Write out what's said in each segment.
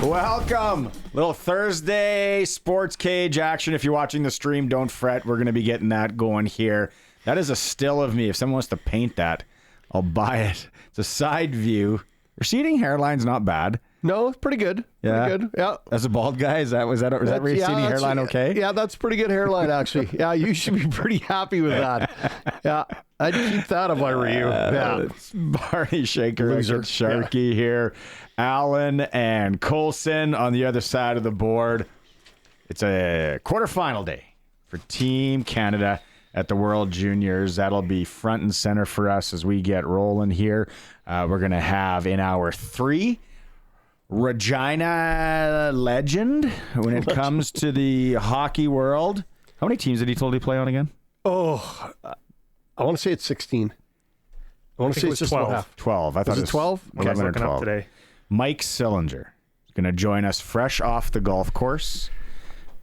Welcome. Little Thursday SportsCage action. If you're watching the stream, don't fret. We're going to be getting that going here. That is a still of me. If someone wants to paint that, I'll buy it. It's a side view. Receding hairline's not bad. No, it's pretty good. Yeah. Pretty good. Yeah. As a bald guy, is that receding hairline okay? Yeah, that's pretty good hairline, actually. Yeah, you should be pretty happy with that. Yeah, I'd keep that if I were you. Yeah. It's Barney Shynkaruk and Sharky here. Allen and Colson on the other side of the board. It's a quarterfinal day for Team Canada at the World Juniors. That'll be front and center for us as we get rolling here. We're going to have in hour 3 Regina legend when it comes to the hockey world. How many teams did he totally play on again? Oh, I want to say it's 16. I want to say it's just 12. 12. I thought it was 12? 11 or looking 12. up today. Mike Sillinger is going to join us fresh off the golf course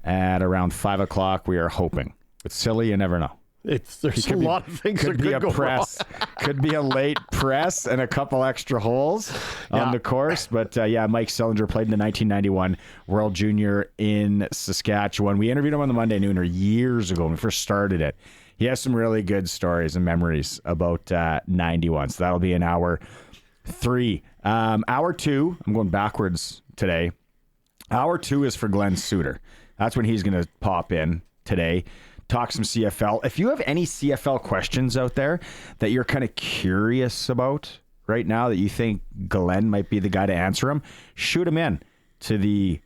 at around 5 o'clock. We are hoping. With Silly, you never know. There's a lot of things that could go press. Could be a late press and a couple extra holes on the course. But Mike Sillinger played in the 1991 World Junior in Saskatchewan. We interviewed him on the Monday Nooner years ago when we first started it. He has some really good stories and memories about 91. So that'll be in hour 3. Hour 2, I'm going backwards today. Hour 2 is for Glen Suitor. That's when he's going to pop in today. Talk some CFL. If you have any CFL questions out there that you're kind of curious about right now that you think Glen might be the guy to answer them, shoot him in to the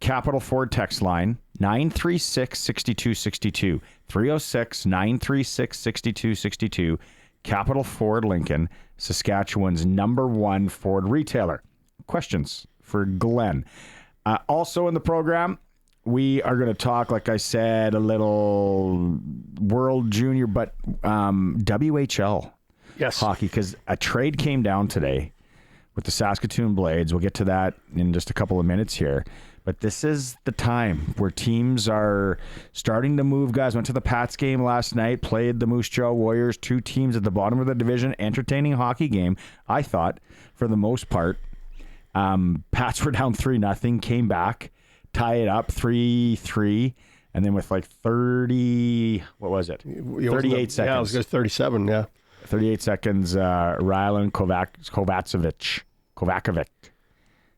Capital Ford text line, 936-6262, 306-936-6262, Capital Ford Lincoln, Saskatchewan's #1 Ford retailer. Questions for Glen. Also in the program, we are going to talk, like I said, a little World Junior, but WHL hockey, because a trade came down today with the Saskatoon Blades. We'll get to that in just a couple of minutes here. But this is the time where teams are starting to move guys. Went to the Pats game last night, played the Moose Jaw Warriors, 2 teams at the bottom of the division. Entertaining hockey game, I thought, for the most part. Pats were down 3-0, came back, tie it up 3-3, and then with like 38 seconds. Yeah, it was 37, yeah. 38 seconds, Rylan Kovacevic.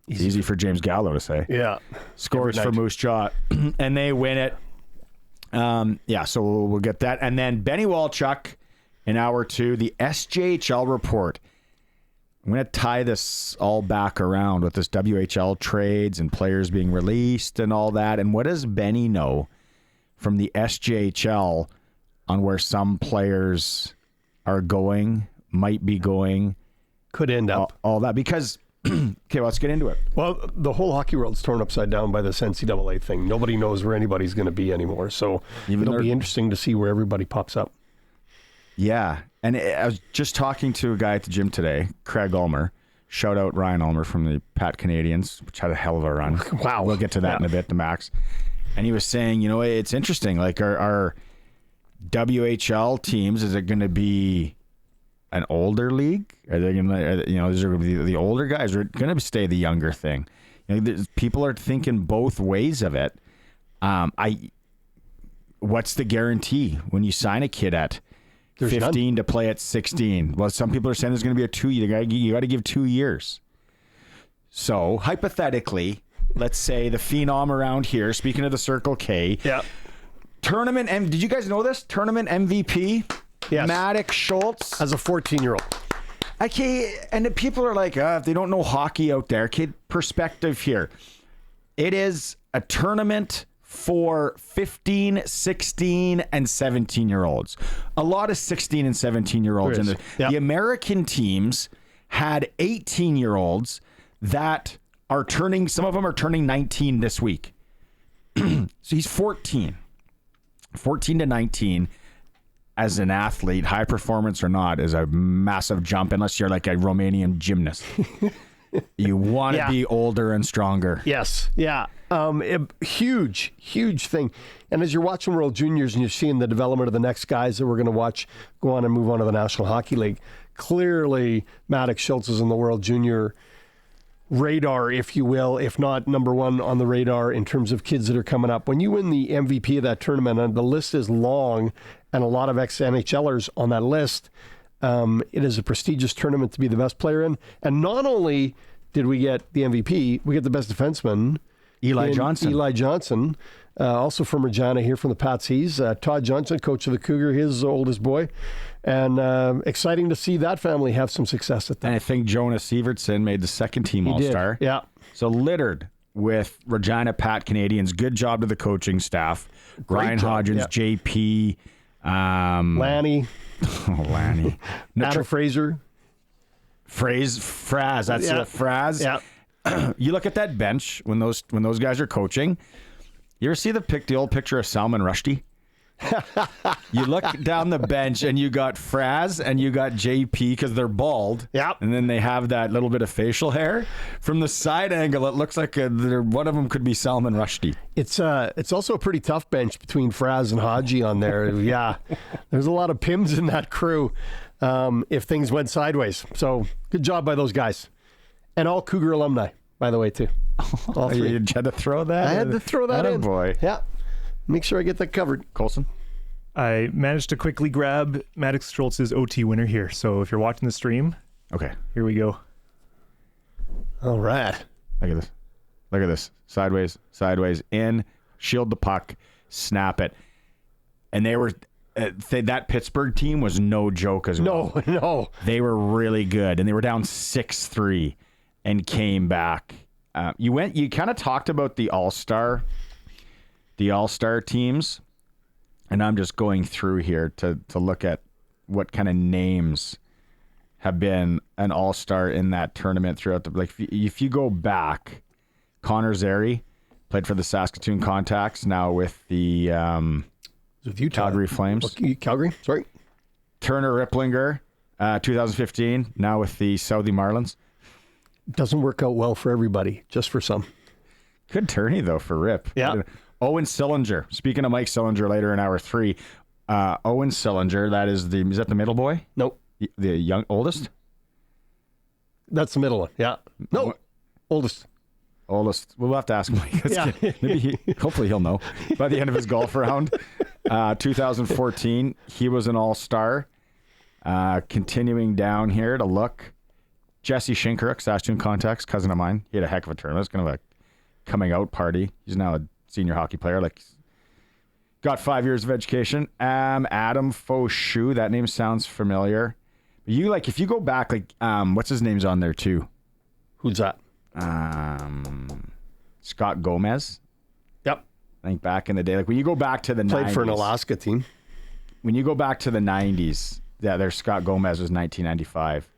Easy for James Gallo to say. Yeah. Scores for Moose Jaw, and they win it. So we'll get that. And then Benny Walchuk in hour 2, the SJHL report. I'm going to tie this all back around with this WHL trades and players being released and all that. And what does Benny know from the SJHL on where some players are going, might be going, could end up, all that? Because okay, let's get into it. Well, the whole hockey world's torn upside down by this NCAA thing. Nobody knows where anybody's going to be anymore. So it'll be interesting to see where everybody pops up. Yeah. And I was just talking to a guy at the gym today, Craig Ulmer. Shout out Ryan Ulmer from the Pat Canadians, which had a hell of a run. Wow. We'll get to that in a bit, the Max. And he was saying, it's interesting. Like our WHL teams, is it going to be an older league? Are they going to, is there going to be the older guys, or going to stay the younger thing? People are thinking both ways of it. What's the guarantee when you sign a kid at 15 to play at 16? Well, some people are saying there's going to be a 2 year. You got to give 2 years. So hypothetically, let's say the phenom around here, speaking of the Circle K, tournament. And did you guys know this? Tournament MVP, yes. Maddox Schultz, as a 14-year-old. Okay, and the people are like, if they don't know hockey out there, kid, perspective here. It is a tournament for 15, 16, and 17-year-olds. A lot of 16 and 17-year-olds. And the American teams had 18-year-olds that are turning, some of them are turning 19 this week. So he's 14. 14 to 19 as an athlete, high performance or not, is a massive jump unless you're like a Romanian gymnast. You want to be older and stronger. Yes. Yeah. Huge thing. And as you're watching World Juniors and you're seeing the development of the next guys that we're going to watch go on and move on to the National Hockey League, clearly Maddox Schultz is in the World Junior radar, if you will, if not number one on the radar in terms of kids that are coming up. When you win the MVP of that tournament, and the list is long, and a lot of ex-NHLers on that list, it is a prestigious tournament to be the best player in. And not only did we get the MVP, we get the best defenseman, Eli Johnson, also from Regina here from the Patsies. Todd Johnson, coach of the Cougar, his oldest boy. And exciting to see that family have some success at that. And I think Jonas Sievertson made the second team All-Star. Yeah. So littered with Regina Pat Canadians. Good job to the coaching staff. Ryan Hodgins, JP. Lanny. Lanny. Adam Fraser. Fraz. That's it. Fraz. Yeah. You look at that bench when those guys are coaching. You ever see the old picture of Salman Rushdie? You look down the bench and you got Fraz and you got JP because they're bald. Yep. And then they have that little bit of facial hair. From the side angle, it looks like one of them could be Salman Rushdie. It's also a pretty tough bench between Fraz and Haji on there. Yeah. There's a lot of Pims in that crew if things went sideways. So good job by those guys. And all Cougar alumni, by the way, too. All three. You had to throw that? I had to throw that in. Boy. Yeah. Make sure I get that covered. Colson? I managed to quickly grab Maddox Schultz's OT winner here. So if you're watching the stream, okay, here we go. All right. Look at this. Sideways, in, shield the puck, snap it. And they were... that Pittsburgh team was no joke as well. No. They were really good, and they were down 6-3 and came back. You kind of talked about the All-Star teams, and I'm just going through here to look at what kind of names have been an All-Star in that tournament throughout the... Like, if you go back, Connor Zary played for the Saskatoon Contacts, now with the... with Utah. Calgary Flames. Calgary, sorry. Turner Ripplinger, 2015, now with the Southie Marlins. Doesn't work out well for everybody, just for some. Good tourney, though, for Rip. Yeah. Owen Sillinger. Speaking of Mike Sillinger later in hour 3, Owen Sillinger, is that the middle boy? Nope. The oldest? That's the middle one, yeah. No, oldest. We'll have to ask Mike. Yeah. Hopefully he'll know by the end of his golf round. 2014, he was an all-star. Continuing down here to look. Jesse Shynkaruk, Saskatoon Contacts, cousin of mine. He had a heck of a tournament. It's kind of a coming out party. He's now a senior hockey player. Got 5 years of education. Adam Faucheux, that name sounds familiar. If you go back, what's his name's on there too? Who's that? Scott Gomez. Yep. I think back in the day, when you go back to the 90s. Played for an Alaska team. When you go back to the 90s, there's Scott Gomez was 1995.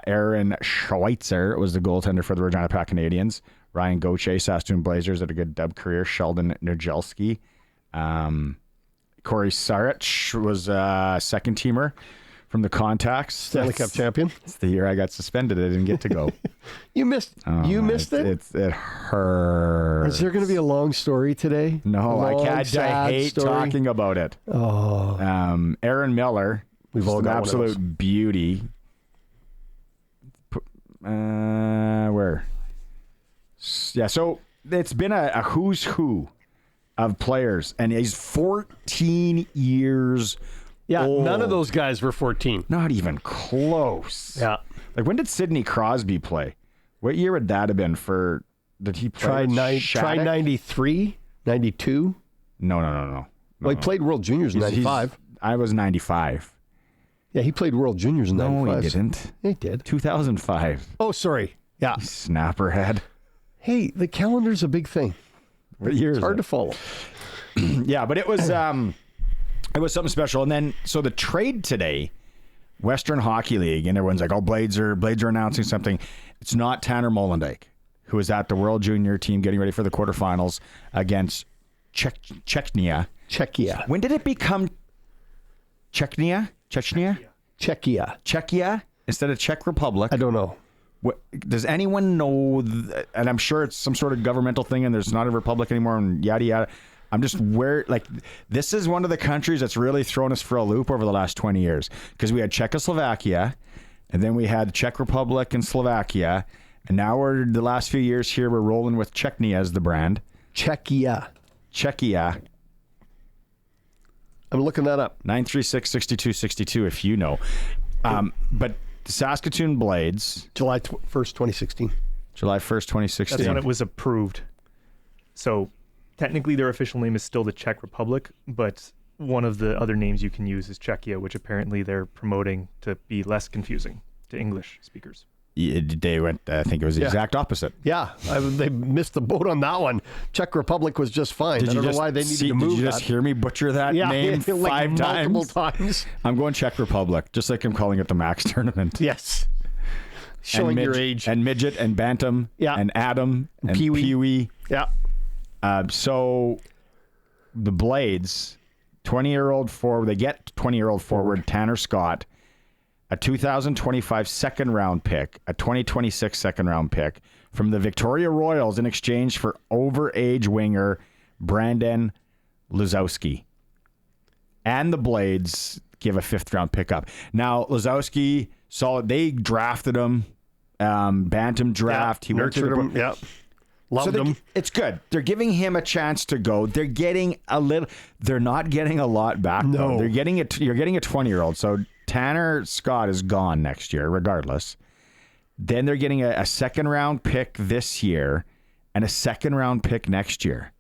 Aaron Schweitzer was the goaltender for the Regina Pat Canadians. Ryan Gauthier, Saskatoon Blazers, had a good dub career. Sheldon Nerjelski. Corey Sarich was a second teamer from the Contacts. Stanley Cup champion. It's the year I got suspended. I didn't get to go. You missed it? It hurts. Is there going to be a long story today? No, I can't. I hate talking about it. Oh. Aaron Miller. We've all got an absolute beauty. Where? Yeah, so it's been a who's who of players, and he's 14 years old. None of those guys were 14. Not even close. Yeah. When did Sidney Crosby play? What year would that have been for... Did he play? Try 93, 92? No. Well, he played World Juniors in 95. I was 95. Yeah, he played World Juniors in 95. No, he didn't. He did. 2005. Oh, sorry. Yeah. Snapperhead. Hey, the calendar's a big thing. What year is it? Hard to follow. Yeah, but it was something special. And then, so the trade today, Western Hockey League, and everyone's like, oh, Blades are announcing something. It's not Tanner Molendyk, who is at the World Junior team getting ready for the quarterfinals against Czechia. When did it become Czechia instead of Czech Republic? I don't know. Does anyone know? And I'm sure it's some sort of governmental thing, and there's not a republic anymore, and yada yada. I'm just this is one of the countries that's really thrown us for a loop over the last 20 years, because we had Czechoslovakia, and then we had Czech Republic and Slovakia, And now the last few years here, we're rolling with Czechnia as the brand. Czechia. I'm looking that up. 936-6262 if you know. But the Saskatoon Blades. July 1st, 2016. July 1st, 2016. That's when it was approved. So technically their official name is still the Czech Republic, but one of the other names you can use is Czechia, which apparently they're promoting to be less confusing to English speakers. They went, I think it was the exact opposite. Yeah, they missed the boat on that one. Czech Republic was just fine. I don't know why they needed to move Did you just hear me butcher that name like 5 multiple times? I'm going Czech Republic, just like I'm calling it the Max Tournament. Yes. Showing your age. And midget and bantam and Adam and Pee-wee. Yeah. So the Blades, 20-year-old forward, they get 20-year-old forward Tanner Scott, a 2025 second-round pick, a 2026 second-round pick from the Victoria Royals in exchange for overage winger Brandon Luzowski. And the Blades give a fifth-round pickup. Now, Luzowski, solid. They drafted him, bantam draft. He nurtured him. Yeah. Loved him. It's good. They're giving him a chance to go. They're getting a little. They're not getting a lot back. No, though. You're getting a 20-year-old. So Tanner Scott is gone next year, regardless. Then they're getting a second-round pick this year and a second-round pick next year.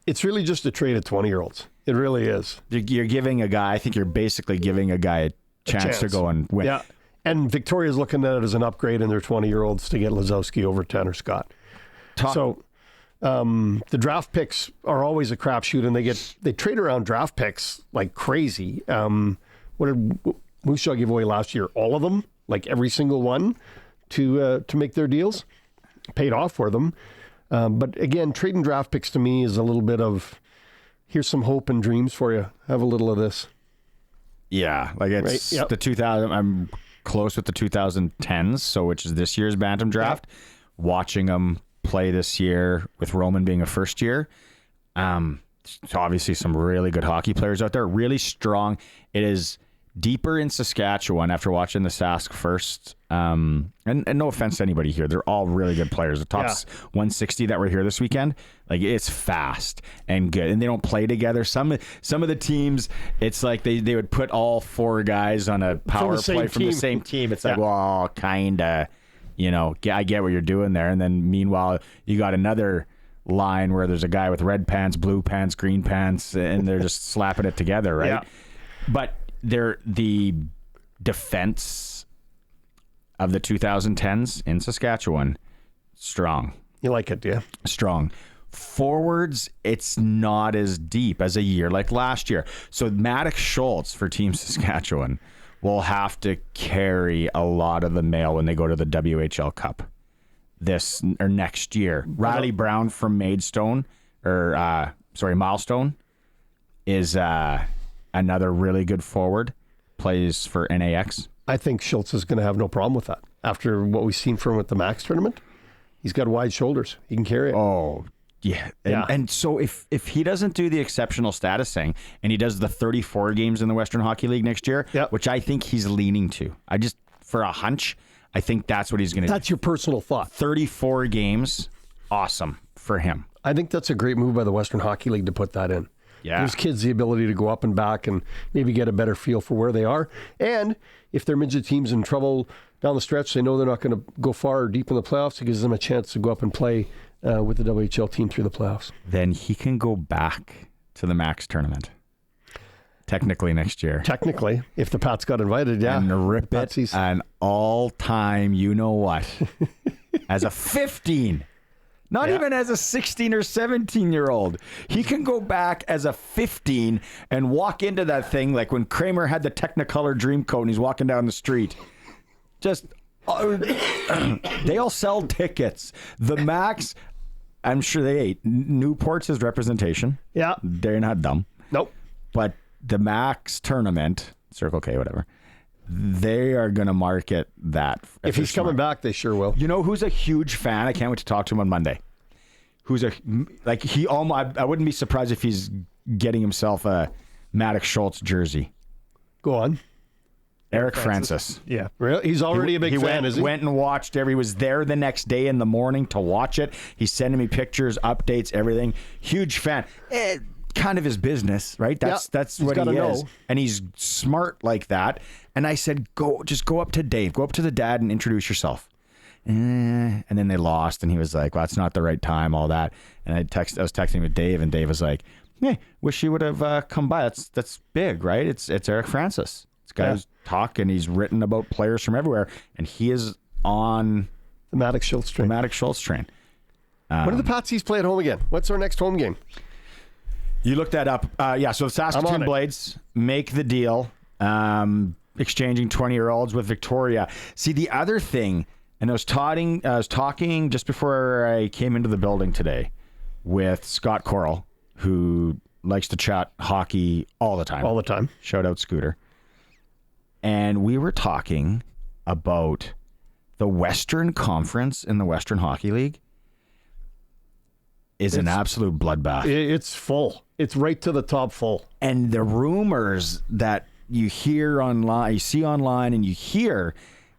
It's really just a trade of 20-year-olds. It really is. You're giving a guy. I think you're basically giving a guy a chance to go and win. Yeah, and Victoria's looking at it as an upgrade in their 20-year-olds to get Luzowski over Tanner Scott. So the draft picks are always a crapshoot, and they trade around draft picks like crazy. What did Walchuk give away last year? All of them, like every single one, to make their deals. Paid off for them. But again, trading draft picks to me is a little bit of, here's some hope and dreams for you. Have a little of this. Yeah, like it's the 2000. I'm close with the 2010s, so which is this year's bantam draft. Yep. Watching them play this year with Roman being a first year. So obviously some really good hockey players out there, really strong. It is deeper in Saskatchewan after watching the Sask first. And no offense to anybody here. They're all really good players. The top 160 that were here this weekend, like it's fast and good. And they don't play together. Some of the teams, it's like they would put all 4 guys on a power play from the same team. It's like, well, kind of. I get what you're doing there. And then meanwhile, you got another line where there's a guy with red pants, blue pants, green pants, and they're just slapping it together, right? Yeah. But the defense of the 2010s in Saskatchewan, strong. You like it, yeah? Strong. Forwards, it's not as deep as a year like last year. So Maddox Schultz for Team Saskatchewan will have to carry a lot of the mail when they go to the WHL Cup this or next year. Riley Brown from Milestone is another really good forward. Plays for NAX. I think Schultz is going to have no problem with that. After what we've seen from him at the Max tournament, he's got wide shoulders. He can carry it. Oh, yeah. And so if he doesn't do the exceptional statusing and he does the 34 games in the Western Hockey League next year, which I think he's leaning to. For a hunch, I think that's what he's going to do. That's your personal thought. 34 games, awesome for him. I think that's a great move by the Western Hockey League to put that in. Yeah. Gives kids the ability to go up and back and maybe get a better feel for where they are. And if their midget team's in trouble down the stretch, they know they're not going to go far or deep in the playoffs. It gives them a chance to go up and play with the WHL team through the playoffs. Then he can go back to the Max tournament. Technically next year. Technically, if the Pats got invited, yeah. And rip it an all-time you-know-what. As a 15. Not even as a 16 or 17-year-old. He can go back as a 15 and walk into that thing like when Kramer had the Technicolor dream coat and he's walking down the street. Just, they'll sell tickets. The Max, I'm sure they ate. Newport's his representation. Yeah. They're not dumb. Nope. But the Max tournament, Circle K, whatever, they are going to market that. If he's coming back, they sure will. You know who's a huge fan? I can't wait to talk to him on Monday. I wouldn't be surprised if he's getting himself a Maddox Schultz jersey. Go on. Eric Francis. Yeah. Really? He's already a big fan, is he? Went and watched he was there the next day in the morning to watch it. He's sending me pictures, updates, everything. Huge fan. Kind of his business, right? That's what he is. know. And he's smart like that. And I said, just go up to Dave. Go up to the dad and introduce yourself. And then they lost, and he was like, well, it's not the right time, all that. And I was texting with Dave, and Dave was like, hey, wish you would have come by. That's big, right? It's Eric Francis. This guy's talking. He's written about players from everywhere, and he is on The Maddox Schultz train. When do the Patsies play at home again? What's our next home game? You looked that up. So the Saskatoon Blades make the deal, exchanging 20-year-olds with Victoria. See, the other thing, and I was talking just before I came into the building today with Scott Corral, who likes to chat hockey all the time. All the time. Shout out Suitor. And we were talking about the Western Conference in the Western Hockey League is an absolute bloodbath. It's full. It's right to the top full. And the rumors that you hear online, you see online, and you hear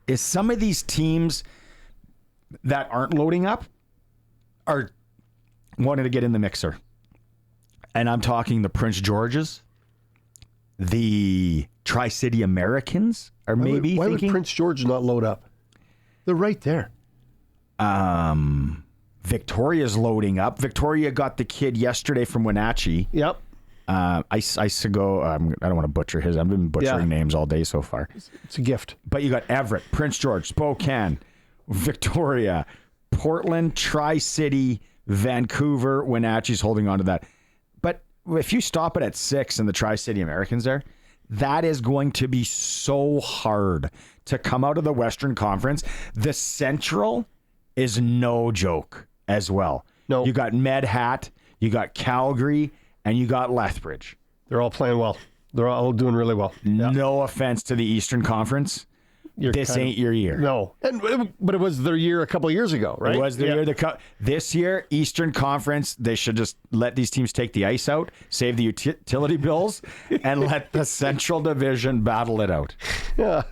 is some of these teams that aren't loading up are wanting to get in the mixer. And I'm talking the Prince Georges, the Tri-City Americans are maybe Why thinking. would Prince George not load up? They're right there. Victoria's loading up. Victoria got the kid yesterday from Wenatchee. Yep. I don't want to butcher his. I've been butchering names all day so far. It's a gift. But you got Everett, Prince George, Spokane, Victoria, Portland, Tri-City, Vancouver. Wenatchee's holding on to that. But if you stop it at 6 and the Tri-City Americans there, that is going to be so hard to come out of the Western Conference. The Central is no joke as well. No. You got Medhat, you got Calgary, and you got Lethbridge. They're all playing well. They're all doing really well. No offense to the Eastern Conference. This ain't your year. No. But it was their year a couple of years ago, right? It was their year. This year, Eastern Conference, they should just let these teams take the ice out, save the utility bills, and let the Central Division battle it out. Yeah.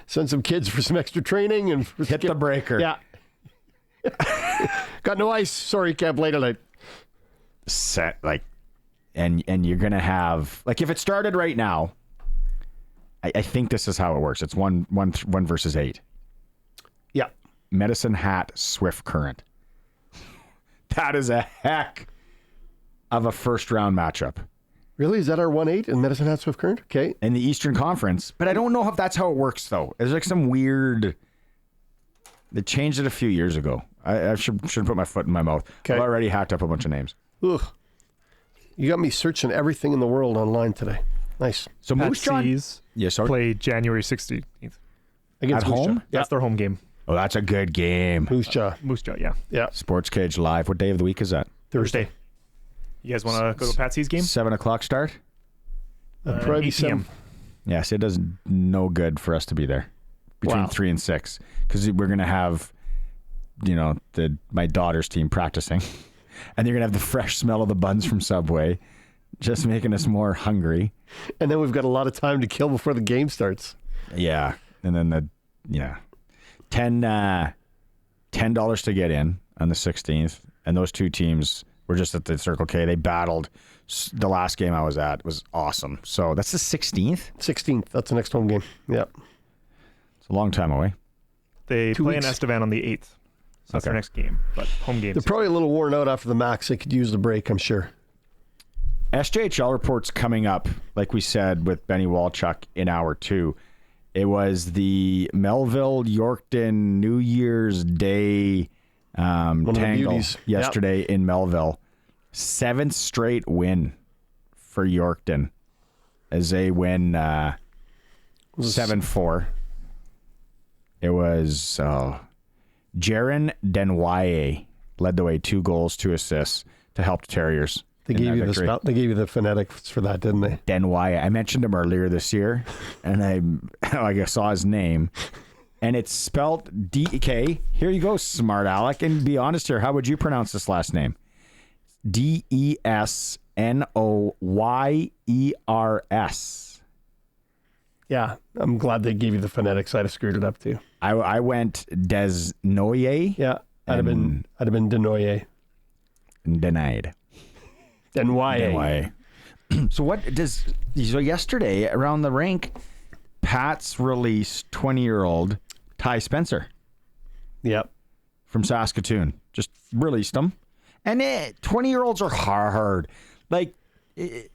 Send some kids for some extra training and Hit the breaker. Yeah. Got no ice. Sorry, can't play tonight. And you're gonna have if it started right now, I think this is how it works. It's one versus 8. Yeah. Medicine Hat, Swift Current. That is a heck of a first round matchup. Really? Is that our 1-8 in Medicine Hat Swift Current? Okay. In the Eastern Conference. But I don't know if that's how it works though. There's some weird. They changed it a few years ago. I shouldn't put my foot in my mouth. Okay. I've already hacked up a bunch of names. Ugh. You got me searching everything in the world online today. Nice. So Moose Jaw play January 16th. Against at Moose home? Jaw. That's their home game. Oh, that's a good game. Moose Jaw. Moose Jaw, yeah. Yeah. SportsCage Live. What day of the week is that? Thursday. You guys want to go to Patsy's game? 7 o'clock start? Probably 8 p.m. Yes, it does no good for us to be there between 3 and 6 because we're going to have, my daughter's team practicing, and you're going to have the fresh smell of the buns from Subway, just making us more hungry. And then we've got a lot of time to kill before the game starts. Yeah, and then $10 to get in on the 16th, and those two teams were just at the Circle K. They battled. The last game I was at was awesome. So that's the 16th? 16th. That's the next home game. Yeah. It's a long time away. They 2 play weeks. in Estevan on the 8th. So that's their next game. But home game. They're probably a little worn out after the max. They could use the break, I'm sure. SJHL reports coming up, like we said, with Benny Walchuk in hour 2. It was the Melville-Yorkton New Year's Day tangle yesterday in Melville. 7th straight win for Yorkton as they win 7-4. It was Jaron Denwaye led the way, 2 goals, 2 assists to help the Terriers. They gave you they gave you the phonetics for that, didn't they? Denwaye. I mentioned him earlier this year, and I saw his name, and it's spelled D-K. Here you go, smart Alec. And be honest here, how would you pronounce this last name? Desnoyers. Yeah, I'm glad they gave you the phonetics. I'd have screwed it up too. I went Desnoyer. Yeah, I'd have been Denoyer. Denied. Denoyer. So yesterday around the rink, Pats released 20-year-old Ty Spencer Yep. from Saskatoon. Just released him. And 20-year-olds are hard. Like, if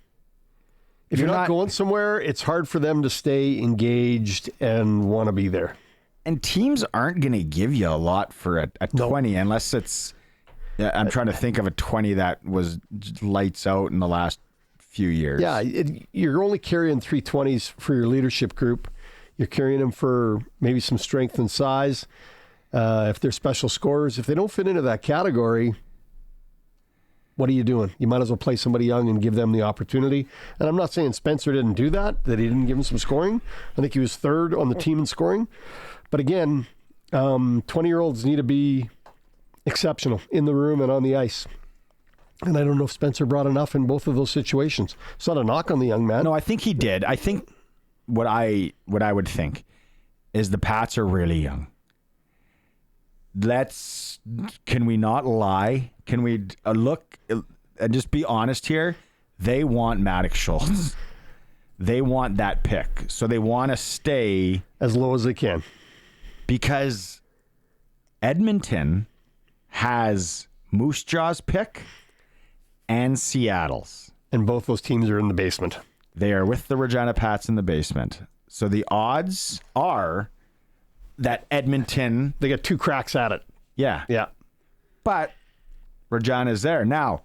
you're not going somewhere, it's hard for them to stay engaged and want to be there. and teams aren't going to give you a lot for a 20 unless it's. I'm trying to think of a 20 that was lights out in the last few years. Yeah, you're only carrying 320s for your leadership group. You're carrying them for maybe some strength and size. If they're special scorers, if they don't fit into that category, what are you doing? You might as well play somebody young and give them the opportunity. And I'm not saying Spencer didn't do that he didn't give him some scoring. I think he was third on the team in scoring. But again, 20-year-olds need to be exceptional in the room and on the ice. And I don't know if Spencer brought enough in both of those situations. It's not a knock on the young man. No, I think he did. I think what I would think is the Pats are really young. Can we not lie? Can we look and just be honest here? They want Maddox Schultz. They want that pick. So they want to stay as low as they can. Because Edmonton has Moose Jaw's pick and Seattle's. And both those teams are in the basement. They are with the Regina Pats in the basement. So the odds are that Edmonton... They got two cracks at it. Yeah. Yeah. But Regina's there. Now,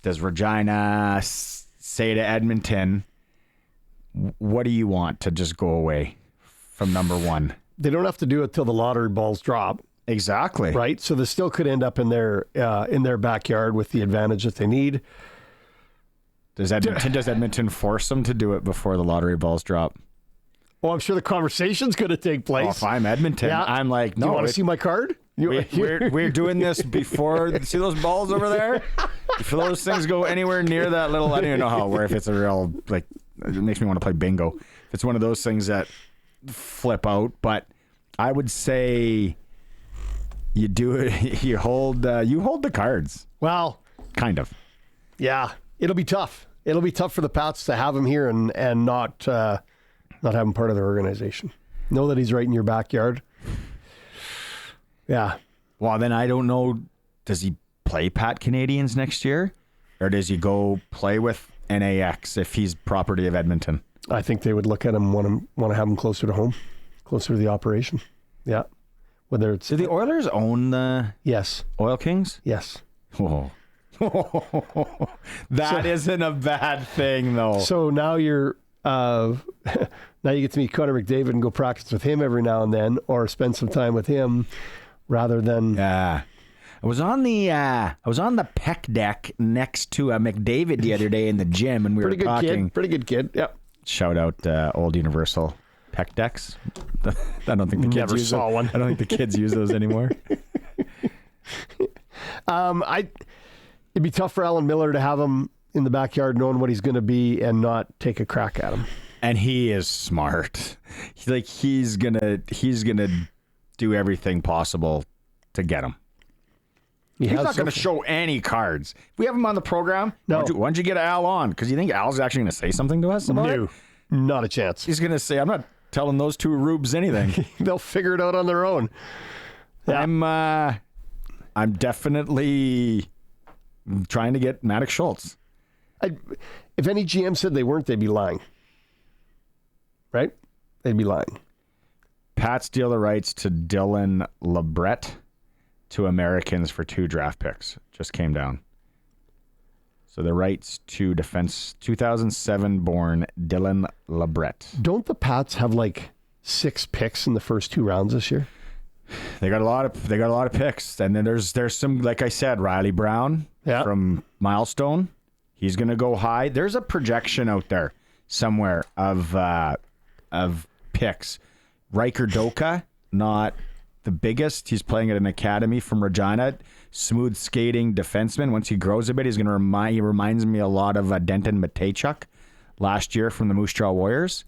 does Regina say to Edmonton, what do you want to just go away from number one? They don't have to do it till the lottery balls drop. Exactly. Right? So they still could end up in their backyard with the advantage that they need. Does Edmonton force them to do it before the lottery balls drop? Well, I'm sure the conversation's going to take place. Oh, if I'm Edmonton, yeah. I'm like, no. Do you want to see my card? We're doing this before. See those balls over there? If those things go anywhere near that little, I don't even know how. Where if it's a real, like, it makes me want to play bingo. If it's one of those things that flip out, but I would say you do it. You hold the cards. Well, kind of. Yeah, it'll be tough. It'll be tough for the Pats to have him here and not have him part of their organization. Know that he's right in your backyard. Yeah. Well, then I don't know. Does he play Pat Canadians next year? Or does he go play with NAX if he's property of Edmonton? I think they would look at him, want to have him closer to home, closer to the operation. Yeah. Whether it's... Do the Oilers own the Oil Kings? Yes. Oh. That isn't a bad thing, though. So now you're... now you get to meet Connor McDavid and go practice with him every now and then, or spend some time with him, rather than. Yeah, I was on the pec deck next to McDavid the other day in the gym, and we were talking. Pretty good kid. Yep. Shout out Old Universal pec decks. I don't think the kids never use saw one. I don't think the kids use those anymore. It'd be tough for Alan Miller to have him in the backyard knowing what he's going to be and not take a crack at him. And he is smart. He's gonna do everything possible to get him. He's not going to show any cards. If we have him on the program, no. Why don't you get Al on? Because you think Al's actually going to say something to us about it? Not a chance. He's going to say, I'm not telling those two rubes anything. They'll figure it out on their own. Yeah. I'm definitely trying to get Maddox Schultz. If any GM said they weren't, they'd be lying. Right? They'd be lying. Pats deal the rights to Dylan Labret to Americans for 2 draft picks. Just came down. So the rights to defense 2007 born Dylan Labret. Don't the Pats have like 6 picks in the first 2 rounds this year? They got a lot of picks. And then there's some, like I said, Riley Brown from Milestone. He's going to go high. There's a projection out there somewhere of picks. Riker Doka, not the biggest. He's playing at an academy from Regina. Smooth skating defenseman. Once he grows a bit, he reminds me a lot of Denton Matejchuk last year from the Moose Jaw Warriors.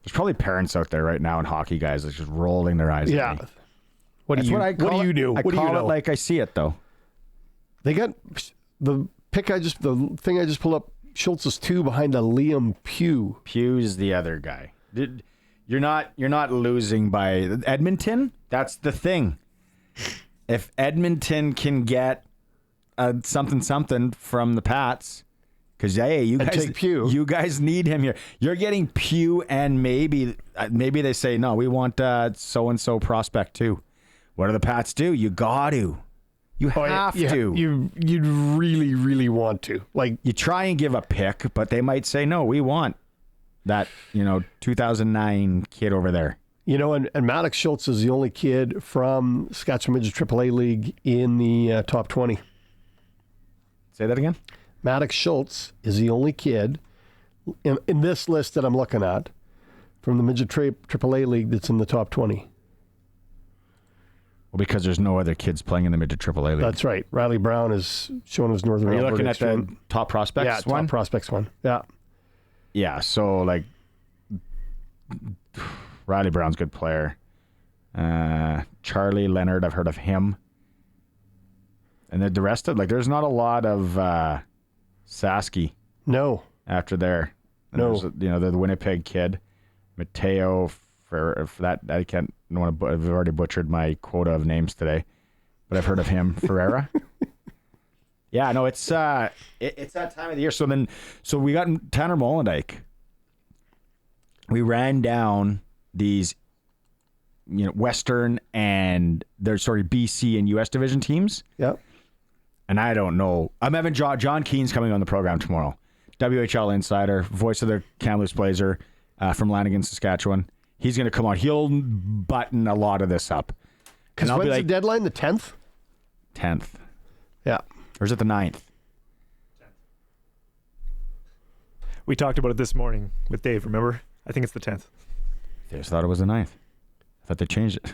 There's probably parents out there right now and hockey guys that's just rolling their eyes Yeah. at me. What do That's you? what I call what do you it. do? I What do call you know? it like I see it, though. They got the thing I just pulled up. Schultz is 2 behind a Liam Pugh. Pugh's the other guy. You're not losing by Edmonton. That's the thing. If Edmonton can get something from the Pats, because hey, you guys take Pugh. You guys need him here. You're getting Pugh, and maybe they say no. We want so and so prospect too. What do the Pats do? You got to. You have to. You'd really, really want to. Like, You try and give a pick, but they might say no. We want that 2009 kid over there. and Maddox Schultz is the only kid from Saskatchewan Midget AAA League in the top 20. Say that again. Maddox Schultz is the only kid in this list that I'm looking at from the Midget AAA League that's in the top 20. Well, because there's no other kids playing in the midget AAA league. That's right. Riley Brown is showing his Northern Are you Alberta looking at the experience. top prospects Yeah, one? top prospects one. Yeah. Yeah, so like Riley Brown's a good player. Charlie Leonard, I've heard of him. And then the rest of there's not a lot of Sasky No. after there. And No. there's, the Winnipeg kid, Mateo. For that, I can't. I've already butchered my quota of names today, but I've heard of him. Ferreira. Yeah, no, it's that time of the year. So we got Tanner Molendyke. We ran down these, Western and there's BC and US division teams. Yeah. And I don't know. I'm having John Keen's coming on the program tomorrow. WHL insider, voice of the Kamloops Blazer from Lanigan, Saskatchewan. He's going to come on. He'll button a lot of this up. Because when's the deadline? The 10th? 10th. Yeah. Or is it the 9th? We talked about it this morning with Dave, remember? I think it's the 10th. I just thought it was the 9th. I thought they changed it.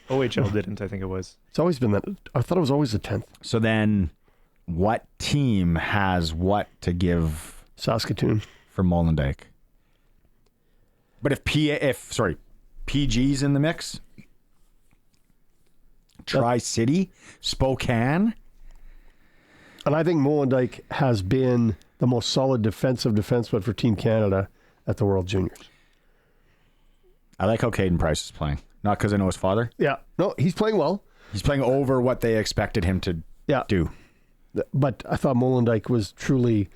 OHL didn't, I think it was. It's always been that. I thought it was always the 10th. So then what team has what to give Saskatoon. for Molendyke? But if PG's in the mix, Tri-City, Spokane. And I think Molendyke has been the most solid defensive defenseman for Team Canada at the World Juniors. I like how Caden Price is playing. Not because I know his father. Yeah. No, he's playing well. He's playing over what they expected him to do. But I thought Molendyke was truly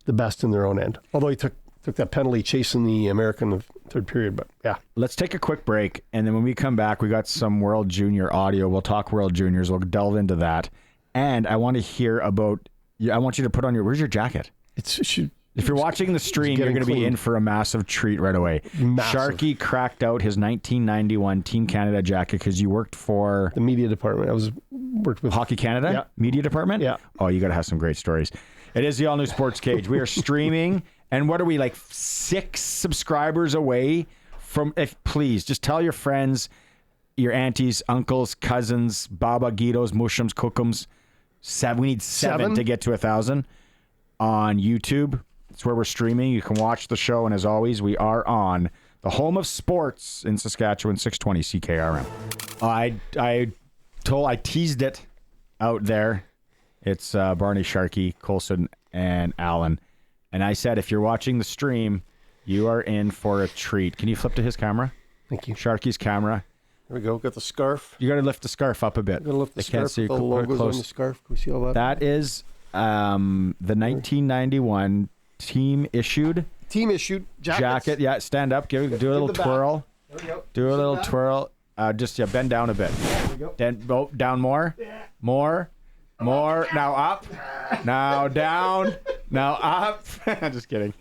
the best in their own end. Although he took that penalty chasing the American in the third period. But yeah. Let's take a quick break. And then when we come back, we got some World Junior audio. We'll talk World Juniors. We'll delve into that. And I want to hear about, I want you to put on where's your jacket? If you're watching the stream, you're going to be in for a massive treat right away. Massive. Sharky cracked out his 1991 Team Canada jacket because you worked for the media department. I worked with Hockey Canada media department. Yeah. Oh, you got to have some great stories. It is the all new Sports Cage. We are streaming, and what are we, like 6 subscribers away from? Please just tell your friends, your aunties, uncles, cousins, Baba, Guidos, Mushums, Cookums. We need 7 to get to 1,000 on YouTube. It's where we're streaming. You can watch the show, and as always, we are on the home of sports in Saskatchewan, 620 CKRM. I teased it out there. It's Barney, Sharky, Colson, and Allen. And I said, if you're watching the stream, you are in for a treat. Can you flip to his camera? Thank you. Sharky's camera. There we go. Got the scarf. You got to lift the scarf up a bit. Got to lift the I can't scarf. see. The Put it logos close. on the scarf. Can we see all that? That is the 1991 team issued team-issued jacket. Yeah, stand up. Do a little twirl. There we go. Do a little twirl. Bend down a bit. There we go. Down more. More. Now up. Now down. Now up. Just kidding.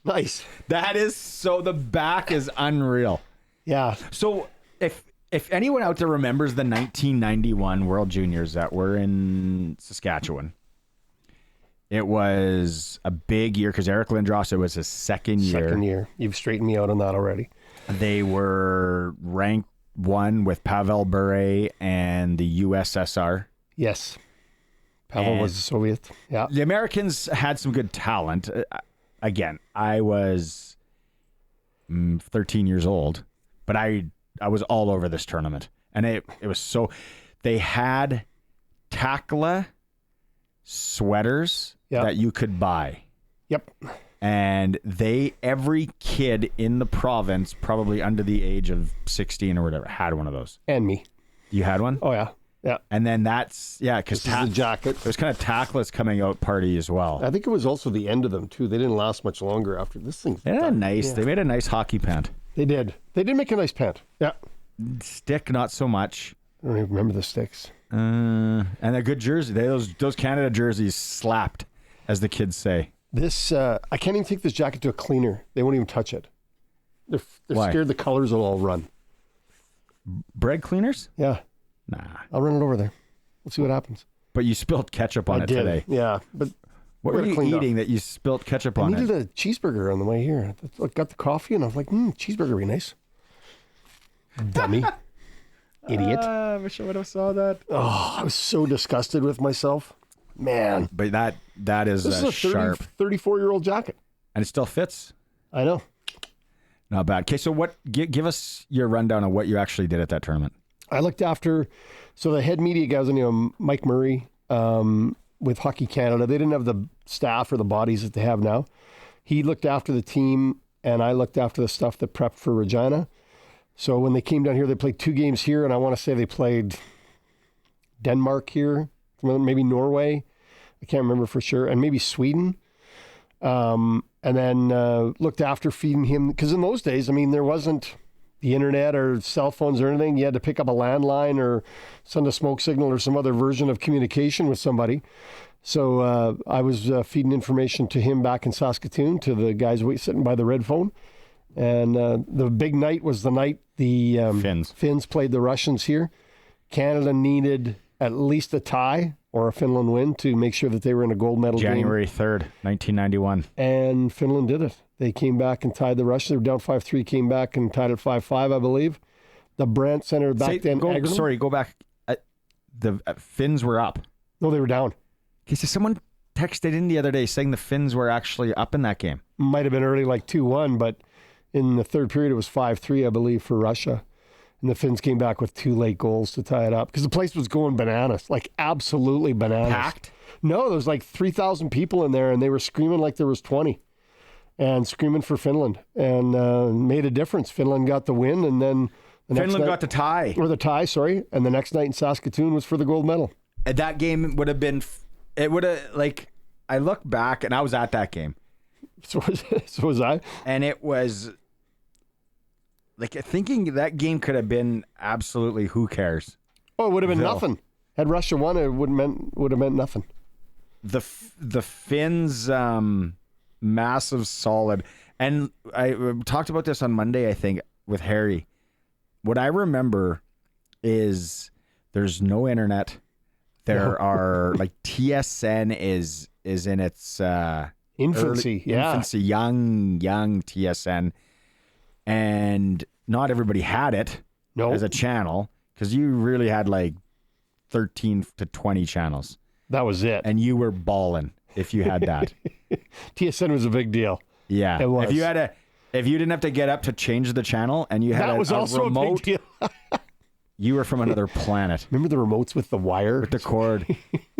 Nice. That is so. The back is unreal. Yeah. So if anyone out there remembers the 1991 World Juniors that were in Saskatchewan, it was a big year because Eric Lindros, it was his second year. You've straightened me out on that already. They were ranked 1 with Pavel Bure and the USSR. Yes. Pavel was a Soviet. Yeah. The Americans had some good talent. again, I was 13 years old, but I was all over this tournament. And it was so, they had Takla sweaters that you could buy. Yep. And every kid in the province, probably under the age of 16 or whatever, had one of those. And me. You had one? Oh, yeah. Yeah. And then because the jacket. It was kind of Takla's coming out party as well. I think it was also the end of them, too. They didn't last much longer after this thing. They made a nice hockey pant. They did. They did make a nice pant. Yeah. Stick, not so much. I don't even remember the sticks. And a good jersey. Those Canada jerseys slapped, as the kids say. This I can't even take this jacket to a cleaner. They won't even touch it. They're scared the colors will all run. Bread cleaners? Yeah. Nah. I'll run it over there. We'll see what happens. But you spilled ketchup on it today. Yeah. But what were you eating that you spilled ketchup on it? I needed a cheeseburger on the way here. I got the coffee and I was like, cheeseburger would be nice. Dummy. Idiot. I wish I would have saw that. Oh, I was so disgusted with myself. Man. But that is this is a sharp. 34-year-old jacket. And it still fits. I know. Not bad. Okay, so give us your rundown of what you actually did at that tournament. I looked after, so the head media guys, Mike Murray with Hockey Canada, they didn't have the staff or the bodies that they have now. He looked after the team, and I looked after the stuff that prepped for Regina. So when they came down here, they played 2 games here, and I want to say they played Denmark here, maybe Norway. I can't remember for sure, and maybe Sweden. And then looked after feeding him, because in those days, there wasn't the internet or cell phones or anything. You had to pick up a landline or send a smoke signal or some other version of communication with somebody. So I was feeding information to him back in Saskatoon, to the guys sitting by the red phone. And the big night was the night the Finns played the Russians here. Canada needed at least a tie or a Finland win to make sure that they were in a gold medal January 3rd, 1991. And Finland did it. They came back and tied the Russians. They were down 5-3, came back and tied it 5-5, I believe. The Brandt Center back then. Go back. The Finns were up. No, they were down. Okay, so someone texted in the other day saying the Finns were actually up in that game. Might have been early, like 2-1, but in the third period, it was 5-3, I believe, for Russia. And the Finns came back with 2 late goals to tie it up because the place was going bananas, like absolutely bananas. Packed? No, there was like 3,000 people in there, and they were screaming like there was 20 and screaming for Finland, and made a difference. Finland got the win, and then Finland got the tie. Or the tie, sorry. And the next night in Saskatoon was for the gold medal. And that game would have been, I look back, and I was at that game. So was I. And it was, thinking that game could have been absolutely who cares. Oh, it would have been nothing. Had Russia won, it would have meant nothing. The Finns, massive solid. And I talked about this on Monday, I think, with Harry. What I remember is there's no internet. There are TSN is in its infancy, young TSN, and not everybody had it as a channel, because you really had 13 to 20 channels. That was it, and you were balling if you had that. TSN was a big deal. Yeah, it was. If you didn't have to get up to change the channel, and you had that was also remote, a big deal. You were from another planet. Remember the remotes with the wire? With the cord.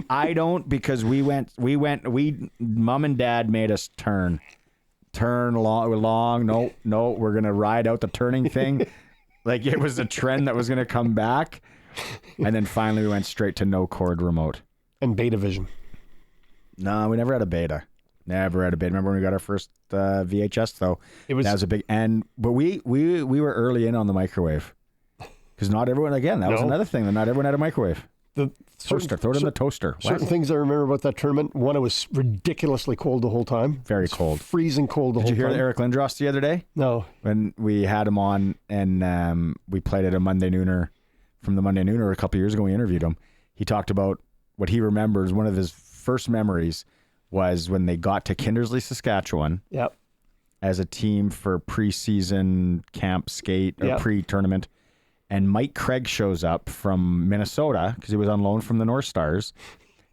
I don't, because Mom and Dad made us turn long. No, we're going to ride out the turning thing. It was a trend that was going to come back. And then finally we went straight to no cord remote. And Beta Vision. No, we never had a Beta. Never had a Beta. Remember when we got our first VHS though? That was a big, but we were early in on the microwave. Because not everyone, was another thing, that not everyone had a microwave. The toaster, throw it in the toaster. Certain things I remember about that tournament. One, it was ridiculously cold the whole time. Very cold. Freezing cold the whole time. Did you hear Eric Lindros the other day? No. When we had him on and we played at a Monday Nooner, from the Monday Nooner a couple of years ago, we interviewed him. He talked about what he remembers. One of his first memories was when they got to Kindersley, Saskatchewan. Yep. As a team for preseason camp skate or pre-tournament. And Mike Craig shows up from Minnesota because he was on loan from the North Stars.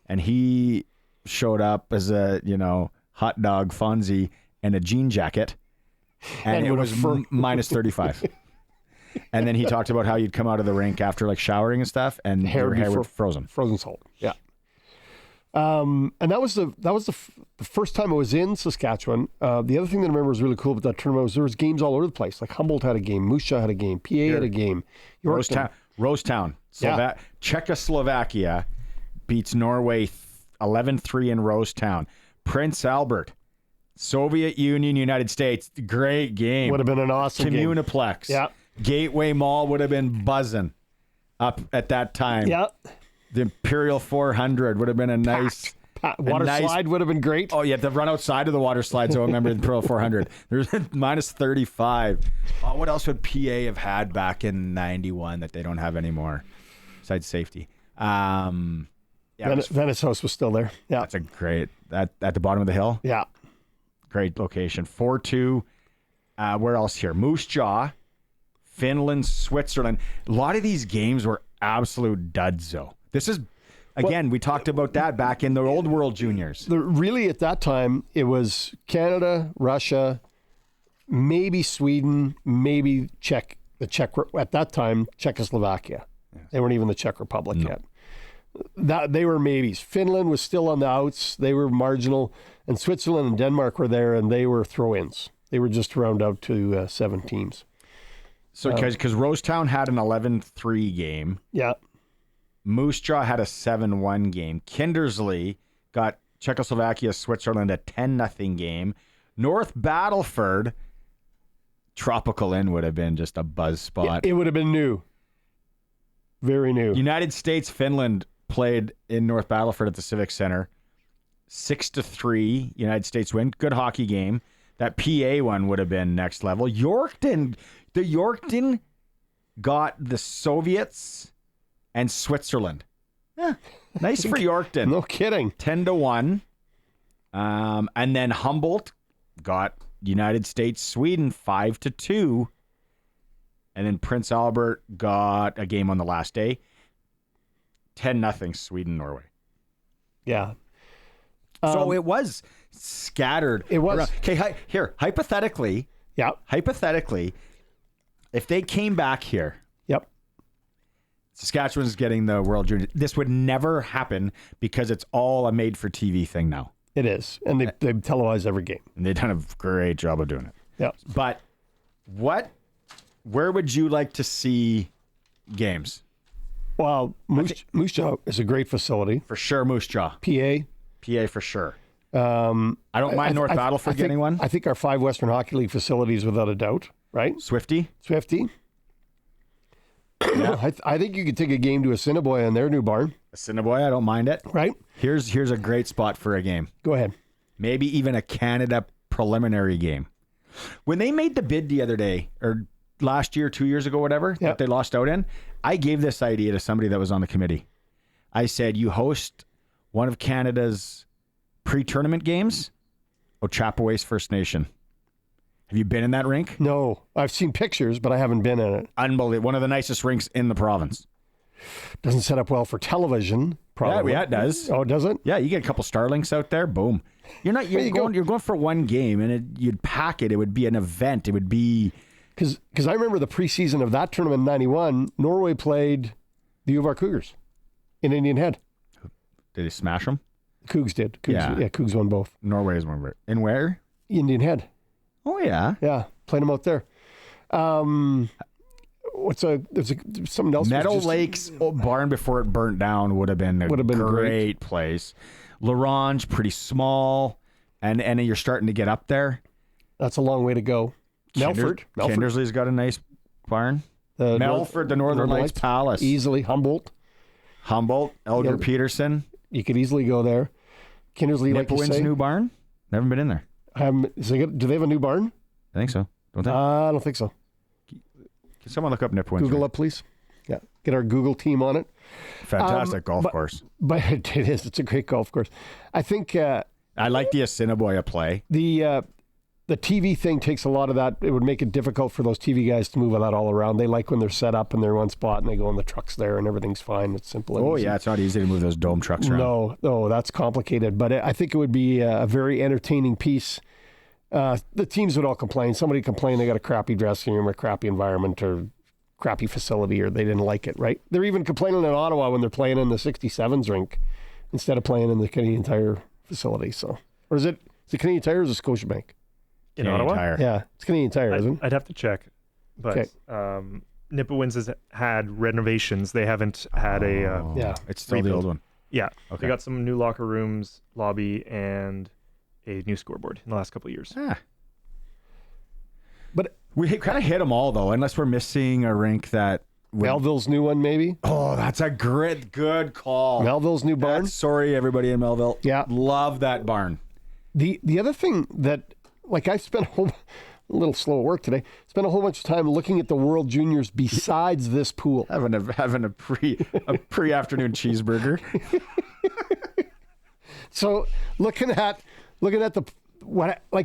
And he showed up as a, hot dog Fonzie and a jean jacket, and it was minus 35. And then he talked about how you'd come out of the rink after like showering and stuff, and your hair was frozen. Frozen salt. Yeah. And that was the first time I was in Saskatchewan. The other thing that I remember was really cool about that tournament was there was games all over the place. Like Humboldt had a game, Moose Jaw had a game, PA had a game, Rosetown, Czechoslovakia beats Norway 11-3 in Rosetown. Prince Albert, Soviet Union, United States, great game. Would have been an awesome game. Communiplex. Yeah. Gateway Mall would have been buzzing up at that time. Yeah. The Imperial 400 would have been a nice... Water slide would have been great. Oh, you had to run outside of the water slide, so I remember the Imperial 400. There's minus 35. Oh, what else would PA have had back in 91 that they don't have anymore? Besides safety. Venice House was still there. Yeah. That's a great... at the bottom of the hill? Yeah. Great location. 4-2. Where else here? Moose Jaw, Finland, Switzerland. A lot of these games were absolute duds, though. This is, again, we talked about that back in the old World Juniors. Really, at that time, it was Canada, Russia, maybe Sweden, maybe at that time, Czechoslovakia. Yes. They weren't even the Czech Republic yet. They were maybes. Finland was still on the outs. They were marginal. And Switzerland and Denmark were there, and they were throw-ins. They were just round out to 7 teams. So, because Rosetown had an 11-3 game. Yeah. Moose Jaw had a 7-1 game. Kindersley got Czechoslovakia, Switzerland a 10-0 game. North Battleford, Tropical Inn would have been just a buzz spot. It would have been new. Very new. United States, Finland played in North Battleford at the Civic Center. 6-3, United States win. Good hockey game. That PA one would have been next level. Yorkton got the Soviets and Switzerland. Nice for Yorkton. No kidding. 10-1. And then Humboldt got United States, Sweden 5-2. And then Prince Albert got a game on the last day. 10-0 Sweden, Norway. Yeah. So it was scattered. It was. Around. Okay, here, hypothetically. Yeah. Hypothetically, if they came back here. Yep. Saskatchewan's getting the World Junior. This would never happen because it's all a made-for-TV thing now. It is. And they televise every game. And they've done a great job of doing it. Yeah. But where would you like to see games? Well, Moose Jaw is a great facility. For sure, Moose Jaw. PA for sure. I don't mind North Battleford getting one. I think our 5 Western Hockey League facilities, without a doubt, right? Swifty. Yeah. I think you could take a game to Assiniboia in their new barn. Assiniboia, I don't mind it. Right. Here's a great spot for a game. Go ahead. Maybe even a Canada preliminary game. When they made the bid the other day, or last year, 2 years ago, whatever, that they lost out in, I gave this idea to somebody that was on the committee. I said, you host one of Canada's pre-tournament games, Ochapowace First Nation. Have you been in that rink? No. I've seen pictures, but I haven't been in it. Unbelievable. One of the nicest rinks in the province. Doesn't set up well for television, probably. Yeah, it does. Oh, does it? Yeah, you get a couple Starlinks out there, boom. You're going for one game, and you'd pack it. It would be an event. It would be... Because I remember the preseason of that tournament in 91, Norway played the U of R Cougars in Indian Head. Did they smash them? Cougs did. Cougs won both. Norway's one. In where? Indian Head. Oh, yeah. Yeah, played them out there. There's something else. Meadow Lakes barn before it burnt down would have been a great place. Larange, pretty small, and you're starting to get up there. That's a long way to go. Melford. Kindersley's got a nice barn. Melford, the Northern Lights Palace. Easily. Humboldt, Elgar Peterson. You could easily go there. Kindersley, like you say. new barn? Never been in there. Do they have a new barn? I think so. Don't they? I don't think so. Can someone look up Nipawin's? Google up, please. Yeah, get our Google team on it. Fantastic golf course. But it is. It's a great golf course. I think... I like the Assiniboia play. The TV thing takes a lot of that. It would make it difficult for those TV guys to move that all around. They like when they're set up in their one spot and they go in the trucks there and everything's fine. It's simple. Oh, yeah. It's not easy to move those dome trucks around. No, that's complicated. But I think it would be a very entertaining piece. The teams would all complain. Somebody complained they got a crappy dressing room or crappy environment or crappy facility or they didn't like it, right? They're even complaining in Ottawa when they're playing in the 67s rink instead of playing in the Canadian Tire facility. So, or is it Canadian Tire or is it Scotiabank? In Ottawa? Tire. Yeah, it's Canadian Tire, isn't it? I'd have to check. But Nipawins has had renovations. They haven't had Yeah. It's still rebuild. the old one. Yeah. Okay. They got some new locker rooms, lobby, and a new scoreboard in the last couple of years. But We kind of hit them all, though, unless we're missing a rink that... Melville's new one, maybe? Oh, that's a good call. Melville's new barn? Sorry, everybody in Melville. Yeah. Love that barn. The other thing that, like, I spent a little slow at work today, spent a whole bunch of time looking at the World Juniors besides this pool. Having a pre-afternoon cheeseburger. So looking at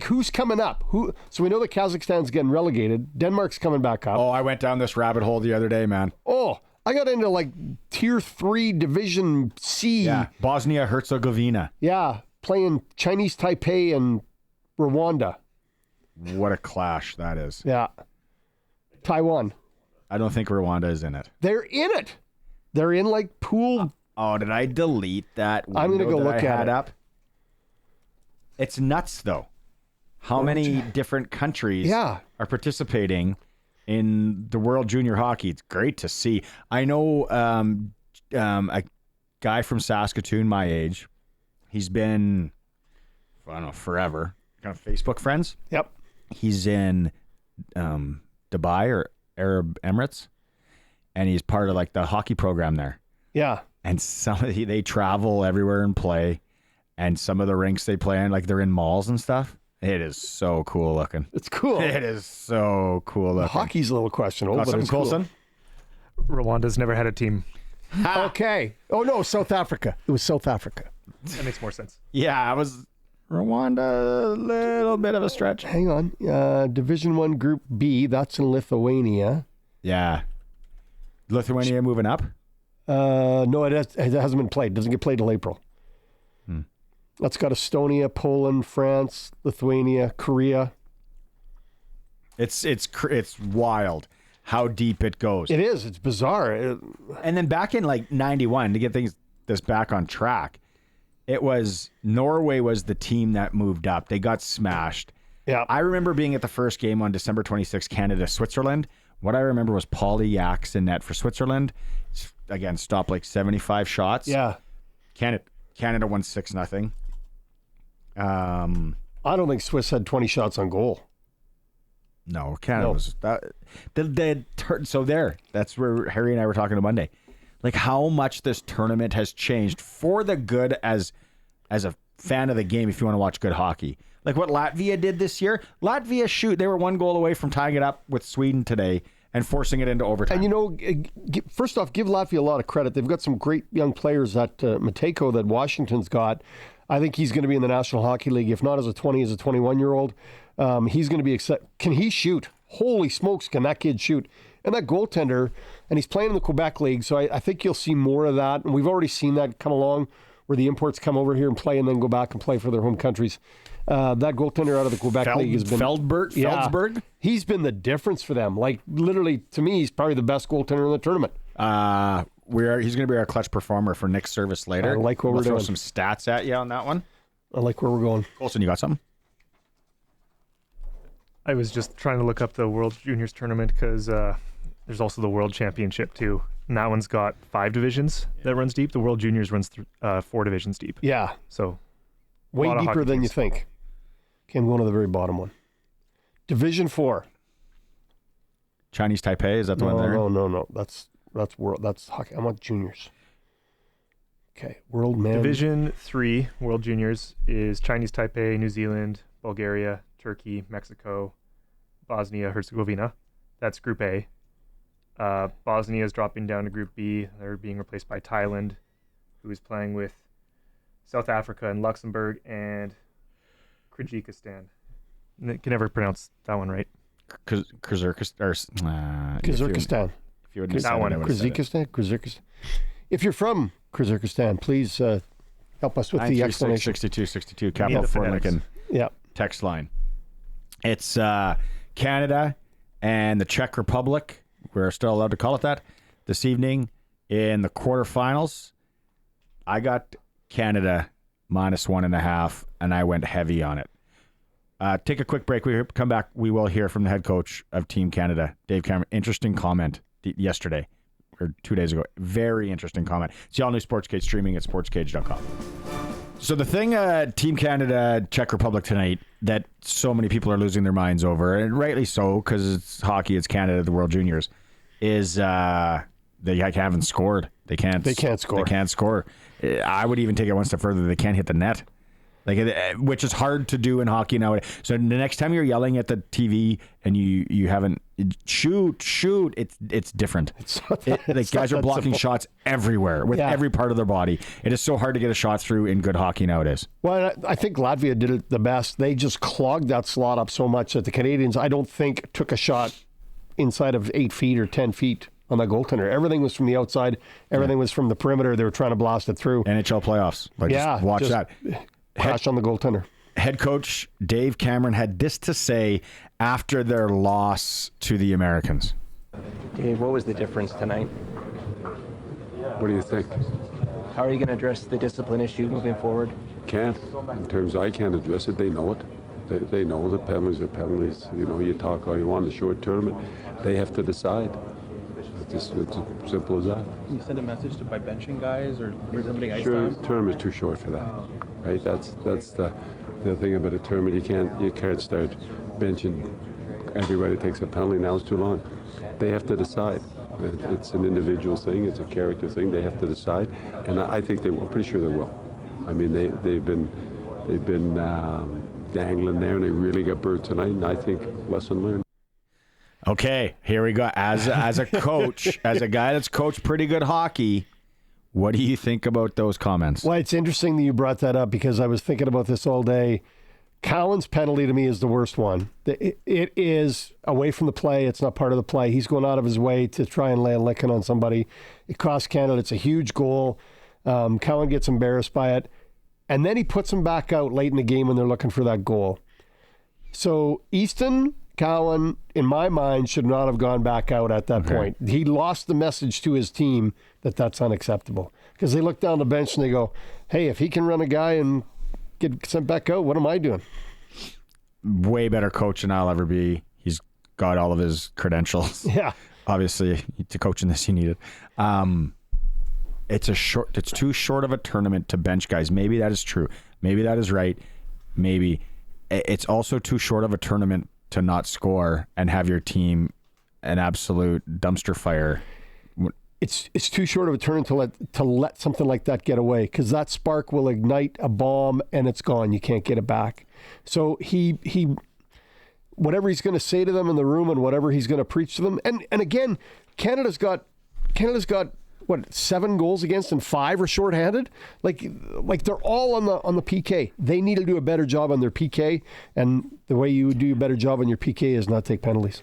who's coming up? So we know that Kazakhstan's getting relegated. Denmark's coming back up. Oh, I went down this rabbit hole the other day, man. Oh, I got into like Tier 3 Division C. Yeah, Bosnia-Herzegovina. Yeah, playing Chinese Taipei and Rwanda. What a clash that is. Yeah. Taiwan. I don't think Rwanda is in it. They're in it. They're in like pool. Oh, did I delete that? I'm going to go window look that I at had it. up? It's nuts, though. How many different countries are participating in the World Junior Hockey? It's great to see. I know a guy from Saskatoon, my age. He's been, I don't know, forever. Kind of Facebook friends. Yep. He's in Dubai or Arab Emirates, and he's part of like the hockey program there. Yeah. And they travel everywhere and play. And some of the rinks they play in, like they're in malls and stuff. It is so cool looking. It's cool. It is so cool looking. Hockey's a little questionable, Got but something, it's cool. Coulson? Rwanda's never had a team. Okay. Oh, no, South Africa. It was South Africa. That makes more sense. Yeah, I was Rwanda, a little bit of a stretch. Hang on. Division 1 Group B, that's in Lithuania. Yeah. Lithuania moving up? No, it hasn't been played. It doesn't get played till April. That's got Estonia, Poland, France, Lithuania, Korea. It's wild how deep it goes. It is. It's bizarre. And then back in like 91, to get this back on track, it was Norway was the team that moved up. They got smashed. Yeah. I remember being at the first game on December 26th, Canada, Switzerland. What I remember was Paulie Yaks in net for Switzerland. Again, stopped like 75 shots. Yeah. Canada won 6-0. I don't think Swiss had 20 shots on goal. No, Canada was that. So there, that's where Harry and I were talking on Monday. Like how much this tournament has changed for the good as a fan of the game. If you want to watch good hockey, like what Latvia did this year. Latvia they were 1 goal away from tying it up with Sweden today and forcing it into overtime. And first off, give Latvia a lot of credit. They've got some great young players at Matejko that Washington's got. I think he's going to be in the National Hockey League, if not as a 21-year-old. He's going to be excited. Can he shoot? Holy smokes, can that kid shoot? And that goaltender, and he's playing in the Quebec League, so I think you'll see more of that. And we've already seen that come along, where the imports come over here and play and then go back and play for their home countries. That goaltender out of the Quebec League has been... Feldsberg? He's been the difference for them. Like, literally, to me, he's probably the best goaltender in the tournament. He's going to be our clutch performer for Nick's service later. I like what we'll we're throw doing. some stats at you on that one. I like where we're going. Coulson, you got something? I was just trying to look up the World Juniors tournament because there's also the World Championship too. And that one's got 5 divisions that runs deep. The World Juniors runs 4 divisions deep. Yeah. So way deeper than you think. Okay, I'm going to the very bottom one. Division 4. Chinese Taipei, is that the one there? No. That's world. That's hockey. I want juniors. Okay, world man. Division 3 World Juniors is Chinese Taipei, New Zealand, Bulgaria, Turkey, Mexico, Bosnia, Herzegovina. That's Group A. Bosnia is dropping down to Group B. They're being replaced by Thailand, who is playing with South Africa and Luxembourg and Kyrgyzstan. I can never pronounce that one right. Kyrgyzstan. If you wouldn't have That said one. it, I would have said it. Kyrgyzstan. If you're from Kyrgyzstan, please help us with the explanation. 936-6262, Capital the Fort phonetics. Lincoln Yeah. text line. It's Canada and the Czech Republic. We're still allowed to call it that. This evening in the quarterfinals, I got Canada -1.5, and I went heavy on it. Take a quick break. We come back. We will hear from the head coach of Team Canada, Dave Cameron. Interesting comment yesterday or 2 days ago. Very interesting comment. See all new SportsCage streaming at sportscage.com. So the thing, Team Canada, Czech Republic tonight, that so many people are losing their minds over, and rightly so, because it's hockey, it's Canada, the World Juniors, is they haven't scored. They can't score. They can't score. I would even take it one step further. They can't hit the net. Which is hard to do in hockey nowadays. So the next time you're yelling at the TV and you haven't shoot, it's different. Guys are blocking shots everywhere with every part of their body. It is so hard to get a shot through in good hockey nowadays. Well, I think Latvia did it the best. They just clogged that slot up so much that the Canadians, I don't think, took a shot inside of 8 feet or 10 feet on that goaltender. Everything was from the outside. Everything was from the perimeter. They were trying to blast it through. NHL playoffs. Just watch that. Crash on the goaltender. Head coach Dave Cameron had this to say after their loss to the Americans. Dave, what was the difference tonight? What do you think? How are you going to address the discipline issue moving forward? Can't. In terms of I can't address it, they know it. They know the penalties are penalties. You know, you talk all you want, a short tournament. They have to decide. It's as simple as that. Can you send a message by benching guys or limiting ice Sure, time? tournament's too short for that. Right? That's the thing about a tournament. You can't start benching everybody takes a penalty. Now it's too long. They have to decide. It's an individual thing. It's a character thing. They have to decide, and I think they will. Pretty sure they will. I mean, they've been dangling there, and they really got burnt tonight. And I think lesson learned. Okay, here we go. As a coach, as a guy that's coached pretty good hockey, what do you think about those comments? Well, it's interesting that you brought that up because I was thinking about this all day. Cowan's penalty to me is the worst one. It is away from the play. It's not part of the play. He's going out of his way to try and lay a licking on somebody. It costs Canada. It's a huge goal. Cowan gets embarrassed by it. And then he puts him back out late in the game when they're looking for that goal. So Easton, Cowan, in my mind, should not have gone back out at that point. He lost the message to his team that that's unacceptable. Because they look down the bench and they go, hey, if he can run a guy and get sent back out, what am I doing? Way better coach than I'll ever be. He's got all of his credentials. Yeah. Obviously, to coach in this, he needed. It's too short of a tournament to bench guys. Maybe that is true. Maybe that is right. Maybe. It's also too short of a tournament to not score and have your team an absolute dumpster fire. It's too short of a turn to let something like that get away, because that spark will ignite a bomb and it's gone. You can't get it back. So he whatever he's going to say to them in the room and whatever he's going to preach to them. And again, Canada's got what, 7 goals against and 5 are shorthanded. Like they're all on the PK. They need to do a better job on their PK, and the way you do a better job on your PK is not take penalties.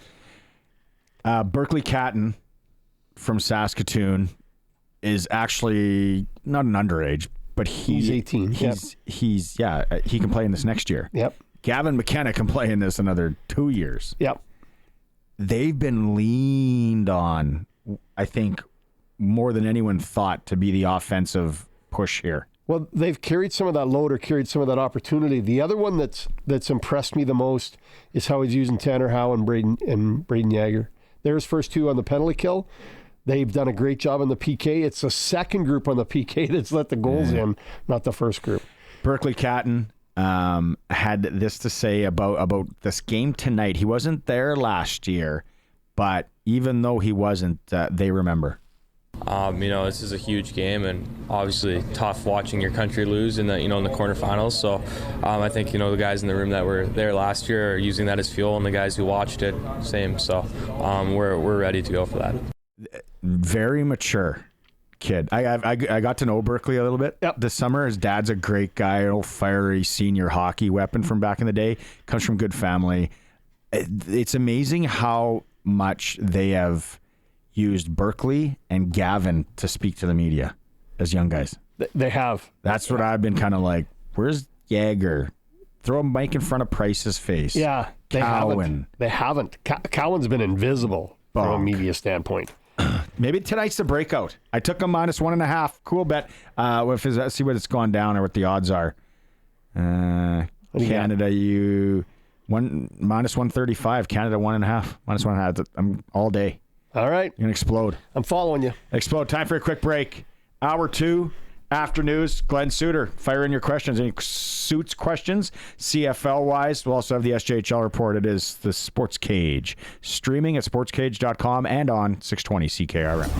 Berkeley Catton from Saskatoon is actually not an underage, but he's 18. He can play in this next year. Yep. Gavin McKenna can play in this another 2 years. Yep. They've been leaned on, I think, more than anyone thought, to be the offensive push here. Well, they've carried some of that load or carried some of that opportunity. The other one that's impressed me the most is how he's using Tanner Howe and Braden Yager. They're his first 2 on the penalty kill. They've done a great job on the PK. It's the second group on the PK that's let the goals in, not the first group. Berkeley Catton had this to say about this game tonight. He wasn't there last year, but even though he wasn't, they remember. This is a huge game, and obviously tough watching your country lose in the quarterfinals. So I think the guys in the room that were there last year are using that as fuel, and the guys who watched it, same. So we're ready to go for that. Very mature kid. I got to know Berkeley a little bit this summer. His dad's a great guy, an old fiery senior hockey weapon from back in the day. Comes from good family. It's amazing how much they have used Berkeley and Gavin to speak to the media as young guys. They have. That's what I've been kind of like, where's Yager? Throw a mic in front of Price's face. Yeah, they Cowan. haven't. Cowan's been invisible from a Bonk. media standpoint. Maybe tonight's the breakout. I took him -1.5. Cool bet. See what it's gone down or what the odds are. Canada, -135. Canada 1.5. -1.5. I'm all day. All right. You're gonna explode. I'm following you. Explode. Time for a quick break. Hour 2. After news, Glen Suitor, fire in your questions. Any Suits questions, CFL-wise? We'll also have the SJHL report. It is the Sports Cage, streaming at sportscage.com and on 620 CKRM.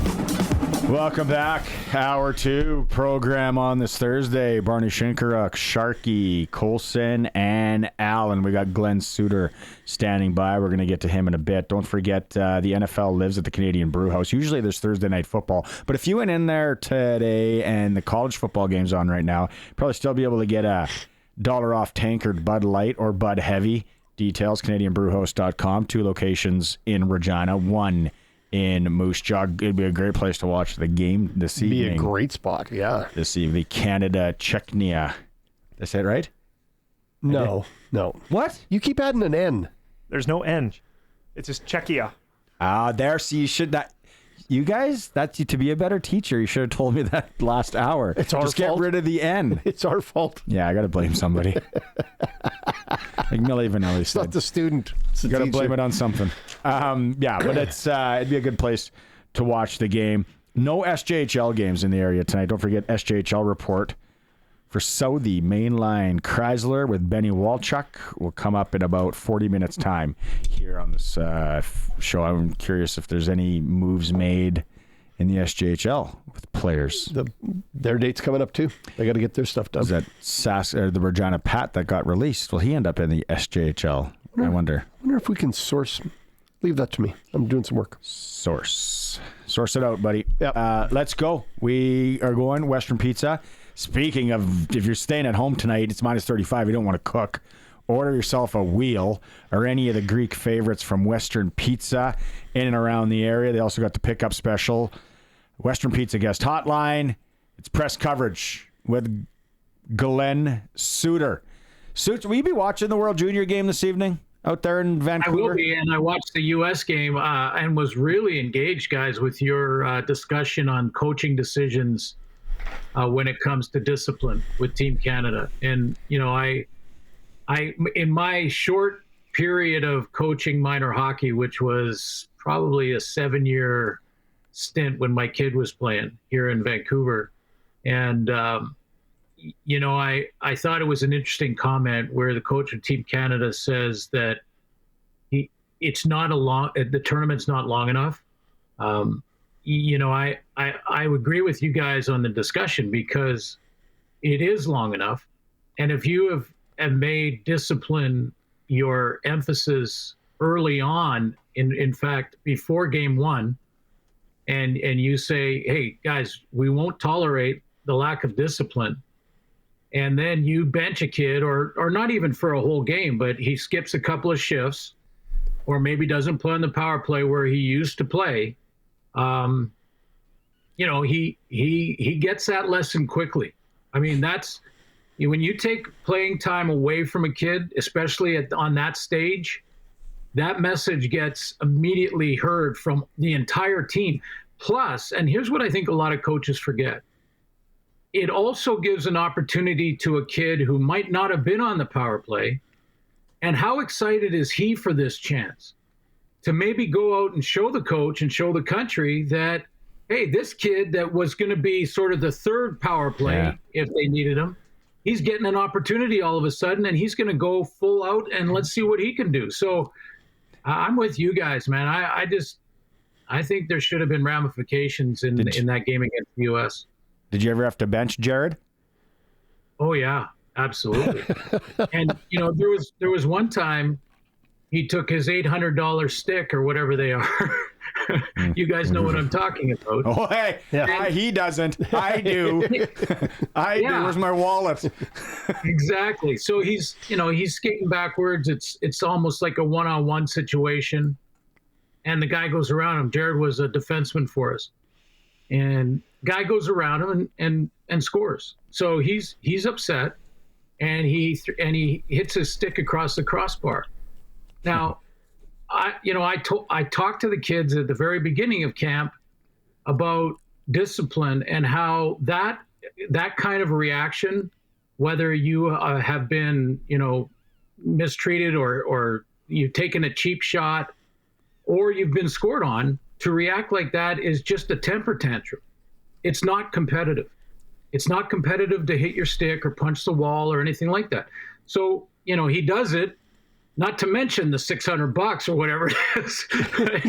Welcome back. Hour 2 program on this Thursday. Barney Shynkaruk, Sharky, Colson, and Allen. We got Glen Suitor standing by. We're going to get to him in a bit. Don't forget, the NFL lives at the Canadian Brew House. Usually there's Thursday night football. But if you went in there today and the college football game's on right now, probably still be able to get a $1 off tankard Bud Light or Bud Heavy. Details, CanadianBrewHouse.com. 2 locations in Regina, 1 in Moose Jaw. It'd be a great place to watch the game this evening. Be a great spot, yeah. This evening, Canada, Czechnia. Did I say it right? No. What? You keep adding an N. There's no N. It's just Czechia. There. See, you should that. You guys, that's to be a better teacher. You should have told me that last hour. It's our Just fault. get rid of the N. It's our fault. Yeah, I got to blame somebody. Like Millie Vanilli It's not said. the student. It's the Got to teacher. blame it on something. Yeah, but it'd be a good place to watch the game. No SJHL games in the area tonight. Don't forget SJHL report for Southey Mainline Chrysler with Benny Walchuk will come up in about 40 minutes time here on this show. I'm curious if there's any moves made in the SJHL with players. Their date's coming up too. They got to get their stuff done. Is that the Regina Pat that got released? Will he end up in the SJHL? I wonder. I wonder if we can source. Leave that to me. I'm doing some work. Source it out, buddy. Yeah. Let's go. We are going Western Pizza. Speaking of, if you're staying at home tonight, it's -35. You don't want to cook. Order yourself a wheel or any of the Greek favorites from Western Pizza in and around the area. They also got the pickup special. Western Pizza guest hotline. It's press coverage with Glen Suitor. Suits, will you be watching the World Junior game this evening out there in Vancouver? I will be, and I watched the U.S. game and was really engaged, guys, with your discussion on coaching decisions when it comes to discipline with Team Canada. And, you know, I in my short period of coaching minor hockey, which was probably a 7-year stint when my kid was playing here in Vancouver, and you know, I thought it was an interesting comment where the coach of Team Canada says that it's not the tournament's not long enough. You know, I agree with you guys on the discussion because it is long enough. And if you have made discipline your emphasis early on, in fact, before game 1, and you say, hey, guys, we won't tolerate the lack of discipline, and then you bench a kid or not even for a whole game, but he skips a couple of shifts or maybe doesn't play on the power play where he used to play, you know, he gets that lesson quickly. I mean, that's when you take playing time away from a kid, especially on that stage, that message gets immediately heard from the entire team. Plus, and here's what I think a lot of coaches forget. It also gives an opportunity to a kid who might not have been on the power play. And how excited is he for this chance to maybe go out and show the coach and show the country that, hey, this kid that was going to be sort of the third power play if they needed him, he's getting an opportunity all of a sudden, and he's going to go full out, and let's see what he can do. So I'm with you guys, man. I think there should have been ramifications in that game against the U.S. Did you ever have to bench Jared? Oh, yeah, absolutely. And, you know, there was one time he took his $800 stick or whatever they are. You guys know what I'm talking about. Oh, hey, he doesn't. I do. I do. Where's my wallet? Exactly. So he's skating backwards. It's almost like a one-on-one situation. And the guy goes around him. Jared was a defenseman for us. And guy goes around him and scores. So he's upset. and he hits his stick across the crossbar. Now, I talked to the kids at the very beginning of camp about discipline and how that kind of reaction, whether you have been, mistreated or you've taken a cheap shot or you've been scored on, to react like that is just a temper tantrum. It's not competitive. It's not competitive to hit your stick or punch the wall or anything like that. So, he does it, not to mention the $600 or whatever it is. I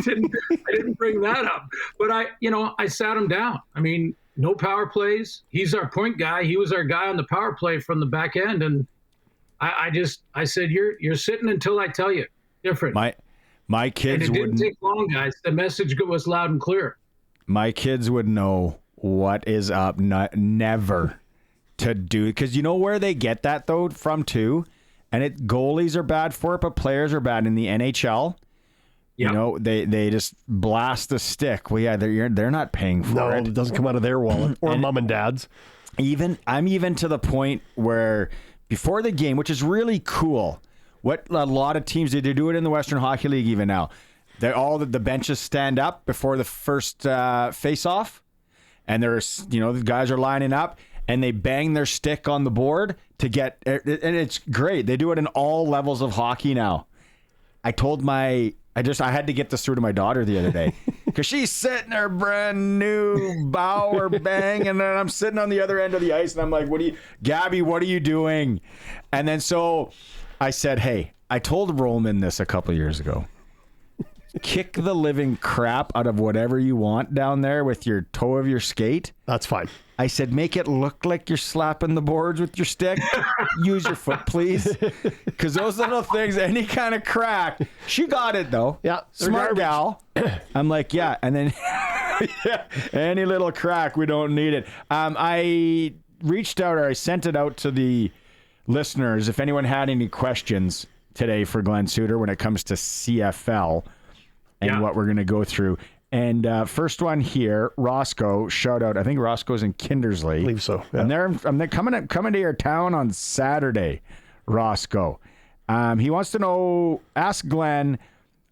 didn't bring that up, but I sat him down. I mean, no power plays. He's our point guy. He was our guy on the power play from the back end. And I said, you're sitting until I tell you different. My kids and it didn't take long, guys. The message was loud and clear. My kids would know what is up, never to do, because you know where they get that though from too, and goalies are bad for it, but players are bad in the NHL. Yep. They just blast the stick. Well, yeah, they're not paying for it. No, it doesn't come out of their wallet or mom and dad's. I'm even to the point where before the game, which is really cool. What a lot of teams do it in the Western Hockey League even now. The benches stand up before the first face-off, and there's the guys are lining up and they bang their stick on the board to get, and it's great. They do it in all levels of hockey now. I had to get this through to my daughter the other day because she's sitting there brand new Bauer bang, and then I'm sitting on the other end of the ice and I'm like, Gabby, what are you doing? And then so I said, hey, I told Roman this a couple years ago. Kick the living crap out of whatever you want down there with your toe of your skate. That's fine. I said, make it look like you're slapping the boards with your stick. Use your foot, please. Because those little things, any kind of crack. She got it, though. Yeah. Smart gal. I'm like, yeah. And then, yeah, any little crack, we don't need it. I sent it out to the listeners. If anyone had any questions today for Glen Suitor when it comes to CFL and what we're going to go through. And first one here, Roscoe, shout out. I think Roscoe's in Kindersley. I believe so. Yeah. I'm coming to your town on Saturday, Roscoe. He wants to know, ask Glen,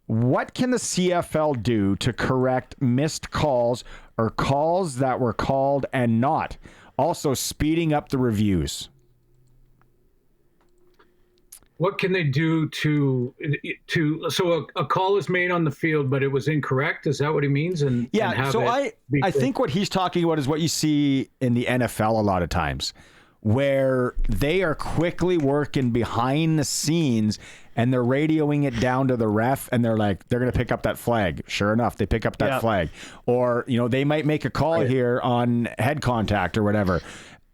what can the CFL do to correct missed calls or calls that were called and not? Also, speeding up the reviews. What can they do so a call is made on the field, but it was incorrect? Is that what he means? I think what he's talking about is what you see in the NFL a lot of times, where they are quickly working behind the scenes and they're radioing it down to the ref and they're like, they're going to pick up that flag. Sure enough, they pick up that flag. Or, they might make a call here on head contact or whatever.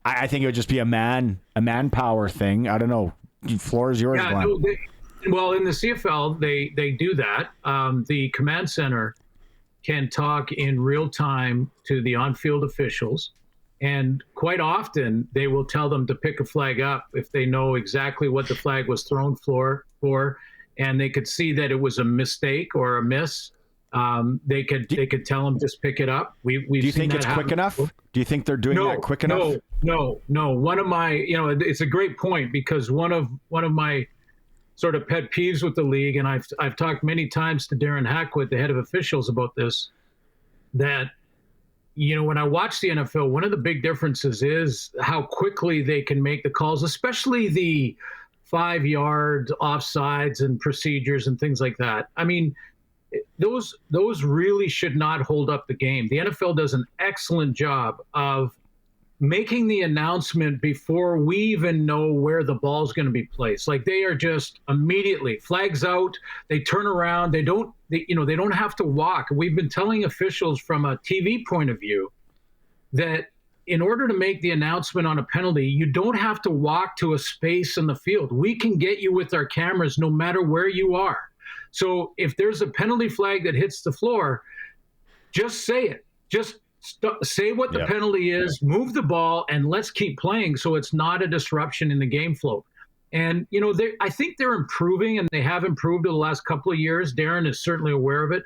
I think it would just be a manpower thing. I don't know. Floor is yours, Glen. Well, in the CFL, they do that. The command center can talk in real time to the on-field officials, and quite often they will tell them to pick a flag up if they know exactly what the flag was thrown for, and they could see that it was a mistake or a miss. They could tell them just pick it up. Do you think it's quick enough? Do you think they're doing that quick enough? No. One of my, it's a great point, because one of my sort of pet peeves with the league, and I've talked many times to Darren Hackwood, the head of officials, about this, that, when I watch the NFL, one of the big differences is how quickly they can make the calls, especially the 5-yard offsides and procedures and things like that. I mean, those really should not hold up the game. The NFL does an excellent job of making the announcement before we even know where the ball's going to be placed. Like, they are just immediately flags out. They turn around. They don't have to walk. We've been telling officials from a TV point of view that in order to make the announcement on a penalty, you don't have to walk to a space in the field. We can get you with our cameras no matter where you are. So if there's a penalty flag that hits the floor, just say it. Just say what the penalty is, move the ball, and let's keep playing so it's not a disruption in the game flow. And, I think they're improving, and they have improved over the last couple of years. Darren is certainly aware of it.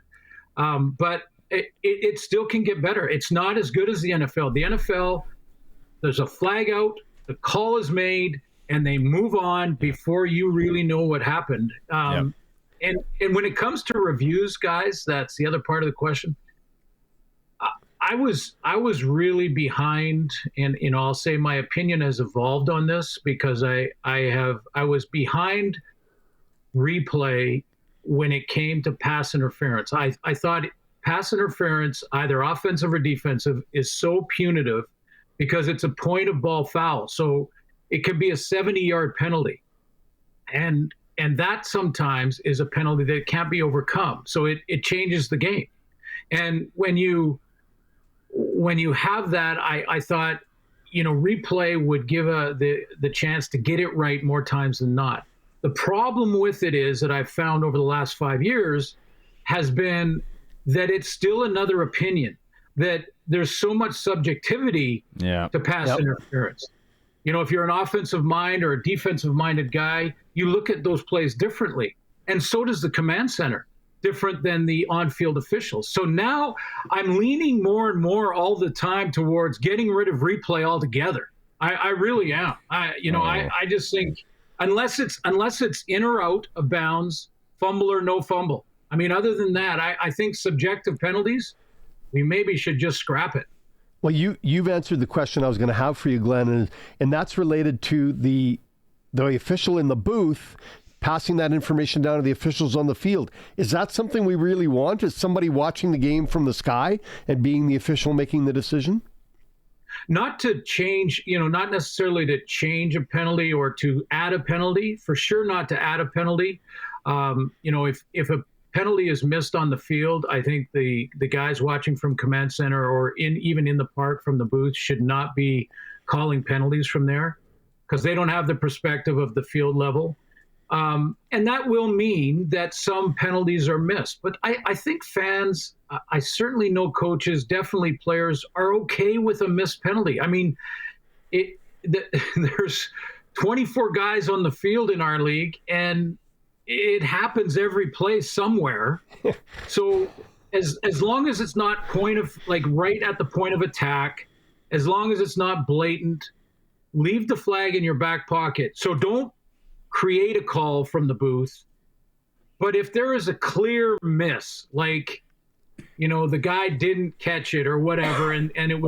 But it still can get better. It's not as good as the NFL. The NFL, there's a flag out, the call is made, and they move on before you really know what happened. And when it comes to reviews, guys, that's the other part of the question. I was really behind, and I'll say my opinion has evolved on this because I was behind replay when it came to pass interference. I thought pass interference, either offensive or defensive, is so punitive because it's a point of ball foul. So it could be a 70-yard penalty. And that sometimes is a penalty that can't be overcome. So it changes the game. And when you have that, I thought, replay would give the chance to get it right more times than not. The problem with it is that I've found over the last 5 years has been that it's still another opinion, that there's so much subjectivity to pass interference. If you're an offensive mind or a defensive minded guy, you look at those plays differently. And so does the command center, different than the on-field officials. So now I'm leaning more and more all the time towards getting rid of replay altogether. I really am. I just think unless it's in or out of bounds, fumble or no fumble. I mean, other than that, I think subjective penalties, we maybe should just scrap it. Well, you've answered the question I was going to have for you, Glenn, and that's related to the official in the booth passing that information down to the officials on the field. Is that something we really want? Is somebody watching the game from the sky and being the official making the decision? Not to change, not necessarily to change a penalty or to add a penalty, for sure not to add a penalty. If a penalty is missed on the field, I think the guys watching from command center or even in the park from the booth should not be calling penalties from there because they don't have the perspective of the field level. And that will mean that some penalties are missed. But I think fans, I certainly know coaches, definitely players, are okay with a missed penalty. I mean, there's 24 guys on the field in our league, and it happens every play somewhere. So as long as it's not right at the point of attack, as long as it's not blatant, leave the flag in your back pocket. So don't create a call from the booth. But if there is a clear miss, the guy didn't catch it or whatever, and it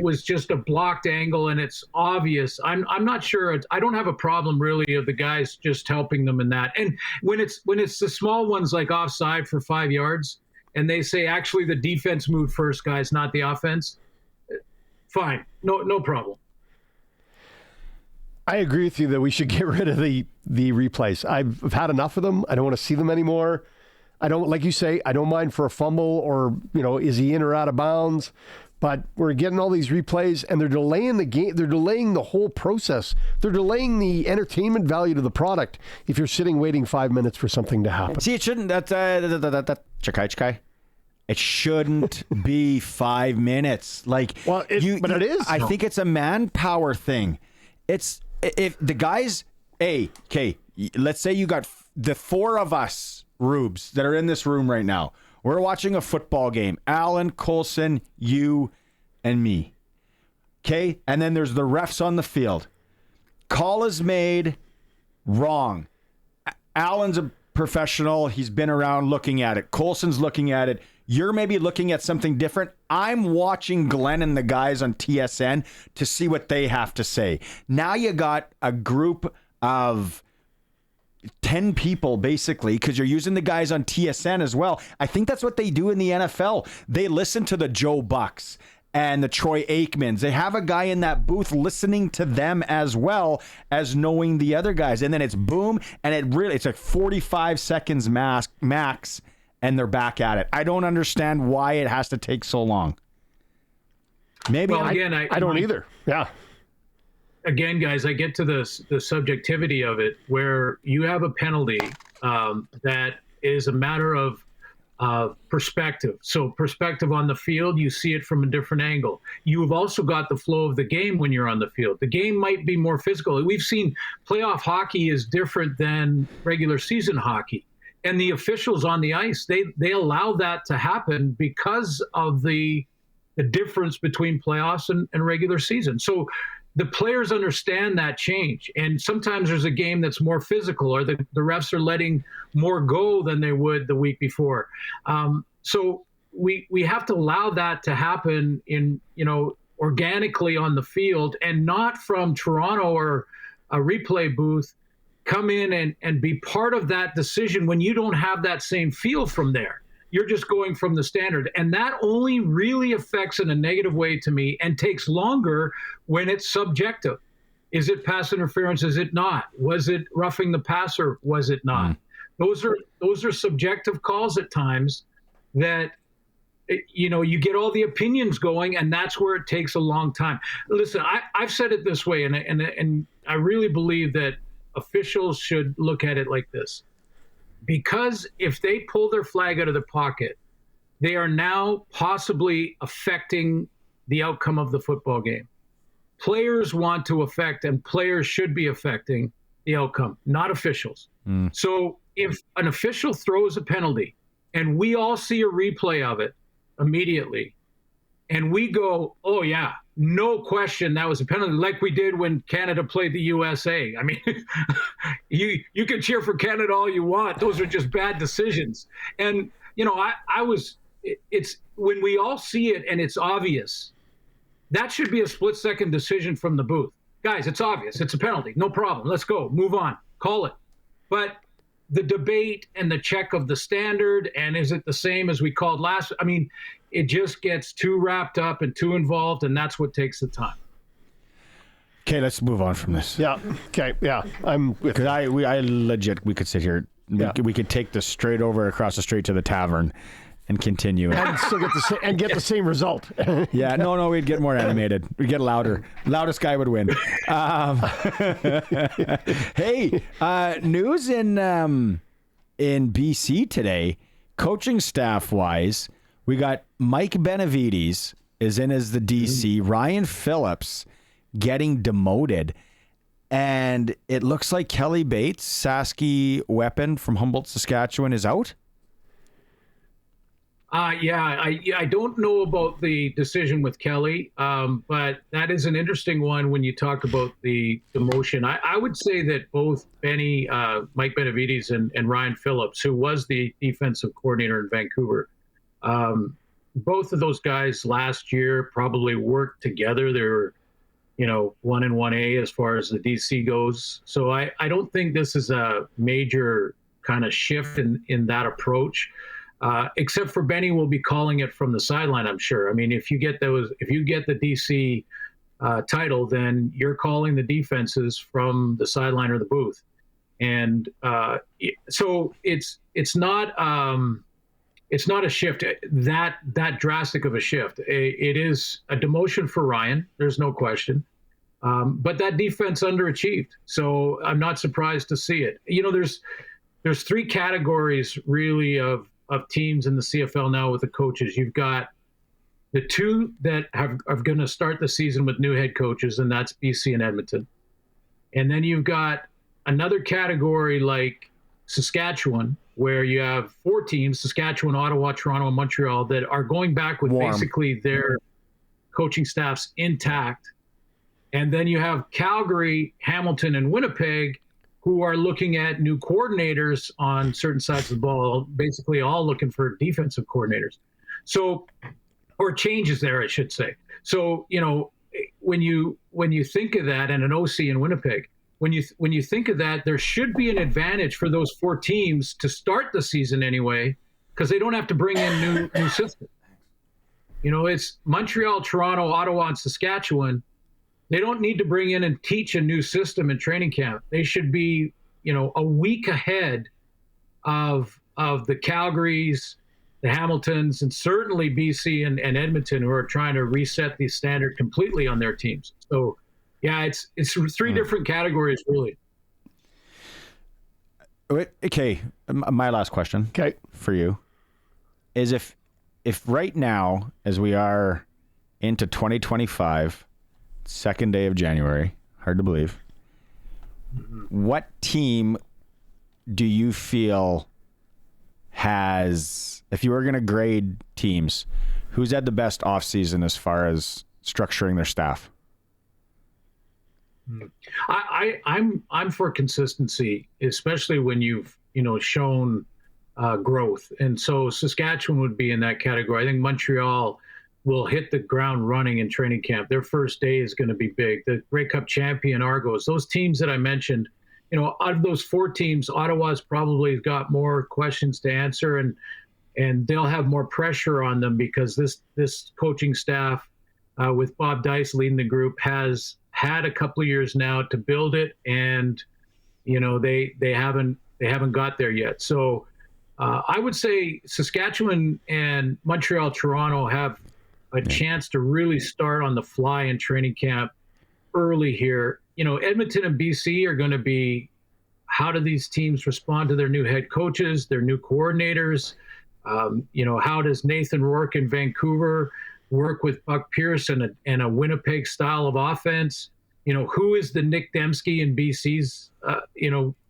was just a blocked angle and it's obvious, I'm not sure. I don't have a problem really of the guys just helping them in that. And when it's the small ones like offside for 5 yards and they say actually the defense moved first, guys, not the offense, fine, no problem. I agree with you that we should get rid of the replays. I've had enough of them. I don't want to see them anymore. I don't, like you say, I don't mind for a fumble or, is he in or out of bounds? But we're getting all these replays and they're delaying the game. They're delaying the whole process. They're delaying the entertainment value to the product if you're sitting waiting 5 minutes for something to happen. See, it shouldn't. Chakai. It shouldn't be 5 minutes. But it is. I think it's a manpower thing. It's if the guys, let's say you got the four of us, Rubes, that are in this room right now. We're watching a football game. Alan, Colson, you, and me. Okay? And then there's the refs on the field. Call is made wrong. Alan's a professional. He's been around looking at it. Colson's looking at it. You're maybe looking at something different. I'm watching Glen and the guys on TSN to see what they have to say. Now you got a group of 10 people, basically, because you're using the guys on TSN as well. I think that's what they do in the NFL. They listen to the Joe Bucks and the Troy Aikmans. They have a guy in that booth listening to them as well as knowing the other guys. And then it's boom, and it's like 45 seconds max, and they're back at it. I don't understand why it has to take so long. Maybe well, again, I don't either. Yeah. Again, guys, I get to the subjectivity of it, where you have a penalty that is a matter of perspective. So perspective on the field, you see it from a different angle. You've also got the flow of the game when you're on the field. The game might be more physical. We've seen playoff hockey is different than regular season hockey. And the officials on the ice, they allow that to happen because of the difference between playoffs and regular season. So the players understand that change. And sometimes there's a game that's more physical, or the refs are letting more go than they would the week before. So we have to allow that to happen organically on the field, and not from Toronto or a replay booth come in and be part of that decision when you don't have that same feel from there. You're just going from the standard. And that only really affects in a negative way to me, and takes longer when it's subjective. Is it pass interference? Is it not? Was it roughing the passer? Was it not? Those are subjective calls at times that, you get all the opinions going, and that's where it takes a long time. Listen, I've said it this way, and I really believe that officials should look at it like this. Because if they pull their flag out of their pocket, they are now possibly affecting the outcome of the football game. Players want to affect, and players should be affecting the outcome, not officials. So if an official throws a penalty and we all see a replay of it immediately, and we go, oh yeah, no question, that was a penalty, like we did when Canada played the USA. I mean, you can cheer for Canada all you want. Those are just bad decisions. And, it's when we all see it and it's obvious, that should be a split-second decision from the booth. Guys, it's obvious. It's a penalty. No problem. Let's go. Move on. Call it. But the debate and the check of the standard, and is it the same as we called last? I mean, it just gets too wrapped up and too involved, and that's what takes the time. Okay, let's move on from this. Yeah. Okay. Yeah. I'm with Because I legit, we could sit here. We could take this straight over across the street to the tavern and continue. and still get the same result. Yeah, no, we'd get more animated. We'd get louder. Loudest guy would win. Hey, news in BC today, coaching staff wise, we got Mike Benavides is in as the DC. Ryan Phillips getting demoted. And it looks like Kelly Bates, Sasky weapon from Humboldt, Saskatchewan, is out. I don't know about the decision with Kelly, but that is an interesting one when you talk about the demotion. I would say that both Mike Benavides and Ryan Phillips, who was the defensive coordinator in Vancouver, both of those guys last year probably worked together. They were, 1 and 1A as far as the DC goes. So I don't think this is a major kind of shift in that approach. Except for Benny will be calling it from the sideline, I'm sure. I mean, if you get the DC title, then you're calling the defenses from the sideline or the booth, and so it's not a shift that drastic of a shift. It is a demotion for Ryan. There's no question, but that defense underachieved. So I'm not surprised to see it. There's three categories really of teams in the CFL now with the coaches. You've got the two that are going to start the season with new head coaches, and that's BC and Edmonton. And then you've got another category like Saskatchewan, where you have four teams, Saskatchewan, Ottawa, Toronto, and Montreal, that are going back with basically their coaching staffs intact. And then you have Calgary, Hamilton, and Winnipeg, who are looking at new coordinators on certain sides of the ball, basically all looking for defensive coordinators. So, or changes there, I should say. So, when you think of that, and an OC in Winnipeg, when you think of that, there should be an advantage for those four teams to start the season anyway, because they don't have to bring in new systems. It's Montreal, Toronto, Ottawa, and Saskatchewan. They don't need to bring in and teach a new system in training camp. They should be, a week ahead of the Calgarys, the Hamiltons, and certainly BC and Edmonton, who are trying to reset the standard completely on their teams. So, yeah, it's three different categories, really. Okay, my last question for you is if right now, as we are into 2025, second day of January, hard to believe, what team do you feel has, if you were going to grade teams, who's had the best offseason as far as structuring their staff? I'm for consistency, especially when you've shown growth, and so Saskatchewan would be in that category. I think Montreal will hit the ground running in training camp. Their first day is going to be big. The Grey Cup champion Argos, those teams that I mentioned, out of those 4 teams, Ottawa's probably got more questions to answer, and they'll have more pressure on them because this coaching staff with Bob Dice leading the group has had a couple of years now to build it, and they haven't got there yet. So I would say Saskatchewan and Montreal, Toronto have a chance to really start on the fly in training camp early here. Edmonton and BC are going to be, how do these teams respond to their new head coaches, their new coordinators? How does Nathan Rourke in Vancouver work with Buck Pierce and a Winnipeg style of offense? Who is the Nick Dembski in BC's,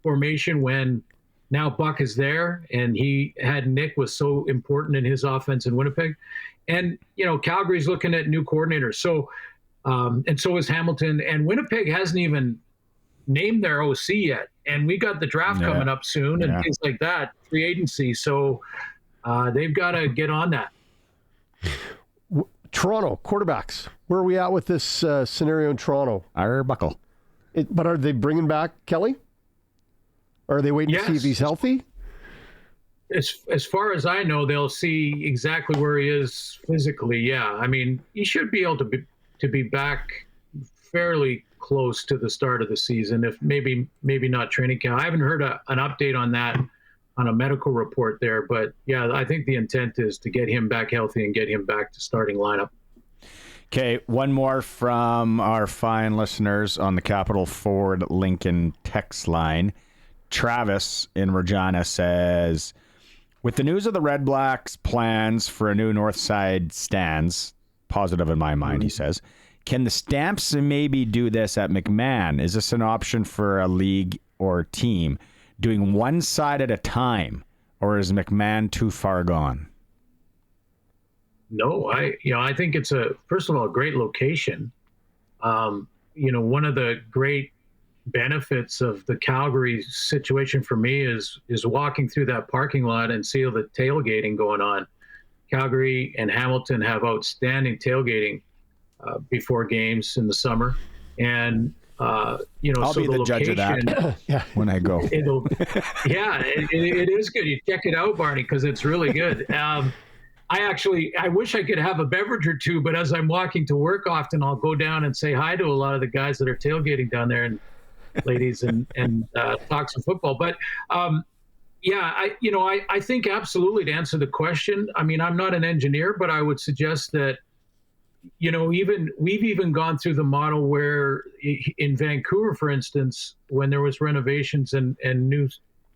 formation when now Buck is there, and Nick was so important in his offense in Winnipeg. And, Calgary's looking at new coordinators. So, and so is Hamilton, and Winnipeg hasn't even named their OC yet. And we got the draft coming up soon and things like that, free agency. So they've got to get on that. Toronto quarterbacks. Where are we at with this scenario in Toronto? Arbuckle. But are they bringing back Kelly? Or are they waiting to see if he's healthy? As far as I know, they'll see exactly where he is physically. Yeah, I mean, he should be able to be back fairly close to the start of the season, if maybe not training camp. I haven't heard an update on that on a medical report there, but yeah, I think the intent is to get him back healthy and get him back to starting lineup. Okay, one more from our fine listeners on the Capital Ford Lincoln text line. Travis in Regina says, with the news of the Red Blacks' plans for a new North Side stands, positive in my mind, he says, can the Stamps maybe do this at McMahon? Is this an option for a league or team doing one side at a time, or is McMahon too far gone? No, I think it's first of all, a great location. One of the great benefits of the Calgary situation for me is walking through that parking lot and see all the tailgating going on. Calgary and Hamilton have outstanding tailgating before games in the summer, and I'll be the judge of that when I go. It is good. You check it out, Barney, because it's really good. I wish I could have a beverage or two, but as I'm walking to work often, I'll go down and say hi to a lot of the guys that are tailgating down there and ladies and talk some football. But I think absolutely, to answer the question, I mean, I'm not an engineer, but I would suggest that, we've even gone through the model where in Vancouver, for instance, when there was renovations and new,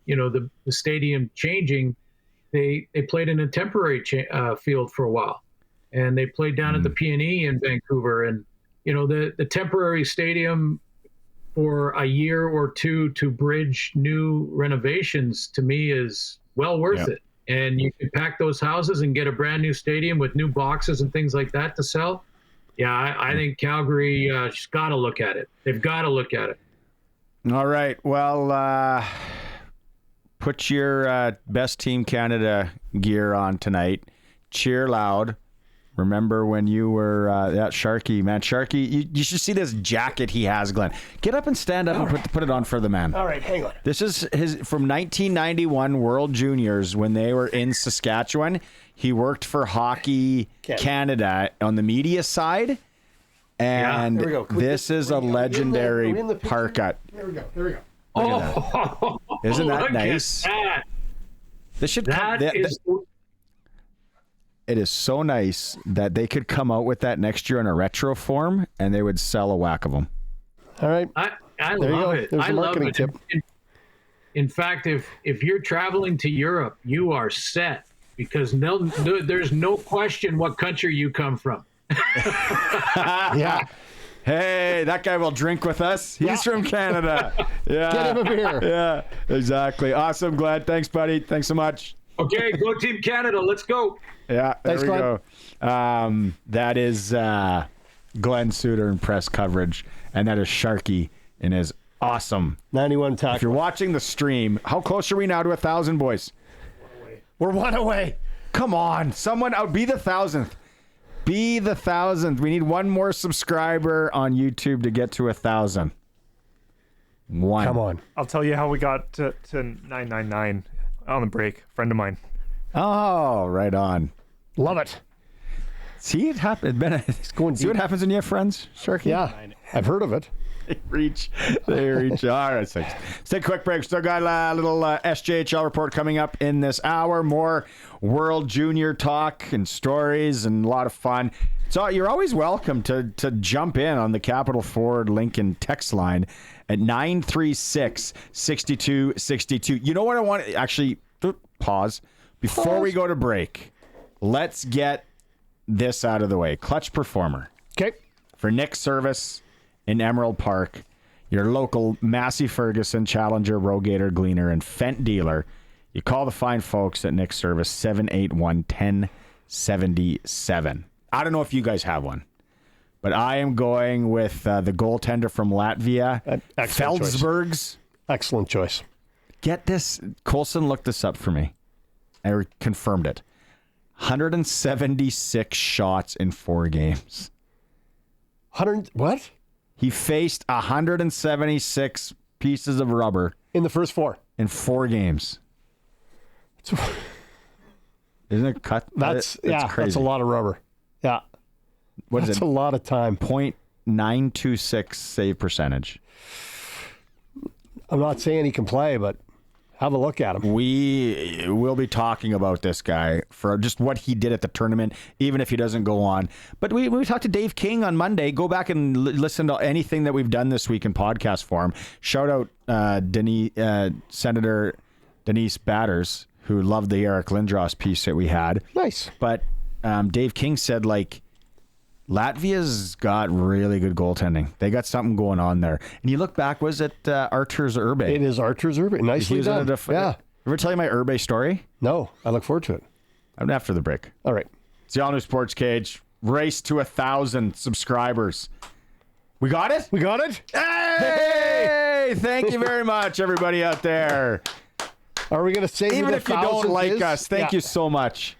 the stadium changing, they played in a temporary field for a while, and they played down at the P&E in Vancouver, and the temporary stadium for a year or two to bridge new renovations, to me, is well worth it. And you can pack those houses and get a brand new stadium with new boxes and things like that to sell. Yeah, I think Calgary has got to look at it. They've got to look at it. All right. Well, put your best Team Canada gear on tonight. Cheer loud. Remember when you were that Sharky, man. Sharky, you should see this jacket he has, Glenn. Get up and stand up and put it on for the man. All right, hang on. This is his from 1991 World Juniors when they were in Saskatchewan. He worked for Hockey Canada on the media side. And this is a legendary parka. There we go. Oh, isn't that nice? That. This should come. It is so nice that they could come out with that next year in a retro form, and they would sell a whack of them. All right. I love it. There's a marketing tip. In fact, if you're traveling to Europe, you are set, because there's no question what country you come from. Yeah. Hey, that guy will drink with us. He's from Canada. Yeah. Get him a beer. Yeah, exactly. Awesome, Glenn. Thanks, buddy. Thanks so much. Okay, go Team Canada. Let's go. Yeah, there Thanks, we go. That is Glen Suitor in press coverage and that is Sharky in his awesome 91 If you're tackle. watching the stream, how close are we now to 1,000, boys? We're one away. Come on, someone out. Be the 1,000th. Be the 1,000th. We need one more subscriber on YouTube to get to 1,000. One. Come on. I'll tell you how we got to 999 on the break. Friend of mine. Oh, right on. Love it. See it happen. going See what deep. happens when you have friends, Sharky? Yeah, I've heard of it. They reach. All right, so let's take a quick break. Still got a little SJHL report coming up in this hour. More World Junior talk and stories and a lot of fun. So you're always welcome to jump in on the Capital Ford Lincoln text line at 936-6262. You know what I want? Actually, pause. Before we go to break, let's get this out of the way. Clutch Performer. Okay. For Nick Service in Emerald Park, your local Massey Ferguson, Challenger, Rogator, Gleaner, and Fent dealer. You call the fine folks at Nick Service, 781-1077. I don't know if you guys have one, but I am going with the goaltender from Latvia, Excellent choice. Feldsbergs. Excellent choice. Get this. Colson looked this up for me. I confirmed it. 176 shots in 4 games. 100 what? He faced 176 pieces of rubber In the first 4. in 4 games. Isn't it cut? That's crazy. that's a lot of rubber. Yeah. What is That's it? a lot of time. .926 save percentage. I'm not saying he can play, but have a look at him. We will be talking about this guy for just what he did at the tournament, even if he doesn't go on. But we talked to Dave King on Monday. Go back and listen to anything that we've done this week in podcast form. Shout out Senator Denise Batters, who loved the Eric Lindros piece that we had. Nice. But Dave King said, like, Latvia's got really good goaltending. They got something going on there. And you look back, was it Arturs Urbe? It is Arturs Urbe. Nicely done. Yeah. Ever tell you my Urbe story? No, I look forward to it. I'm after the break. All right. It's the all-new Sports Cage. Race to 1,000 subscribers. We got it? We got it? Hey! Thank you very much, everybody out there. Are we going to say Even if you don't like us, thank you so much.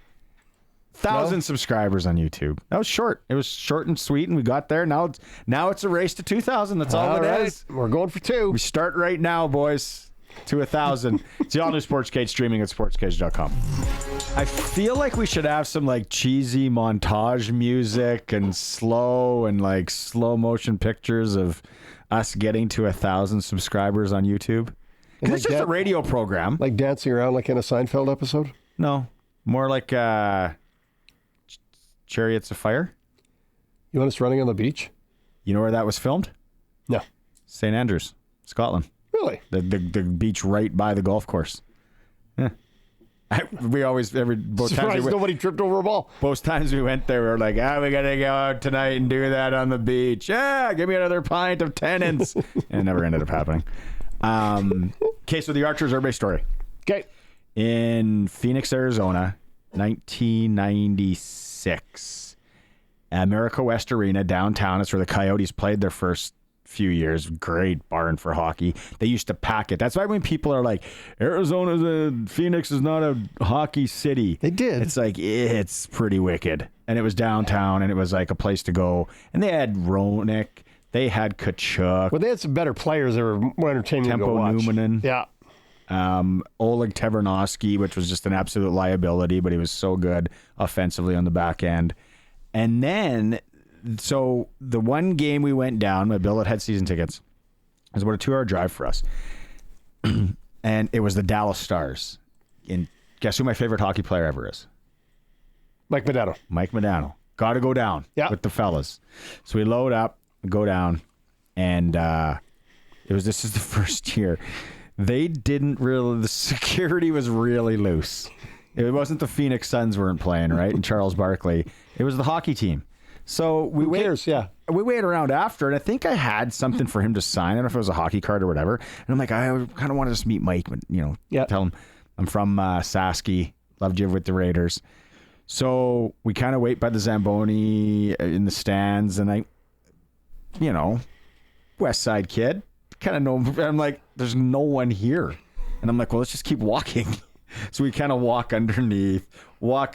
1,000 subscribers on YouTube. That was short. It was short and sweet, and we got there. Now it's a race to 2,000. That's all it is. We're going for 2. We start right now, boys, to 1,000. It's the all-new Sports Cage, streaming at sportscage.com. I feel like we should have some like cheesy montage music and slow motion pictures of us getting to 1,000 subscribers on YouTube. Because it's just a radio program. Like dancing around like in a Seinfeld episode? No, more like Chariots of Fire. You want us running on the beach? You know where that was filmed? No. St. Andrews, Scotland. Really? The beach right by the golf course. Yeah. We always both times Surprised nobody tripped over a ball. both times we went there, we were like, we gotta go out tonight and do that on the beach. Yeah, give me another pint of Tennent's. And it never ended up happening. Okay, so the Arturs Urbe story. Okay. In Phoenix, Arizona, 1996. America West Arena downtown. That's where the Coyotes played their first few years. Great barn for hockey. They used to pack it. That's why when people are like, Phoenix is not a hockey city. They did. It's like, it's pretty wicked. And it was downtown, and it was like a place to go. And they had Roenick. They had Kachuk. Well, they had some better players that were more entertaining to go Tempo watch. Numanen. Yeah. Oleg Tevernovsky, which was just an absolute liability, but he was so good offensively on the back end. And then, so the one game we went down, my billet had season tickets. It was about a 2-hour drive for us. And it was the Dallas Stars. And guess who my favorite hockey player ever is? Mike Modano. Mike Modano. Got to go down with the fellas. So we load up, go down, and this is the first year. The security was really loose. It wasn't the Phoenix Suns weren't playing, right? And Charles Barkley. It was the hockey team. So we wait around after, and I think I had something for him to sign. I don't know if it was a hockey card or whatever. And I'm like, I kind of want to just meet Mike, but tell him I'm from Sasky, loved you with the Raiders. So we kind of wait by the Zamboni in the stands, and West Side kid. Kind of know. I'm like, there's no one here. And I'm like, well, let's just keep walking. So we kind of walk underneath, All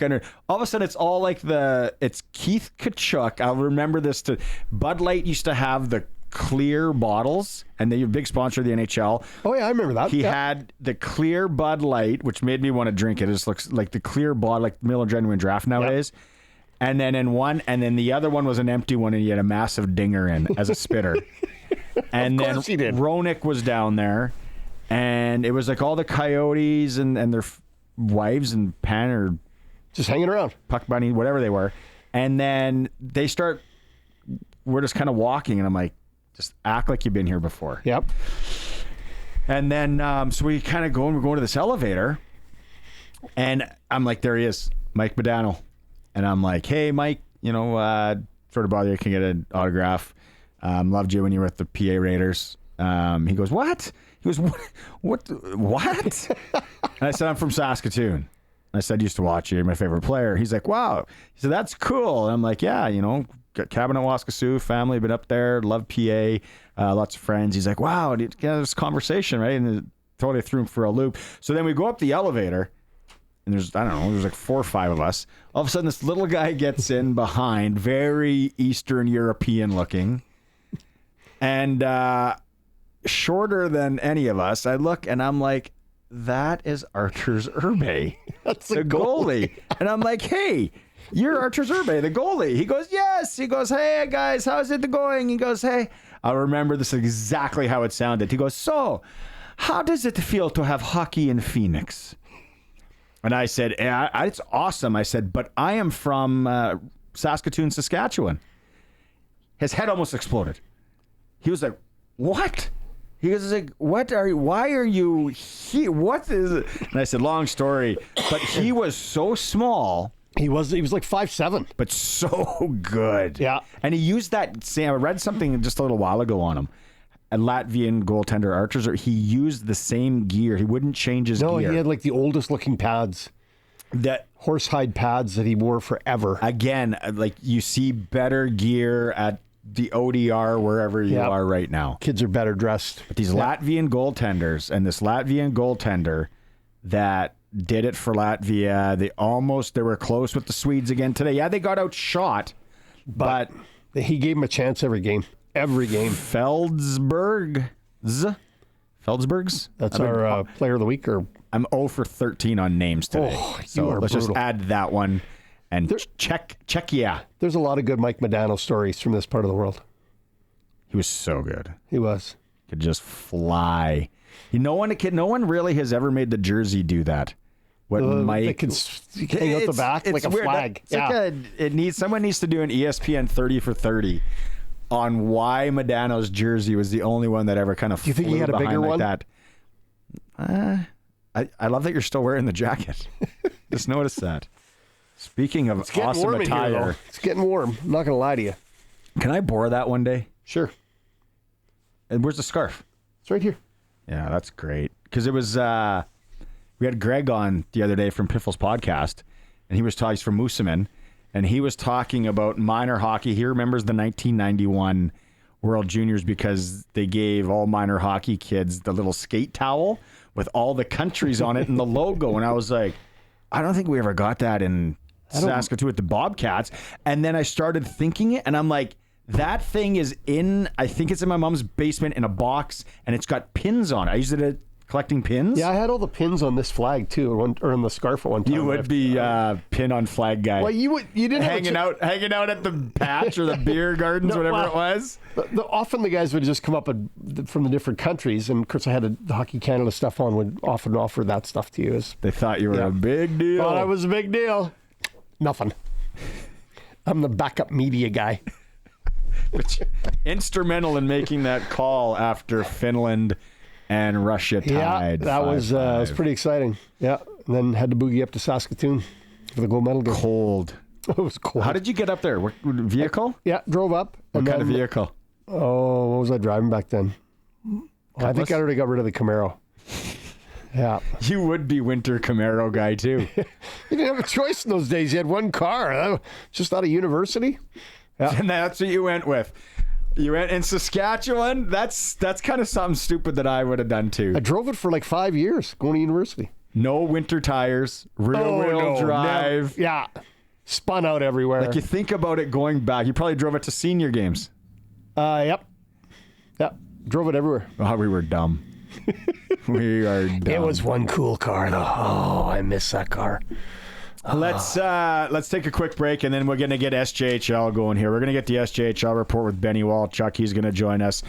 of a sudden, it's all like it's Keith Kachuk. I'll remember this. Bud Light used to have the clear bottles, and they're a big sponsor of the NHL. Oh, yeah, I remember that. He had the clear Bud Light, which made me want to drink it. It just looks like the clear bottle, like Miller Genuine Draft nowadays. Yep. And then the other one was an empty one, and he had a massive dinger in as a spitter. And then Ronick was down there, and it was like all the Coyotes and their wives and Pan or just hanging around, Puck Bunny, whatever they were. And then we're just kind of walking, and I'm like, just act like you've been here before. Yep. And then so we kind of we're going to this elevator, and I'm like, there he is, Mike Modano. And I'm like, hey, Mike, sort of bother you, can get an autograph. Loved you when you were with the PA Raiders. He goes, what? He goes, what? And I said, I'm from Saskatoon. And I said, used to watch you. You're my favorite player. He's like, wow. He said, that's cool. And I'm like, yeah, got cabin at Waskasiu, family, been up there, love PA, lots of friends. He's like, wow, this conversation, right? And it totally threw him for a loop. So then we go up the elevator, and there's like 4 or 5 of us. All of a sudden, this little guy gets in behind, very Eastern European looking, and shorter than any of us. I look, and I'm like, that is Arturs Urbe. That's the goalie. And I'm like, hey, you're Arturs Urbe, the goalie. He goes, yes. He goes, hey, guys, how's it going? He goes, hey. I remember this exactly how it sounded. He goes, so, how does it feel to have hockey in Phoenix? And I said, it's awesome. I said, but I am from Saskatoon, Saskatchewan. His head almost exploded. He was like, what? He goes, like, why are you here? What is it? And I said, long story, but he was so small. He was like 5'7", but so good. Yeah. And he used that same, I read something just a little while ago on him. A Latvian goaltender, Arturs, he used the same gear. He wouldn't change his gear. No, he had like the oldest looking pads. That horsehide pads that he wore forever. Again, like you see better gear at the ODR wherever you are right now. Kids are better dressed. But these Latvian goaltenders, and this Latvian goaltender that did it for Latvia, they were close with the Swedes again today. Yeah, they got outshot, but he gave them a chance every game. Every game. Feldsbergs? That's our player of the week. Or I'm 0 for 13 on names today. So let's just add that one. And Czechia. There's a lot of good Mike Modano stories from this part of the world. He was so good. He was. Could just fly. No one really has ever made the jersey do that. What Mike? It can hang out the back like a weird. flag. Someone needs to do an ESPN 30 for 30 on why Modano's jersey was the only one that ever kind of. Do you think he had a bigger one? That. I love that you're still wearing the jacket. Just noticed that. Speaking of awesome attire, it's getting warm. I'm not going to lie to you. Can I borrow that one day? Sure. And where's the scarf? It's right here. Yeah, that's great. Because it was, we had Greg on the other day from Piffle's podcast, and he's from Moosomin, and he was talking about minor hockey. He remembers the 1991 World Juniors because they gave all minor hockey kids the little skate towel with all the countries on it and the logo. And I was like, I don't think we ever got that in Saskatoon with the Bobcats. And then I started thinking it, and I'm like, that thing is I think it's in my mom's basement in a box, and it's got pins on it. I used it at collecting pins. Yeah, I had all the pins on this flag too, or on the scarf at one time. You would be pin on flag guy. Well, you didn't hanging out at the patch or the beer gardens, whatever it was. Often the guys would just come up from the different countries, and of course I had the Hockey Canada stuff on. Would often offer that stuff to you. They thought you were a big deal. Thought I was a big deal. Nothing. I'm the backup media guy. Which instrumental in making that call after Finland and Russia tied. Yeah, that was pretty exciting. Yeah, and then had to boogie up to Saskatoon for the gold medal game. Cold. It was cold. How did you get up there? What vehicle? Yeah, drove up. What kind of vehicle? Oh, what was I driving back then? I think I already got rid of the Camaro. Yeah. You would be winter Camaro guy too. You didn't have a choice in those days. You had one car. Just out of university. Yeah. And that's what you went with. You went in Saskatchewan? That's kind of something stupid that I would have done too. I drove it for like 5 years going to university. No winter tires, real drive. Yeah. Spun out everywhere. Like you think about it going back. You probably drove it to senior games. Yep. Drove it everywhere. Oh, we were dumb. We are dumb. It was one cool car though. Oh, I miss that car. Let's take a quick break, and then we're going to get SJHL going here. We're going to get the SJHL report with Benny Walchuk. He's going to join us.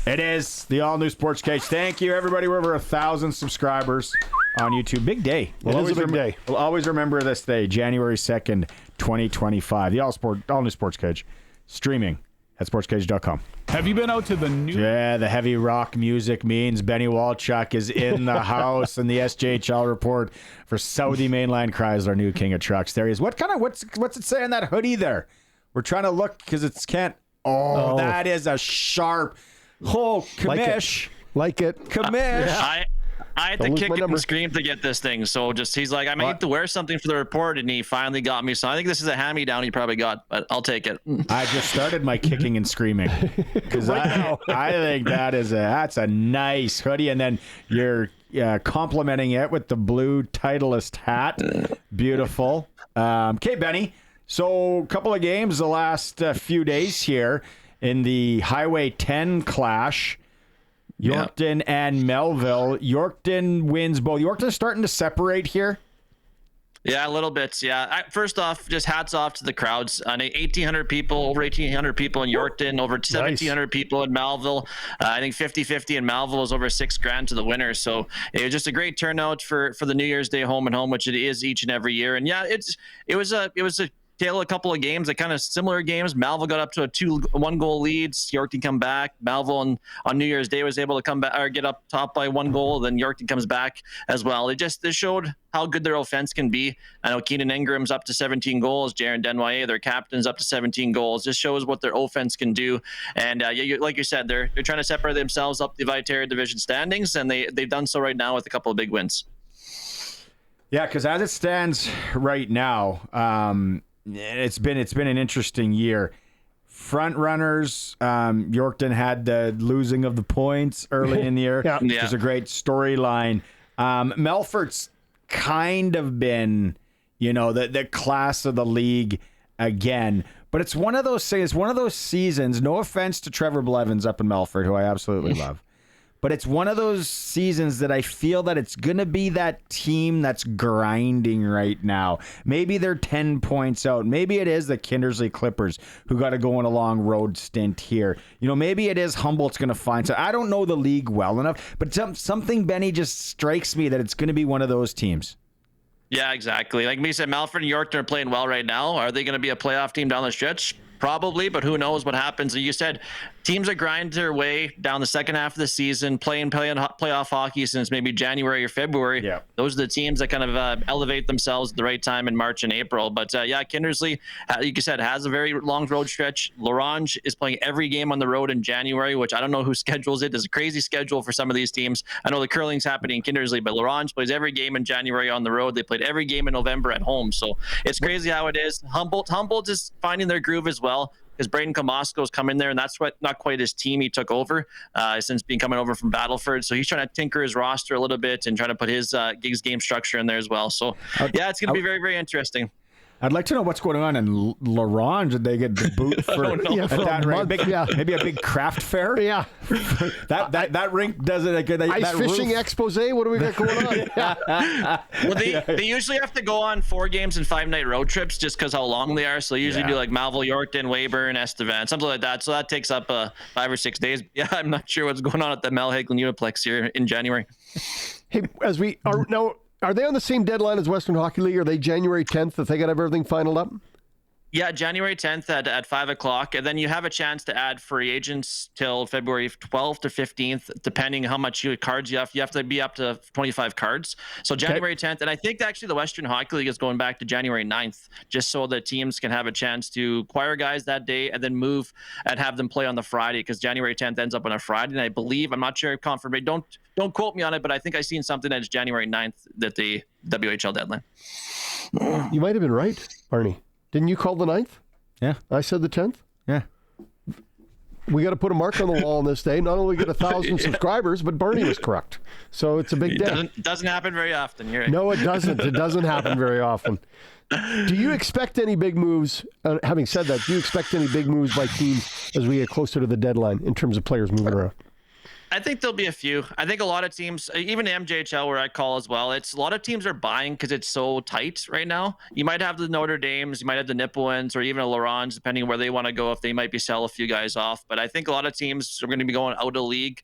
It is the all-new Sports Cage. Thank you, everybody. We're over 1,000 subscribers on YouTube. Big day. It is a big day. We'll always remember this day, January 2nd, 2025. The all-new Sports Cage, streaming at sportscage.com. Have you been out to the new... Yeah, the heavy rock music means Benny Walchuk is in the house in the SJHL report for Saudi Mainland Chrysler, new king of trucks. There he is. What's it say on that hoodie there? We're trying to look because it's can't... Oh, that is a sharp... Oh, commish. Like it. Commish. I had to kick and scream to get this thing. So he's like, I might have to wear something for the report, and he finally got me. So I think this is a hand-me-down he probably got, but I'll take it. I just started my kicking and screaming because I think that's a nice hoodie, and then you're complimenting it with the blue Titleist hat. Beautiful. Okay, Benny. So a couple of games the last few days here in the Highway 10 clash. Yorkton and Melville. Yorkton wins both. Yorkton's starting to separate here. Yeah, a little bit. Yeah. First off, just hats off to the crowds. 1,800 people, over 1,800 people in Yorkton, over 1,700 people in Melville. I think 50-50 in Melville was over $6,000 to the winner. So it was just a great turnout for the New Year's Day home and home, which it is each and every year. And yeah, it was a tale of a couple of games, like kind of similar games. Melville got up to a 2-1 goal lead. Yorkton come back. Melville on New Year's Day was able to come back or get up top by 1 goal. Then Yorkton comes back as well. This showed how good their offense can be. I know Keenan Ingram's up to 17 goals. Jaron Denwye, their captain's up to 17 goals. Just shows what their offense can do. And like you said, they're trying to separate themselves up the Viterra division standings, and they've done so right now with a couple of big wins. Yeah, because as it stands right now, it's been an interesting year. Front runners, Yorkton had the losing of the points early in the year, which is a great storyline. Melfort's kind of been, the class of the league again. But it's one of those things, one of those seasons, no offense to Trevor Blevins up in Melfort, who I absolutely love. But it's one of those seasons that I feel that it's going to be that team that's grinding right now. Maybe they're 10 points out. Maybe it is the Kindersley Clippers who got to go on a long road stint here. Maybe it is Humboldt's going to find. So I don't know the league well enough, but something, Benny, just strikes me that it's going to be one of those teams. Yeah, exactly. Like me said, Melfort and Yorkton are playing well right now. Are they going to be a playoff team down the stretch? Probably, but who knows what happens. You said teams that grind their way down the second half of the season, playing playoff hockey since maybe January or February. Yeah. Those are the teams that kind of elevate themselves at the right time in March and April. But Kindersley, like you said, has a very long road stretch. L'Orange is playing every game on the road in January, which I don't know who schedules it. There's a crazy schedule for some of these teams. I know the curling's happening in Kindersley, but L'Orange plays every game in January on the road. They played every game in November at home. So it's crazy how it is. Humboldt is finding their groove as well, because Braden Comasco's come in there, and that's not quite his team he took over since being coming over from Battleford. So he's trying to tinker his roster a little bit and trying to put his game structure in there as well. So it's going to be very, very interesting. I'd like to know what's going on in L'Orange. Did they get the boot for, for that rink? Maybe a big craft fair? Yeah. that rink does it. Ice fishing expose? What do we got going on? Well, they usually have to go on 4 games and 5-night road trips just because how long they are. So they usually do like Malville, Yorkton, Weyburn, Estevan, something like that. So that takes up 5 or 6 days. Yeah, I'm not sure what's going on at the Mel Hagelin Uniplex here in January. Hey, as we are now... Are they on the same deadline as Western Hockey League? Are they January 10th if they got everything finalized up? Yeah, January 10th at 5 o'clock. And then you have a chance to add free agents till February 12th or 15th, depending how much cards you have. You have to be up to 25 cards. So January 10th. And I think actually the Western Hockey League is going back to January 9th, just so the teams can have a chance to acquire guys that day and then move and have them play on the Friday, because January 10th ends up on a Friday. And I believe, I'm not sure if confirmed, don't quote me on it, but I think I seen something that's January 9th that the WHL deadline. You might have been right, Barney. Didn't you call the 9th? Yeah. I said the 10th? Yeah. we got to put a mark on the wall on this day. Not only get 1,000 subscribers, but Barney was correct. So it's a big day. Doesn't happen very often. You're right. No, it doesn't. It doesn't happen very often. Do you expect any big moves? Having said that, do you expect any big moves by teams as we get closer to the deadline in terms of players moving around? I think there'll be a few. I think a lot of teams, even the MJHL where I call as well, it's a lot of teams are buying because it's so tight right now. You might have the Notre Dames, you might have the Nipawins, or even a Laurens, depending where they want to go, if they might be sell a few guys off. But I think a lot of teams are going to be going out of league,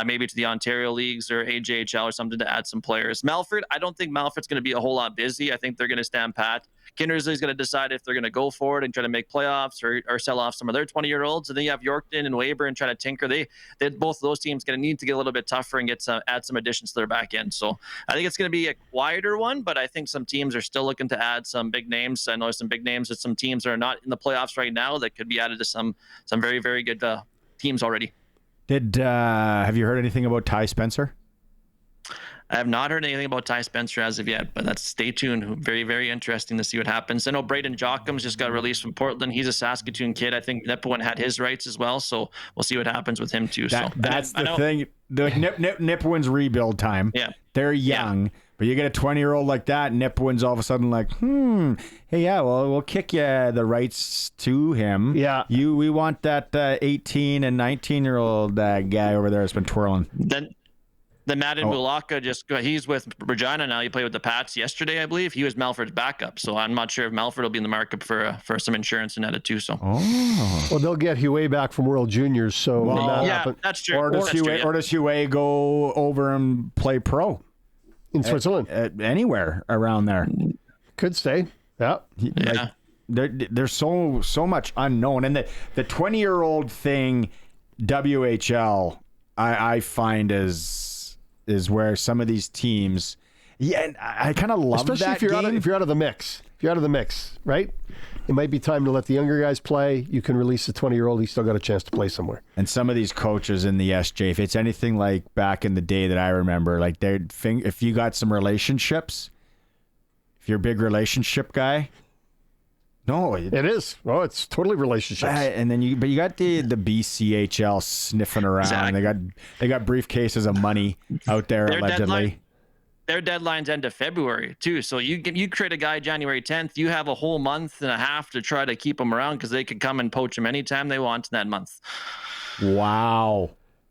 maybe to the Ontario leagues or AJHL or something to add some players. Melfort, I don't think Melfort's going to be a whole lot busy. I think they're going to stand pat. Kindersley's going to decide if they're going to go for it and try to make playoffs or sell off some of their 20-year-olds. And then you have Yorkton and Weyburn trying to tinker. They both of those teams going to need to get a little bit tougher and add some additions to their back end. So I think it's going to be a quieter one, but I think some teams are still looking to add some big names. I know some big names that some teams are not in the playoffs right now that could be added to some very, very good teams already. Have you heard anything about Ty Spencer? I have not heard anything about Ty Spencer as of yet, but stay tuned. Very, very interesting to see what happens. I know Braden Jockums just got released from Portland. He's a Saskatoon kid. I think Nipawin had his rights as well, so we'll see what happens with him too. That's the thing. The Nipawin's rebuild time. Yeah, they're young, but you get a 20-year-old like that, Nipawin's all of a sudden like, hey, yeah, well, we'll kick you the rights to him. Yeah, we want that 18 and 19-year-old guy over there that's been twirling. The Madden Bulaka he's with Regina now. He played with the Pats yesterday, I believe. He was Melfort's backup, so I'm not sure if Melfort will be in the market for some insurance and that too. So, well, they'll get Huey back from World Juniors. So that's true. Or does Huey go over and play pro in Switzerland? Anywhere around there? Could stay. Yeah. There's so much unknown, and the 20-year-old thing, WHL, I find is where some of these teams, and I kind of love especially that if you're game. if you're out of the mix. If you're out of the mix, right? It might be time to let the younger guys play. You can release the 20-year-old. He's still got a chance to play somewhere. And some of these coaches in the SJ, if it's anything like back in the day that I remember, like if you got some relationships, if you're a big relationship guy. No, it is. Oh, it's totally relationships. And then you got the BCHL sniffing around. Exactly. They got briefcases of money out there allegedly. Their deadline's end of February too. So you create a guy January 10th. You have a whole month and a half to try to keep him around because they could come and poach him anytime they want in that month. Wow.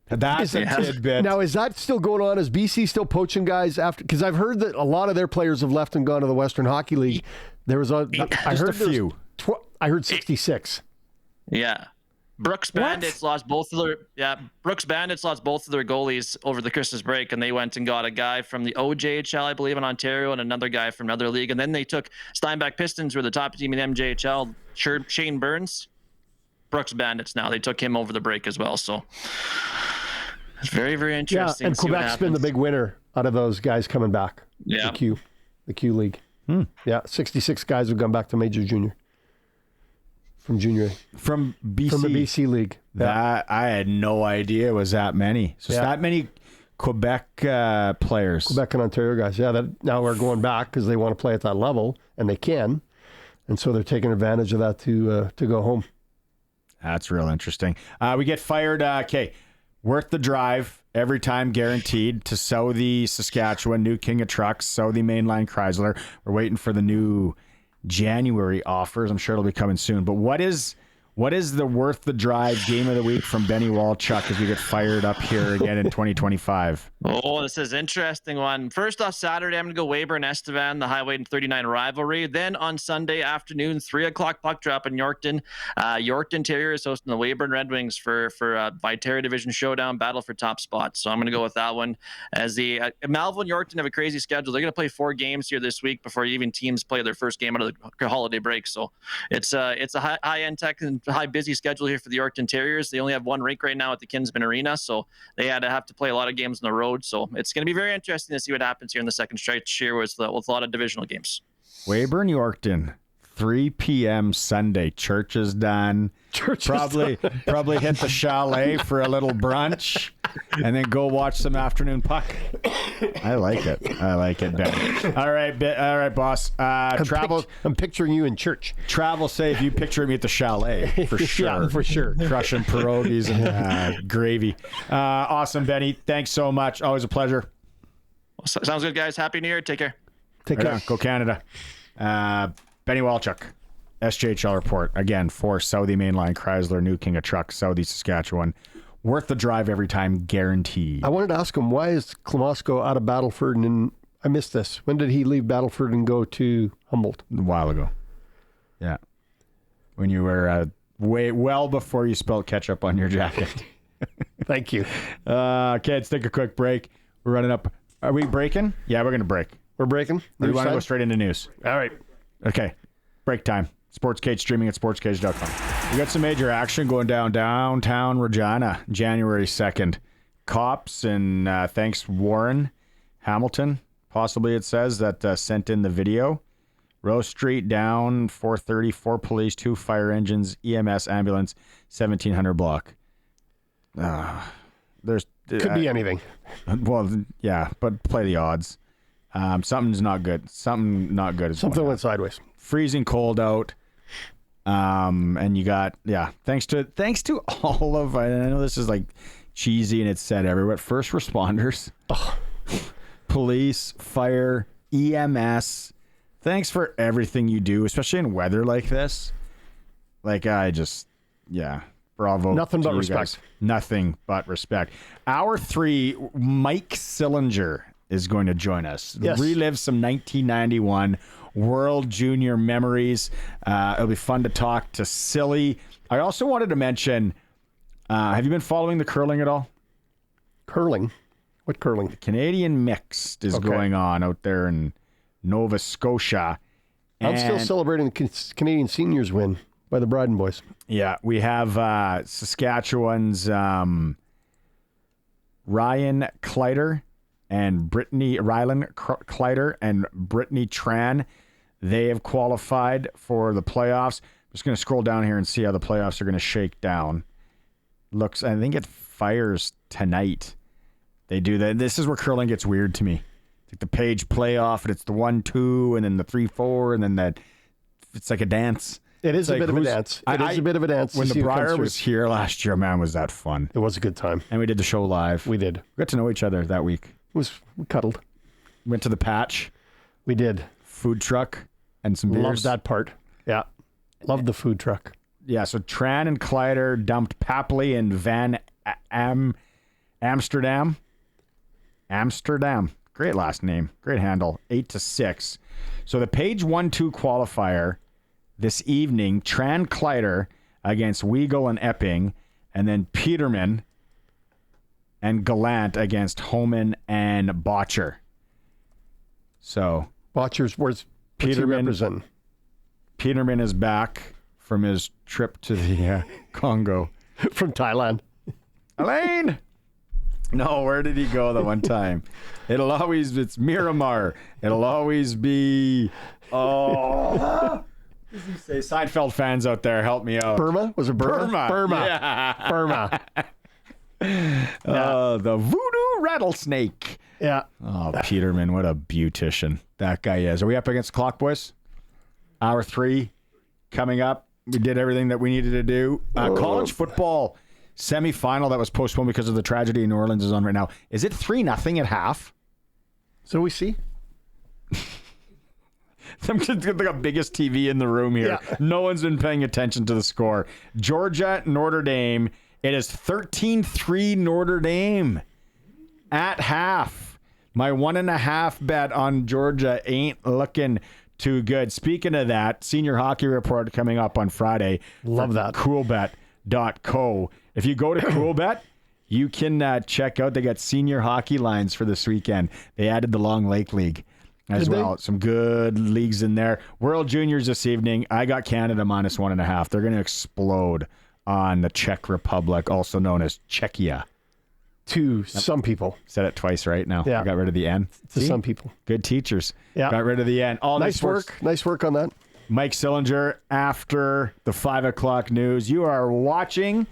That's a tidbit. Now, is that still going on? Is BC still poaching guys after? Because I've heard that a lot of their players have left and gone to the Western Hockey League. There was I heard a few. I heard 66. Yeah. Brooks Bandits lost both of their goalies over the Christmas break, and they went and got a guy from the OJHL, I believe, in Ontario, and another guy from another league. And then they took Steinbach Pistons, who were the top team in MJHL, Shane Burns. Brooks Bandits now. They took him over the break as well. So it's very, very interesting. Yeah, and Quebec's been the big winner out of those guys coming back. Yeah. The Q League. Yeah, 66 guys have gone back to Major Junior. From Junior. From BC. From the BC League. That I had no idea it was that many. So it's that many Quebec players. Quebec and Ontario guys. Yeah, that now are going back because they want to play at that level, and they can. And so they're taking advantage of that to go home. That's real interesting. We get fired. Okay, worth the drive every time, guaranteed, to Southey, Saskatchewan, new king of trucks, Southey Mainline Chrysler. We're waiting for the new January offers. I'm sure it'll be coming soon. But what is the worth the drive game of the week from Benny Walchuk as we get fired up here again in 2025? Oh, this is an interesting one. First off, Saturday, I'm going to go Weyburn Estevan, the Highway 39 rivalry. Then on Sunday afternoon, 3 o'clock puck drop in Yorkton. Yorkton Terriers hosting the Weyburn Red Wings for Viterra Division Showdown, battle for top spots. So I'm going to go with that one. As the Malville and Yorkton have a crazy schedule. They're going to play 4 games here this week before even teams play their first game out of the holiday break. So it's a high-end tech and high busy schedule here for the Yorkton Terriers. They only have one rink right now at the Kinsman Arena, so they had to have to play a lot of games on the road. So it's going to be very interesting to see what happens here in the second stretch here with a lot of divisional games. Weyburn Yorkton, 3 p.m. Sunday. Church is done. Probably hit the chalet for a little brunch and then go watch some afternoon puck. I like it, Ben. All right, boss. Travel. I'm picturing you in church. Travel safe. You picture me at the chalet for sure. Yeah, for sure. Crushing pierogies and gravy. Awesome, Benny. Thanks so much. Always a pleasure. Sounds good, guys. Happy New Year. Take care. Take care. Go Canada. Benny Walchuk, SJHL report. Again, for Southie Mainline, Chrysler, new king of trucks, Southie, Saskatchewan. Worth the drive every time, guaranteed. I wanted to ask him, why is Klamosko out of Battleford? And I missed this. When did he leave Battleford and go to Humboldt? A while ago. Yeah. When you were well before you spilled ketchup on your jacket. Thank you. Okay, let's take a quick break. We're running up. Are we breaking? Yeah, we're going to break. We're breaking? We want to go straight into news. All right. Okay. Break time. SportsCage streaming at sportscage.com. We got some major action going down downtown Regina, January 2nd. Cops and thanks Warren Hamilton, possibly it says, that sent in the video. Rose Street down, 430, 4 police, 2 fire engines, EMS, ambulance, 1700 block. There's Could be anything. Well, yeah, but play the odds. Something's not good. Something not good. Something went sideways. Freezing cold out. And you got, thanks to all of, I know this is like cheesy and it's said everywhere, but first responders, police, fire, EMS. Thanks for everything you do, especially in weather like this. Like, bravo. Nothing but you respect. guys. Nothing but respect. Hour 3, Mike Sillinger is going to join us. Yes. Relive some 1991 World Junior memories. It'll be fun to talk to Silly. I also wanted to mention, have you been following the curling at all? Curling? What curling? Canadian mixed is going on out there in Nova Scotia. I'm still celebrating the Canadian seniors win by the Bryden boys. Yeah, we have Saskatchewan's Ryan Kleider and Rylan Kleider and Brittany Tran. They have qualified for the playoffs. I'm just going to scroll down here and see how the playoffs are going to shake down. I think it fires tonight. They do that. This is where curling gets weird to me. It's like the page playoff, and it's the 1-2, and then the 3-4, and then that. It's like a dance. It is a bit of a dance. It is a bit of a dance. When the Briar was here last year, man, was that fun. It was a good time. And we did the show live. We did. We got to know each other that week. We cuddled. Went to the Patch. We did. Food truck and some beers. Loved that part. Yeah. Loved the food truck. Yeah, so Tran and Kleider dumped Papley and Van Amsterdam. Great last name. Great handle. 8-6. So the page 1-2 qualifier this evening, Tran Kleider against Weigel and Epping, and then Peterman and Gallant against Homan and Botcher. So Botcher's worth Peterman. Peterman is back from his trip to the Congo. From Thailand. Elaine! No, where did he go the one time? It's Miramar. It'll always be, what does he say? Seinfeld fans out there, help me out. Burma? Was it Burma? Burma. Yeah. Burma. The voodoo rattlesnake. Yeah. Oh, Peterman, what a beautician that guy is. Are we up against the clock, boys? Hour 3 coming up. We did everything that we needed to do. College football semifinal that was postponed because of the tragedy in New Orleans is on right now. Is it 3-0 at half? So we see. I'm just the biggest TV in the room here. Yeah. No one's been paying attention to the score. Georgia, Notre Dame. It is 13-3 Notre Dame at half. My 1.5 bet on Georgia ain't looking too good. Speaking of that, senior hockey report coming up on Friday. Love that. Coolbet.co. If you go to Coolbet, you can check out. They got senior hockey lines for this weekend. They added the Long Lake League as well. Some good leagues in there. World Juniors this evening. I got Canada -1.5. They're going to explode on the Czech Republic, also known as Czechia. To some people. Said it twice right now. Yeah. I got rid of the N. To some people. Good teachers. Yeah. Got rid of the N. Nice work. Nice work on that. Mike Sillinger after the 5 o'clock news. You are watching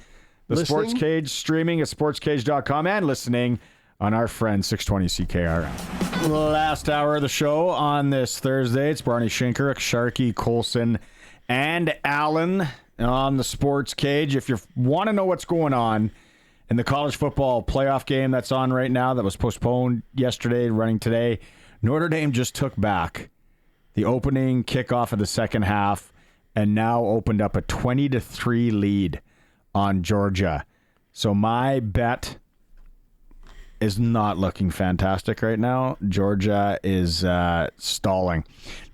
the Listening? Sports Cage, streaming at sportscage.com and listening on our friend 620 CKRM. Last hour of the show on this Thursday. It's Barney Shynkaruk, Sharky, Colson, and Allen on the Sports Cage. If you want to know what's going on in the college football playoff game that's on right now that was postponed yesterday, running today, Notre Dame just took back the opening kickoff of the second half and now opened up a 20-3 lead on Georgia. So my bet is not looking fantastic right now. Georgia is stalling.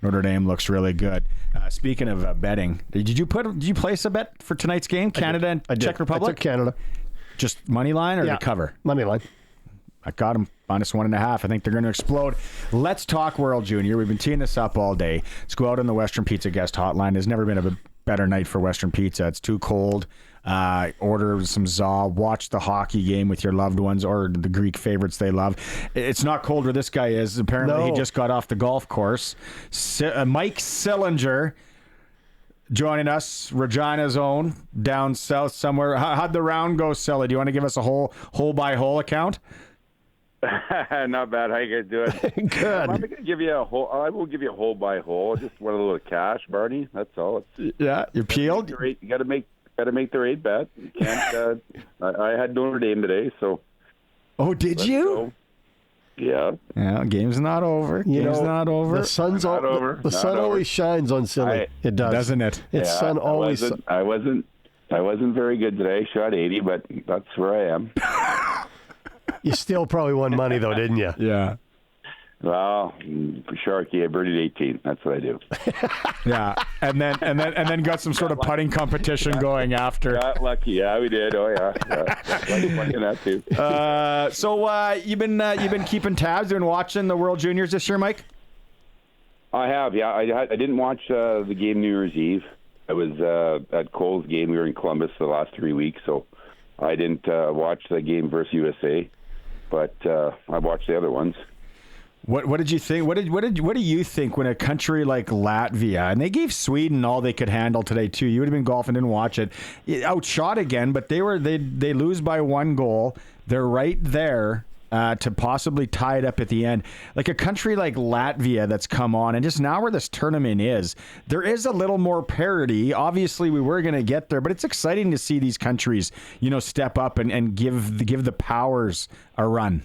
Notre Dame looks really good. Speaking of betting, did you place a bet for tonight's game, Canada and Czech Republic? I took Canada. Just money line or the cover? Money line. I got them -1.5. I think they're going to explode. Let's talk World Junior. We've been teeing this up all day. Let's go out on the Western Pizza guest hotline. There's never been a better night for Western Pizza. It's too cold. Order some za. Watch the hockey game with your loved ones or the Greek favorites they love. It's not cold where this guy is. Apparently, he just got off the golf course. Mike Sillinger joining us, Regina's own, down south somewhere. How'd the round go, Silly? Do you want to give us a hole-by-hole account? Not bad. How you guys doing? Good. I'm going to give you a hole. I will give you a hole by hole. Just want a little cash, Barney. That's all. Yeah, you're peeled. You got to make the 8 bet. You can't. I had Notre Dame today, so. Oh, did you? Go. Yeah. Yeah. Game's not over. Game's not over. The sun's not over. The sun always shines on Silly. It does, doesn't it? It's sun always. I wasn't very good today. Shot 80, but that's where I am. You still probably won money though, didn't you? Yeah. Well, for Sharky, I birdied 18. That's what I do. Yeah, and then got some sort of putting competition going after. Got lucky. Yeah, we did. Oh yeah. Lucky that too. So you've been keeping tabs. You've been watching the World Juniors this year, Mike? I have. Yeah, I didn't watch the game New Year's Eve. I was at Cole's game. We were in Columbus for the last 3 weeks, so I didn't watch the game versus USA. But I watched the other ones. What did you think? What do you think when a country like Latvia, and they gave Sweden all they could handle today too? You would have been golfing, didn't watch it. Outshot again, but they lose by 1 goal. They're right there to possibly tie it up at the end. Like a country like Latvia that's come on, and just now where this tournament is, there is a little more parity. Obviously, we were going to get there, but it's exciting to see these countries, step up and give the powers a run.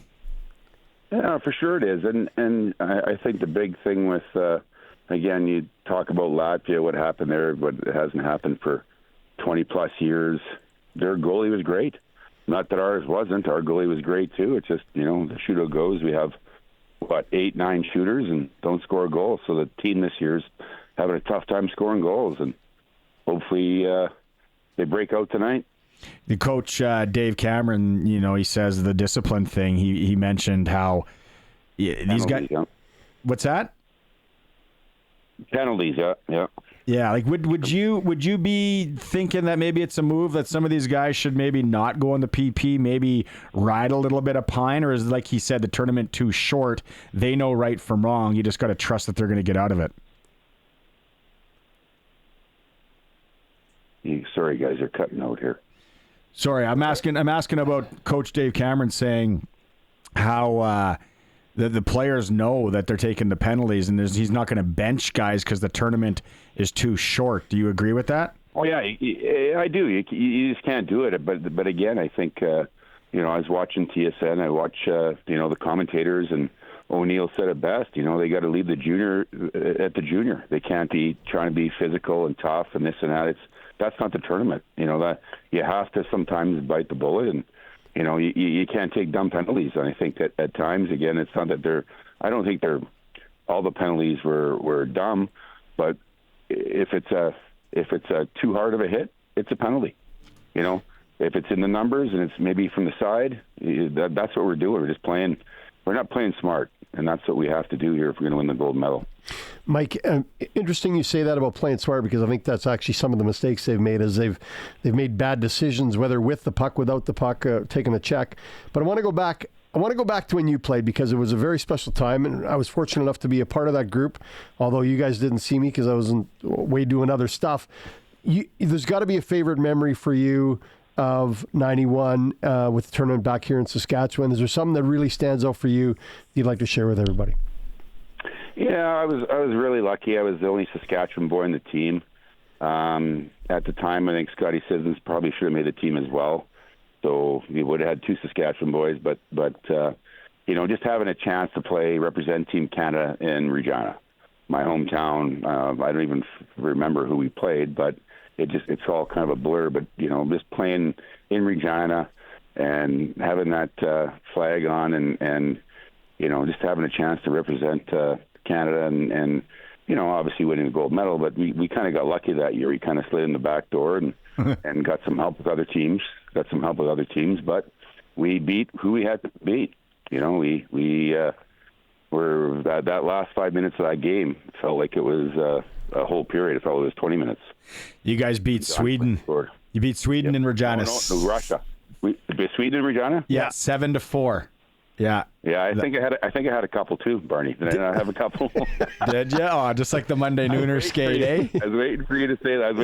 Yeah, for sure it is, and I think the big thing with again, you talk about Latvia, what happened there, but it hasn't happened for 20 plus years. Their goalie was great. Not that ours wasn't. Our goalie was great too. It's just, the shootout goes. We have, 8-9 shooters and don't score a goal. So the team this year's having a tough time scoring goals, and hopefully they break out tonight. The coach, Dave Cameron, he says the discipline thing. He mentioned how these guys. Yeah. What's that? Penalties, yeah. Yeah, like would you be thinking that maybe it's a move that some of these guys should maybe not go on the PP, maybe ride a little bit of pine, or is it like he said, the tournament too short? They know right from wrong. You just got to trust that they're going to get out of it. Sorry, guys, are cutting out here. Sorry, I'm asking about Coach Dave Cameron saying how the players know that they're taking the penalties, and he's not going to bench guys because the tournament is too short. Do you agree with that? Oh yeah, I do. You just can't do it. But again, I think I was watching TSN. I watch the commentators, and O'Neill said it best. They got to leave the junior at the junior. They can't be trying to be physical and tough and this and that. That's not the tournament. That you have to sometimes bite the bullet, and you can't take dumb penalties. And I think that at times, again, it's not that I don't think all the penalties were dumb, but if it's a too hard of a hit, it's a penalty. If it's in the numbers and it's maybe from the side, that's what we're doing. We're just playing. We're not playing smart, and that's what we have to do here if we're going to win the gold medal. Mike, interesting you say that about playing smart, because I think that's actually some of the mistakes they've made, is they've made bad decisions, whether with the puck, without the puck, taking a check. But I want to go back I want to go back to when you played because it was a very special time, and I was fortunate enough to be a part of that group, although you guys didn't see me because I was away doing other stuff. There's got to be a favorite memory for you of 91 with the tournament back here in Saskatchewan. Is there something that really stands out for you that you'd like to share with everybody? Yeah, I was really lucky. I was the only Saskatchewan boy in the team. At the time, I think Scotty Sissons probably should have made the team as well. So we would have had 2 Saskatchewan boys, but just having a chance to represent Team Canada in Regina, my hometown. I don't even remember who we played, but it's all kind of a blur. But just playing in Regina and having that flag on, and just having a chance to represent Canada, and obviously winning the gold medal. But we kind of got lucky that year. We kind of slid in the back door and got some help with other teams. But we beat who we had to beat. We were that last 5 minutes of that game felt like it was a whole period. It felt like it was 20 minutes. You guys beat Sweden. You beat Sweden in Regina. No, Russia. We beat Sweden in Regina. Yeah, 7-4. Yeah. Yeah, I think I had a couple too, Barney. Did I have a couple? Did you? Oh, just like the Monday Nooner skate, eh? I was waiting for you to say that.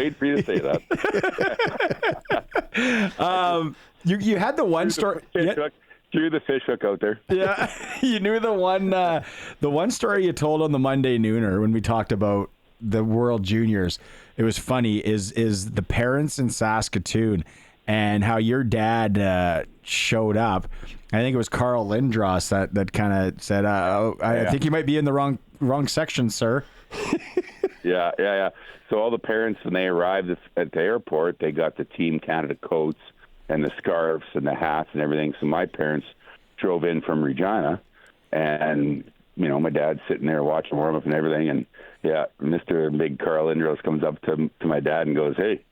You had the one story. Threw the fish hook out there. Yeah, you knew the one story you told on the Monday Nooner when we talked about the World Juniors. It was funny. Is the parents in Saskatoon and how your dad showed up. I think it was Carl Lindros that kind of said, I think you might be in the wrong section, sir. Yeah. So all the parents, when they arrived at the airport, they got the Team Canada coats and the scarves and the hats and everything. So my parents drove in from Regina, and my dad's sitting there watching warm up and everything. And Mr. Big Carl Lindros comes up to my dad and goes, "Hey,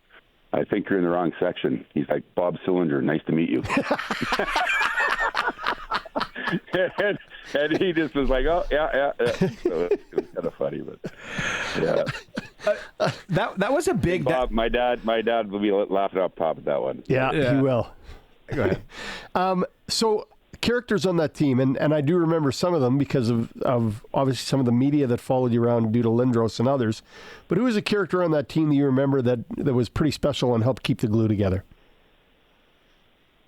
I think you're in the wrong section." He's like, "Bob Sillinger, nice to meet you." and he just was like, "Oh, yeah." So it was kind of funny, but yeah. That was a big. Bob, my dad will be laughing up top at that one. Yeah. He will. Go ahead. So characters on that team, and I do remember some of them because of obviously some of the media that followed you around due to Lindros and others. But who was a character on that team that you remember that was pretty special and helped keep the glue together?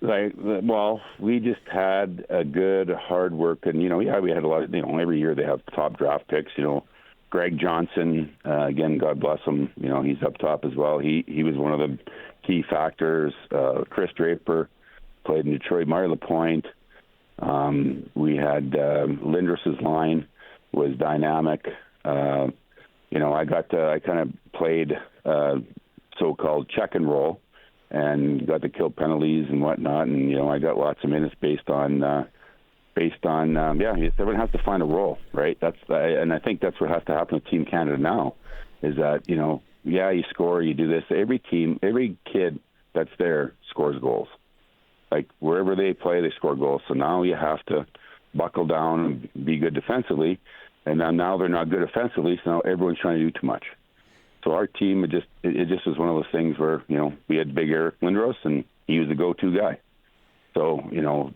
We just had a good hard work, and we had a lot of, every year they have top draft picks. Greg Johnson, again, God bless him. He's up top as well. He was one of the key factors. Chris Draper played in Detroit. Mario Lapointe. We had Lindros's line was dynamic. I kind of played so-called check and roll, and got to kill penalties and whatnot. And I got lots of minutes based on everyone has to find a role, right? And I think that's what has to happen with Team Canada now, is that you score, you do this. Every kid that's there scores goals. Like wherever they play, they score goals. So now you have to buckle down and be good defensively. And now they're not good offensively, so now everyone's trying to do too much. So our team, it just was one of those things where, we had big Eric Lindros, and he was the go-to guy. So,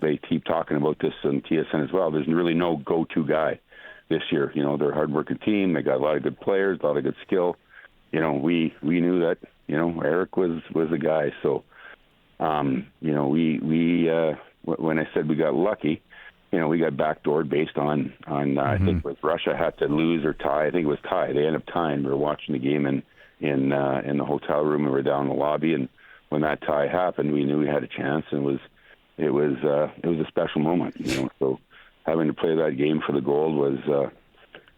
they keep talking about this on TSN as well. There's really no go-to guy this year. They're a hard-working team. They got a lot of good players, a lot of good skill. We knew that, Eric was the guy. So, when I said we got lucky, we got backdoored based on I think with Russia had to lose or tie. I think it was tie. They ended up tying. We were watching the game in the hotel room. We were down in the lobby, and when that tie happened, we knew we had a chance, and it was a special moment. So having to play that game for the gold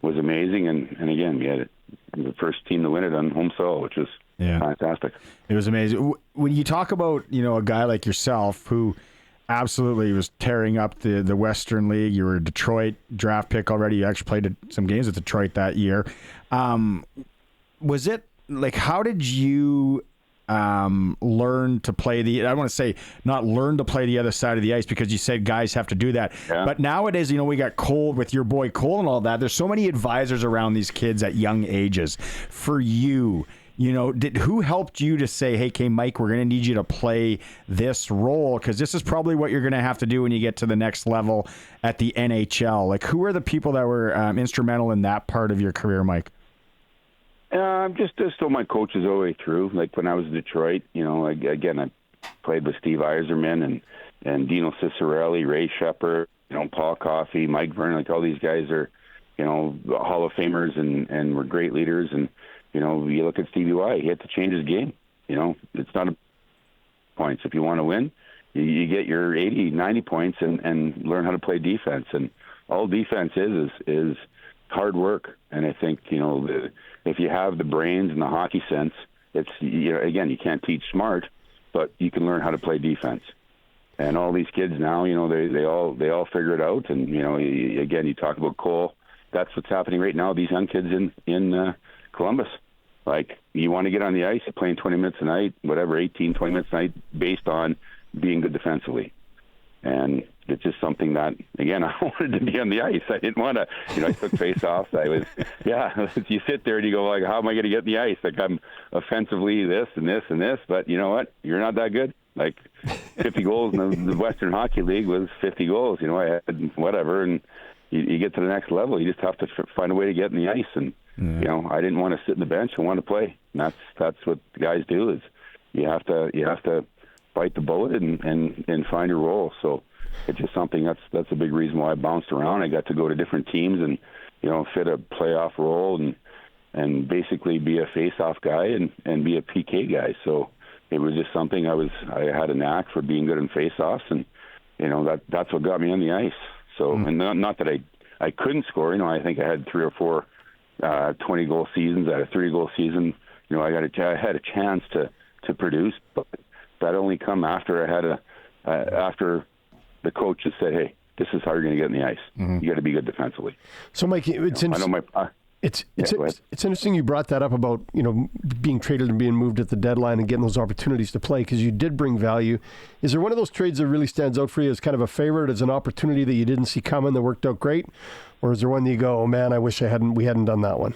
was amazing, and again, we had the first team to win it on home soil, which was fantastic. It was amazing. When you talk about a guy like yourself who absolutely was tearing up the Western League, you were a Detroit draft pick already. You actually played some games at Detroit that year. Was it like, how did you learn to play I want to say not learn to play the other side of the ice, because you said guys have to do that. Yeah. But nowadays, we got Cole with your boy Cole and all that. There's so many advisors around these kids at young ages. For you, who helped you to say, hey, Mike, we're going to need you to play this role because this is probably what you're going to have to do when you get to the next level at the NHL? Like, who are the people that were instrumental in that part of your career, Mike? Just still my coaches all the way through. Like when I was in Detroit, again, I played with Steve Yzerman and Dino Ciccarelli, Ray Shepard, Paul Coffey, Mike Vernon. Like all these guys are, Hall of Famers and were great leaders. And, you look at Stevie Y, he had to change his game. It's not points. If you want to win, you get your 80, 90 points and learn how to play defense. And all defense is hard work. And I think, if you have the brains and the hockey sense, it's, again, you can't teach smart, but you can learn how to play defense. And all these kids now, they all figure it out. And, again, you talk about Cole. That's what's happening right now. These young kids in Columbus, like, you want to get on the ice, you're playing 20 minutes a night, whatever, 18, 20 minutes a night, based on being good defensively. And it's just something that, again, I wanted to be on the ice. I didn't want to, I took face-offs. You sit there and you go, like, how am I going to get in the ice? Like, I'm offensively this and this and this, but you know what? You're not that good. Like, 50 goals in the Western Hockey League was 50 goals. I had whatever, and you get to the next level. You just have to find a way to get in the ice. And, I didn't want to sit in the bench. I wanted to play. And that's what the guys do is you have to bite the bullet and find your role. So it's just something that's a big reason why I bounced around. I got to go to different teams and, fit a playoff role and basically be a face-off guy and be a PK guy. So it was just something I had a knack for being good in face-offs, and, that's what got me on the ice. So, and not that I couldn't score, I think I had 3 or 4 20-goal seasons. I had a 30-goal season. I had a chance to produce, but that only come after I had after the coach had said, hey, this is how you're going to get in the ice. You got to be good defensively. So, Mike, it's interesting. It's interesting you brought that up about being traded and being moved at the deadline and getting those opportunities to play because you did bring value. Is there one of those trades that really stands out for you as kind of a favorite, as an opportunity that you didn't see coming that worked out great, or is there one that you go, oh man, I wish we hadn't done that one?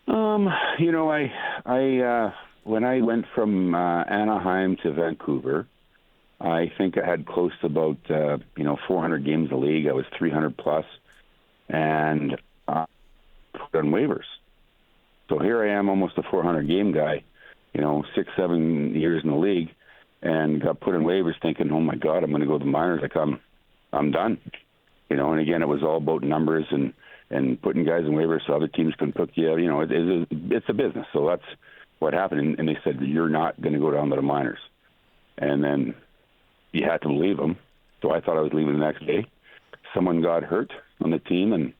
I when I went from Anaheim to Vancouver, I think I had close to about 400 games in the league. I was 300 plus. And put on waivers. So here I am, almost a 400-game guy, 6-7 years in the league, and got put on waivers thinking, oh, my God, I'm going to go to the minors. Like, I'm done. And again, it was all about numbers and putting guys on waivers so other teams can pick you out. It's a business. So that's what happened. And they said, you're not going to go down to the minors. And then you had to leave them. So I thought I was leaving the next day. Someone got hurt on the team, and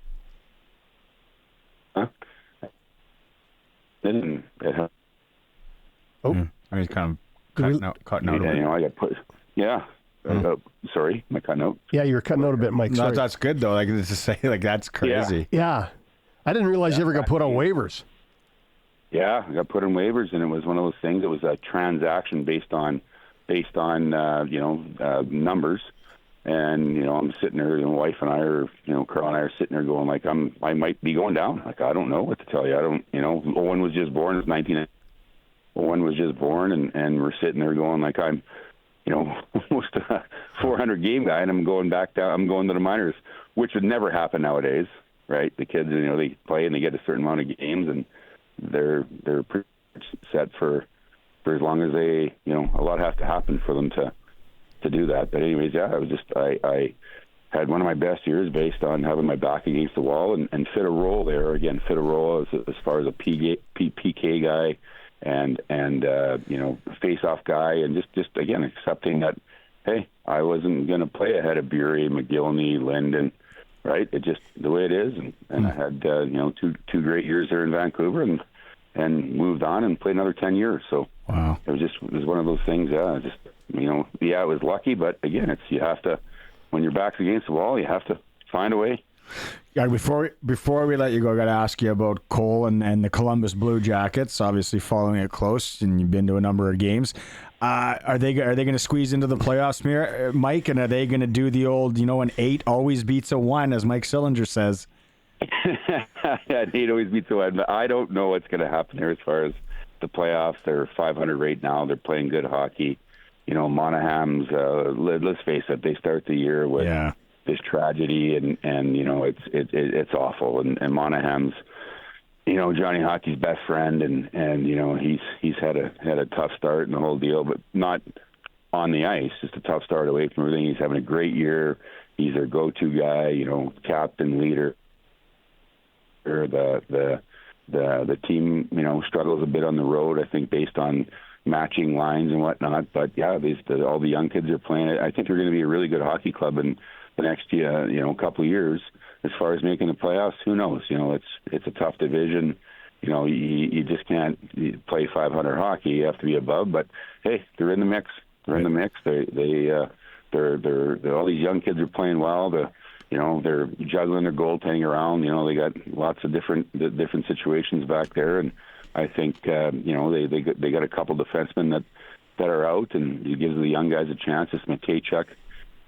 I was kind of cutting out. I got put. Yeah. Sorry, am I cutting out? Yeah, you were cutting out a bit, Mike. No, sorry. that's good though. Like to say, like that's crazy. Yeah. I didn't realize you ever got put on waivers. Yeah, I got put on waivers, and it was one of those things. It was a transaction based on numbers. And, I'm sitting there, my wife and I are, Carl and I are sitting there going, like, I might be going down. Like, I don't know what to tell you. I don't, Owen was just born. It was Owen was just born, and we're sitting there going, like, I'm, almost a 400-game guy, and I'm going back down. I'm going to the minors, which would never happen nowadays, right? The kids, they play and they get a certain amount of games, and they're pretty set for as long as they, a lot has to happen for them to do that. But anyways, yeah, I had one of my best years based on having my back against the wall and fit a role there. Again, fit a role as far as a PK guy and face-off guy, and just again accepting that, hey, I wasn't going to play ahead of Bury, McGillney, Linden, right? It just the way it is, and I had two great years there in Vancouver and moved on and played another 10 years. So wow, it was one of those things. It was lucky, but again, you have to, when your back's against the wall, you have to find a way. Yeah, before we let you go, I got to ask you about Cole and the Columbus Blue Jackets. Obviously, following it close, and you've been to a number of games. Are they going to squeeze into the playoffs, Mike? And are they going to do the old, an 8 always beats a 1, as Mike Sillinger says? Yeah, Nate always beats the one. But I don't know what's going to happen here as far as the playoffs. They're 500 right now. They're playing good hockey. Monaghan's, let's face it, they start the year with this tragedy, and it's awful. And Monaghan's, Johnny Hockey's best friend, and he's had a tough start and the whole deal, but not on the ice. Just a tough start away from everything. He's having a great year. He's their go-to guy, captain, leader. The team, struggles a bit on the road, I think, based on matching lines and whatnot. But yeah, all the young kids are playing. I think they're going to be a really good hockey club in the next couple of years. As far as making the playoffs, who knows? It's a tough division. You just can't play 500 hockey. You have to be above. But hey, they're in the mix. They're in the mix. They're all these young kids are playing well. They're juggling their goaltending around. They got lots of different situations back there, and I think they got a couple defensemen that are out, and it gives the young guys a chance. It's Matejchuk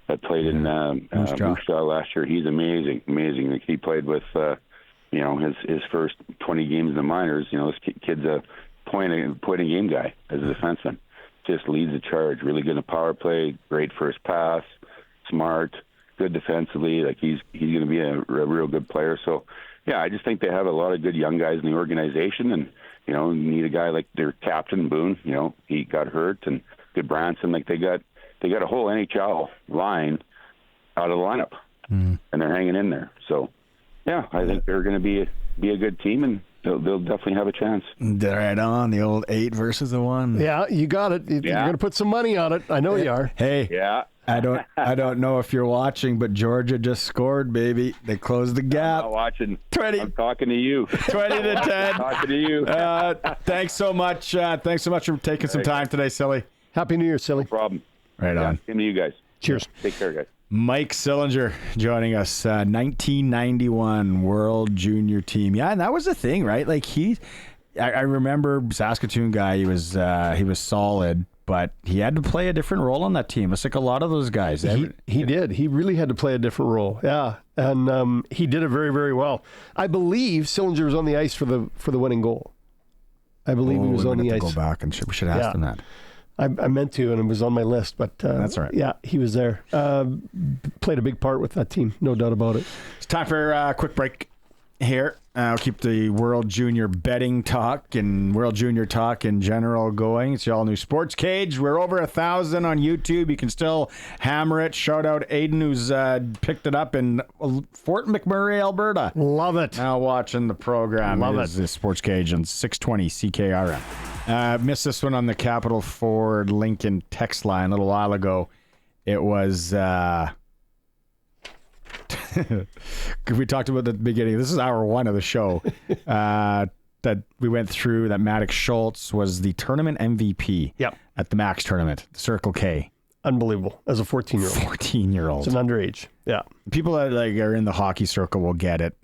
that played in Moose Jaw last year. He's amazing. Like, he played with his first 20 games in the minors. This kid's a point a game guy as a defenseman. Just leads the charge. Really good in the power play. Great first pass. Smart. Good defensively. Like, he's going to be a real good player. So yeah, I just think they have a lot of good young guys in the organization, and need a guy like their captain Boone. He got hurt, and good Branson. Like, they got a whole NHL line out of the lineup, and they're hanging in there. So yeah, I think they're going to be a good team, and they'll definitely have a chance. Right on, the old 8 versus the 1. Yeah, you got it. You're going to put some money on it. I know you are. Hey. Yeah. I don't know if you're watching, but Georgia just scored, baby. They closed the gap. I'm not watching. 20. I'm talking to you. 20 to 10. I'm talking to you. Thanks so much. Thanks so much for taking some time today, Silly. Happy New Year, Silly. No problem. Right on. Same to you guys. Cheers. Take care, guys. Mike Sillinger joining us, 1991 World Junior Team. Yeah, and that was the thing, right? Like, I remember Saskatoon guy. He was solid, but he had to play a different role on that team. It's like a lot of those guys. He did. He really had to play a different role. Yeah, and he did it very, very well. I believe Sillinger was on the ice for the winning goal. I believe he was on the ice. Go back and we should ask him that. I meant to, and it was on my list, but that's all right. Yeah, he was there. Played a big part with that team, no doubt about it. It's time for a quick break here. I'll keep the World Junior betting talk and World Junior talk in general going. It's the all new Sports Cage. We're over 1,000 on YouTube. You can still hammer it. Shout out Aiden, who's picked it up in Fort McMurray, Alberta. Love it. Now watching the program. Love it. The Sports Cage on 620 CKRM. Missed this one on the Capital Ford Lincoln text line a little while ago. It was we talked about at the beginning. This is hour 1 of the show that we went through. That Maddox Schultz was the tournament MVP. Yep. At the Max tournament, Circle K. Unbelievable. As a 14-year-old. 14-year-old. It's an underage. Yeah. People that are in the hockey circle will get it.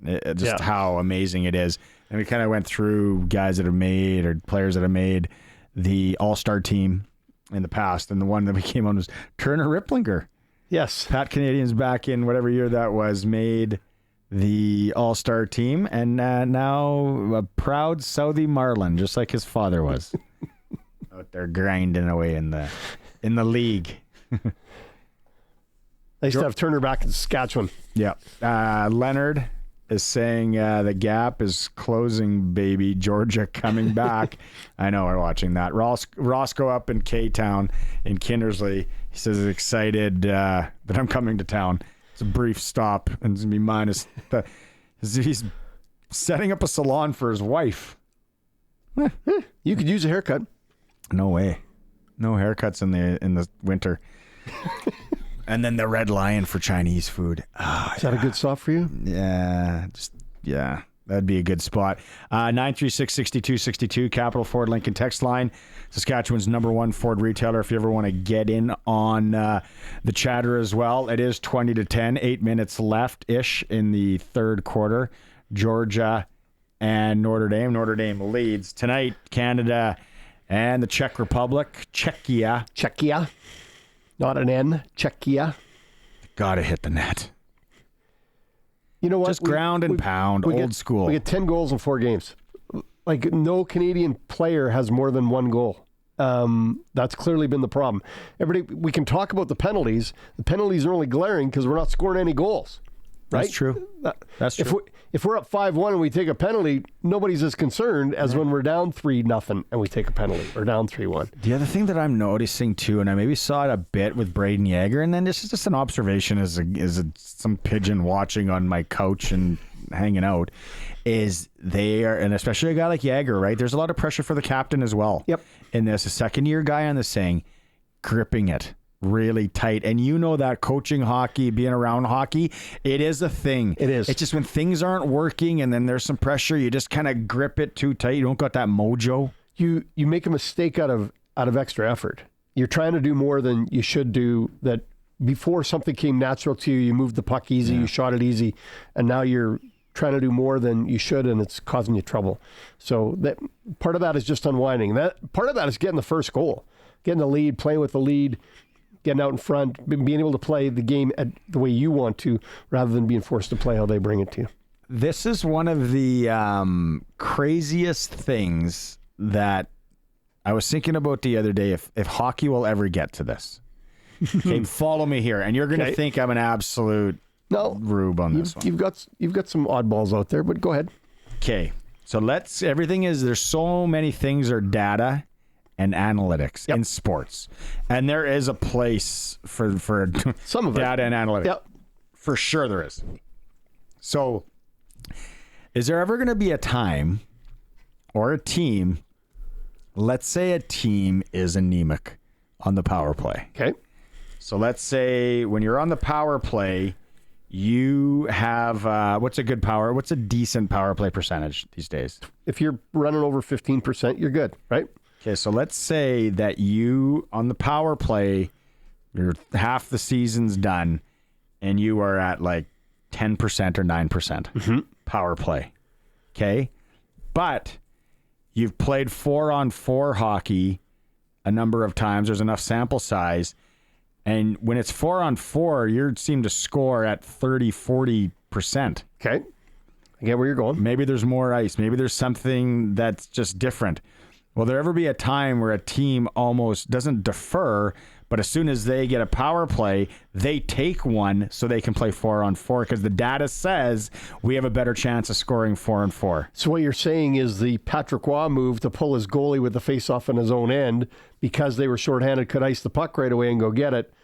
How amazing it is. And we kind of went through guys that have made or players that have made the All-Star team in the past. And the one that we came on was Turner Ripplinger. Yes. Pat Canadians back in whatever year that was made the All-Star team. And now a proud Southie Marlin, just like his father was. Out there grinding away in the league. They used to have Turner back in Saskatchewan. Yeah. Leonard is saying the gap is closing, baby. Georgia coming back. I know we're watching that. Roscoe up in K-Town in Kindersley. He says he's excited that I'm coming to town. It's a brief stop, and it's going to be minus. He's setting up a salon for his wife. You could use a haircut. No way. No haircuts in the winter. And then the Red Lion for Chinese food. Is that a good stop for you? Yeah. That'd be a good spot. 936-6262, Capital Ford Lincoln text line. Saskatchewan's #1 Ford retailer. If you ever want to get in on the chatter as well, it is 20 to 10, 8 minutes left-ish in the third quarter. Georgia and Notre Dame. Notre Dame leads. Tonight, Canada and the Czech Republic. Czechia. Not an N. Czechia. Gotta hit the net. You know what? Just ground and pound, old school. We get 10 goals in 4 games. Like, no Canadian player has more than 1 goal. That's clearly been the problem. We can talk about the penalties. The penalties are only glaring because we're not scoring any goals. Right? That's true. That's true. If we're up 5-1 and we take a penalty, nobody's as concerned as when we're down 3-0 and we take a penalty. Or down 3-1. The other thing that I'm noticing too, and I maybe saw it a bit with Braden Yeager, and then this is just an observation as some pigeon watching on my couch and hanging out, is they are, and especially a guy like Yeager, right? There's a lot of pressure for the captain as well. Yep. And there's a second-year guy on the saying, gripping it really tight. And you know that coaching hockey, being around hockey, it is a thing. It is. It's just when things aren't working and then there's some pressure, you just kind of grip it too tight. You don't got that mojo. You make a mistake out of extra effort. You're trying to do more than you should do. That before something came natural to you, you moved the puck easy, you shot it easy, and now you're trying to do more than you should, and it's causing you trouble. So that part of that is just unwinding. That part of that is getting the first goal, getting the lead, playing with the lead, getting out in front, being able to play the game at the way you want to, rather than being forced to play how they bring it to you. This is one of the craziest things that I was thinking about the other day. If hockey will ever get to this, okay, follow me here, and you're going to think I'm an absolute rube on this one. You've got some oddballs out there, but go ahead. Okay, so there's so many things are data and analytics in sports, and there is a place for some of data and analytics. Yep. For sure there is. So is there ever going to be a time or a team, let's say a team is anemic on the power play. Okay. So let's say when you're on the power play, you have what's a decent power play percentage these days? If you're running over 15%, you're good, right? Okay, so let's say that you, on the power play, you're half the season's done, and you are at like 10% or 9% power play. Okay? But you've played 4-on-4 hockey a number of times. There's enough sample size. And when it's 4-on-4, you seem to score at 30-40%. Okay. I get where you're going. Maybe there's more ice. Maybe there's something that's just different. Will there ever be a time where a team almost doesn't defer, but as soon as they get a power play, they take one so they can play 4-on-4 because the data says we have a better chance of scoring 4-on-4? So what you're saying is the Patrick Waugh move to pull his goalie with the face-off in his own end because they were shorthanded, could ice the puck right away and go get it,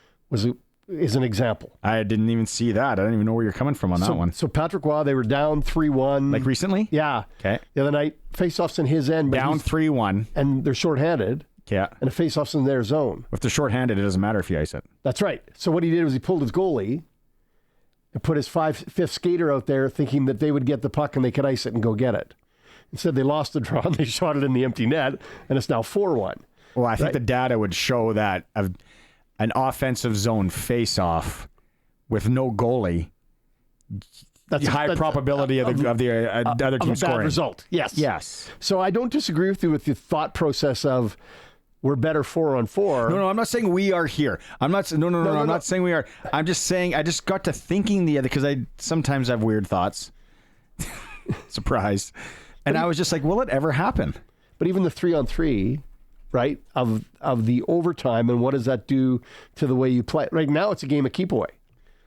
is an example. I didn't even see that. I don't even know where you're coming from on that one. So Patrick Waugh, they were down 3-1. Like recently? Yeah. Okay. The other night, face-offs in his end. Down 3-1. And they're shorthanded. Yeah. And the face-offs in their zone. If they're shorthanded, it doesn't matter if you ice it. That's right. So what he did was he pulled his goalie and put his fifth skater out there thinking that they would get the puck and they could ice it and go get it. Instead, they lost the draw and they shot it in the empty net, and it's now 4-1. Well, I think the data would show that an offensive zone face-off with no goalie, that's a high probability of the other team scoring. Bad result. Yes. Yes. So I don't disagree with you with the thought process of we're better 4-on-4. No, I'm not saying we are here. I'm not. No. I'm not saying we are. I'm just saying I just got to thinking because I sometimes have weird thoughts. Surprise. And I was just like, will it ever happen? But even the 3-on-3, right, of the overtime, and what does that do to the way you play? Right now, it's a game of keep away.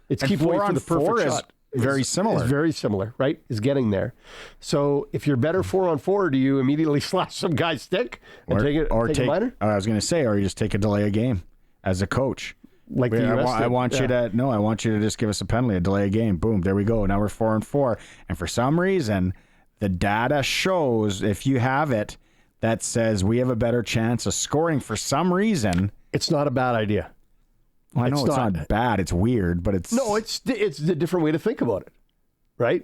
It's keep away for the perfect shot. Very similar. It's very similar, right? Is getting there. So if you're better 4-on-4, do you immediately slash some guy's stick and take a minor? I was going to say, or you just take a delay a game as a coach. Like the US I want you to just give us a penalty, a delay a game. Boom, there we go. Now we're 4-on-4. And for some reason, the data shows, if you have it, that says we have a better chance of scoring for some reason. It's not a bad idea. Well, I know it's not bad. It's weird, but it's... No, it's a different way to think about it, right?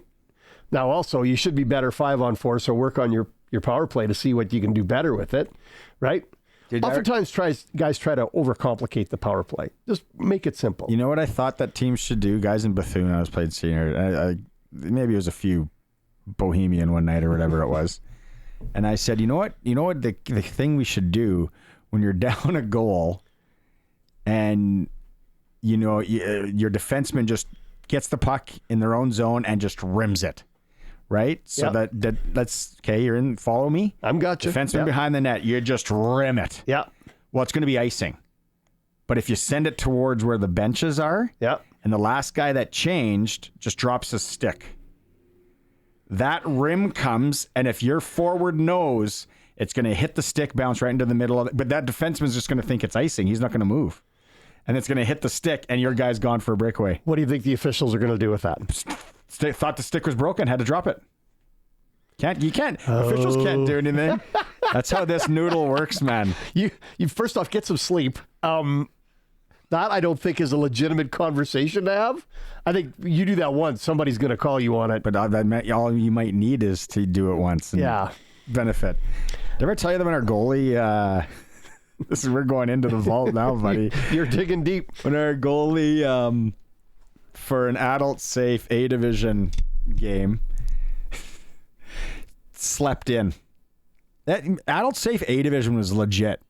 Now, also, you should be better 5-on-4, so work on your power play to see what you can do better with it, right? Oftentimes, guys try to overcomplicate the power play. Just make it simple. You know what I thought that teams should do? Guys in Bethune, I was playing senior. Maybe it was a few Bohemian one night or whatever it was. And I said, you know what the thing we should do when you're down a goal and, your defenseman just gets the puck in their own zone and just rims it. Right? So that's okay. You're in. Follow me. I'm gotcha. Defenseman behind the net. You just rim it. Yeah. Well, it's going to be icing. But if you send it towards where the benches are, and the last guy that changed just drops his stick, that rim comes, and if your forward knows, it's going to hit the stick, bounce right into the middle of it. But that defenseman's just going to think it's icing. He's not going to move. And it's going to hit the stick, and your guy's gone for a breakaway. What do you think the officials are going to do with that? Thought the stick was broken, had to drop it. You can't. Officials can't do anything. That's how this noodle works, man. You first off, get some sleep. That I don't think is a legitimate conversation to have. I think you do that once, somebody's going to call you on it. But all you might need is to do it once. And benefit. Did I ever tell you that when our goalie... we're going into the vault now, buddy. You're digging deep. When our goalie, for an adult safe A division game, slept in. That adult safe A division was legit.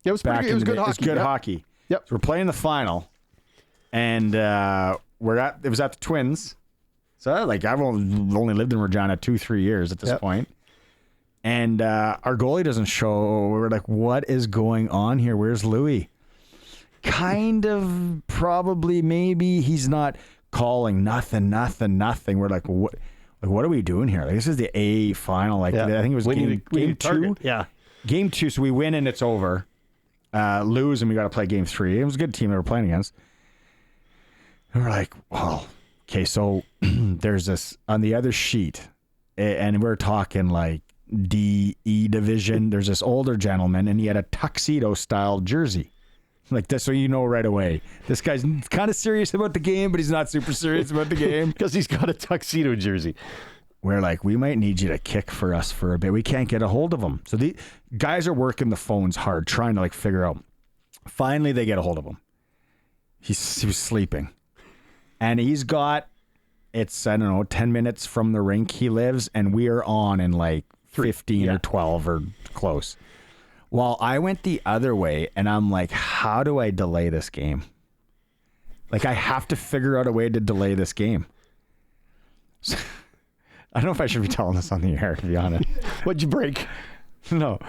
It was pretty good. It was good hockey. It was good hockey. Yep. So we're playing the final, and it was at the Twins. So I've only lived in Regina 2-3 years at this point. And our goalie doesn't show. We were like, what is going on here? Where's Louis? Kind of, probably, maybe he's not calling. Nothing. We're like, what are we doing here? This is the A final. I think it was game 2. Yeah. Game 2, so we win and it's over. Lose and we got to play game 3. It was a good team we were playing against. And we're like, well, okay, so there's this on the other sheet, and we're talking like D-E division. There's this older gentleman, and he had a tuxedo-style jersey. Like this, so you know right away. This guy's kind of serious about the game, but he's not super serious about the game. Because he's got a tuxedo jersey. We're like, we might need you to kick for us for a bit. We can't get a hold of him. So the guys are working the phones hard, trying to figure out. Finally, they get a hold of him. He was sleeping. And he's got, it's, 10 minutes from the rink he lives, and we are on in 15 or 12 or close. Well, I went the other way, and I'm like, how do I delay this game? I have to figure out a way to delay this game. So, I don't know if I should be telling this on the air, to be honest. What'd you break? No.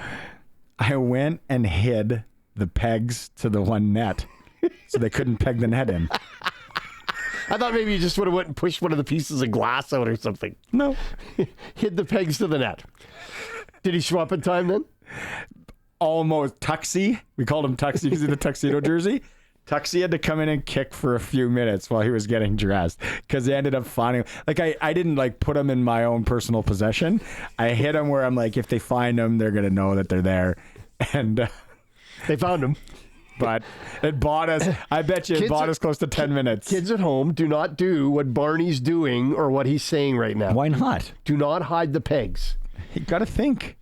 I went and hid the pegs to the one net so they couldn't peg the net in. I thought maybe you just would have went and pushed one of the pieces of glass out or something. No. Hid the pegs to the net. Did he show up in time then? Almost. Tuxie. We called him Tuxie because of the tuxedo jersey. Tuxie had to come in and kick for a few minutes while he was getting dressed because they ended up finding I didn't put him in my own personal possession. I hit him where I'm like, if they find him, they're going to know that they're there. And they found him. But it bought us, I bet you it bought us close to 10 minutes. Kids at home, do not do what Barney's doing or what he's saying right now. Why not? Do not hide the pegs. You got to think.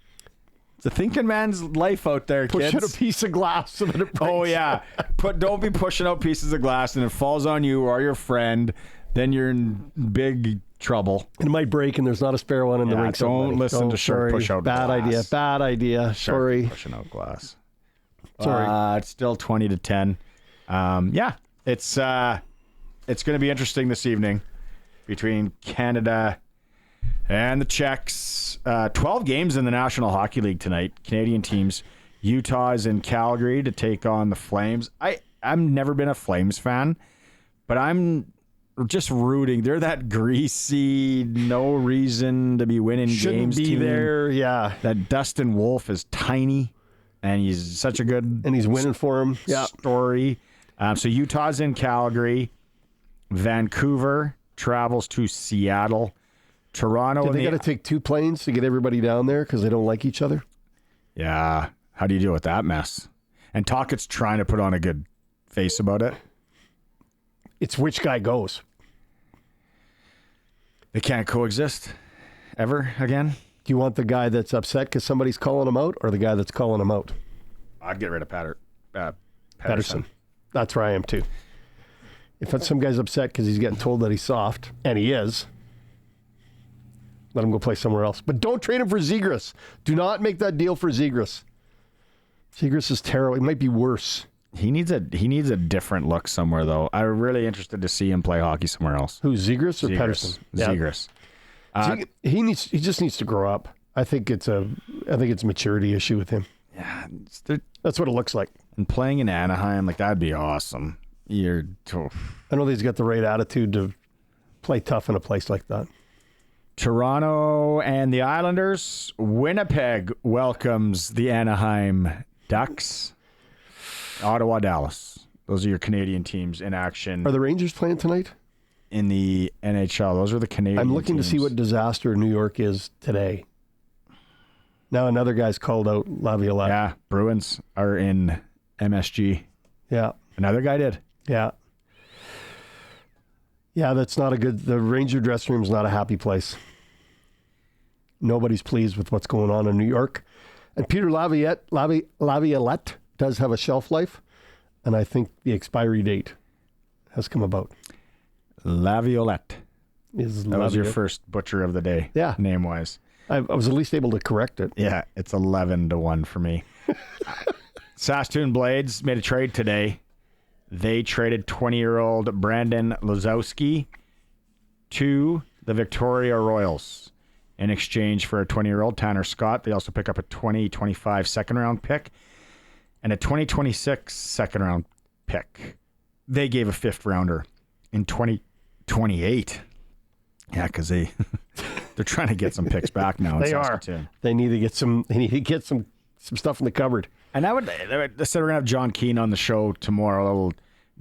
It's a thinking man's life out there, kids. Push out a piece of glass so that it breaks. Oh, yeah. Don't be pushing out pieces of glass and it falls on you or your friend. Then you're in big trouble. It might break and there's not a spare one in the rink. Don't listen to Shirk push out glass. Bad idea. Sorry. Pushing out glass. Sorry. It's still 20-10. It's going to be interesting this evening between Canada and the Czechs. 12 games in the National Hockey League tonight. Canadian teams. Utah is in Calgary to take on the Flames. I've never been a Flames fan, but I'm just rooting. They're that greasy, no reason to be winning games be team. There, yeah. That Dustin Wolf is tiny. And he's such a good... And he's winning for him. Story. So Utah's in Calgary. Vancouver travels to Seattle. Toronto... Did they got to take 2 planes to get everybody down there because they don't like each other? Yeah. How do you deal with that mess? And Talkett's trying to put on a good face about it. It's which guy goes. They can't coexist ever again. Do you want the guy that's upset because somebody's calling him out or the guy that's calling him out? I'd get rid of Patterson. That's where I am too. If some guy's upset because he's getting told that he's soft, and he is, let him go play somewhere else. But don't trade him for Zegras. Do not make that deal for Zegras. Zegras is terrible. It might be worse. He needs a different look somewhere, though. I'm really interested to see him play hockey somewhere else. Who, Zegras or Pedersen? Zegras. He just needs to grow up. I think it's a maturity issue with him. Yeah, that's what it looks like. And playing in Anaheim, like that'd be awesome. I don't know if he's got the right attitude to play tough in a place like that. Toronto and the Islanders. Winnipeg welcomes the Anaheim Ducks. Ottawa, Dallas. Those are your Canadian teams in action. Are the Rangers playing tonight? In the NHL. Those are the Canadian I'm looking teams. to see what disaster New York is today. Now another guy's called out, Laviolette. Yeah, Bruins are in MSG. Yeah. Another guy did. Yeah. Yeah, that's not a good... The Ranger dressing room's not a happy place. Nobody's pleased with what's going on in New York. And Peter Laviolette does have a shelf life, and I think the expiry date has come about. Laviolette. That was your first butcher of the day. Yeah. Name-wise. I was at least able to correct it. Yeah, it's 11-1 for me. Saskatoon Blades made a trade today. They traded 20-year-old Brandon Lozowski to the Victoria Royals in exchange for a 20-year-old Tanner Scott. They also pick up a 2025 second-round pick and a 2026 second-round pick. They gave a fifth-rounder in 2028. Yeah, because they're trying to get some picks back now. They are. They need to get some. They need to get some stuff in the cupboard. And I said we're gonna have John Keane on the show tomorrow. A little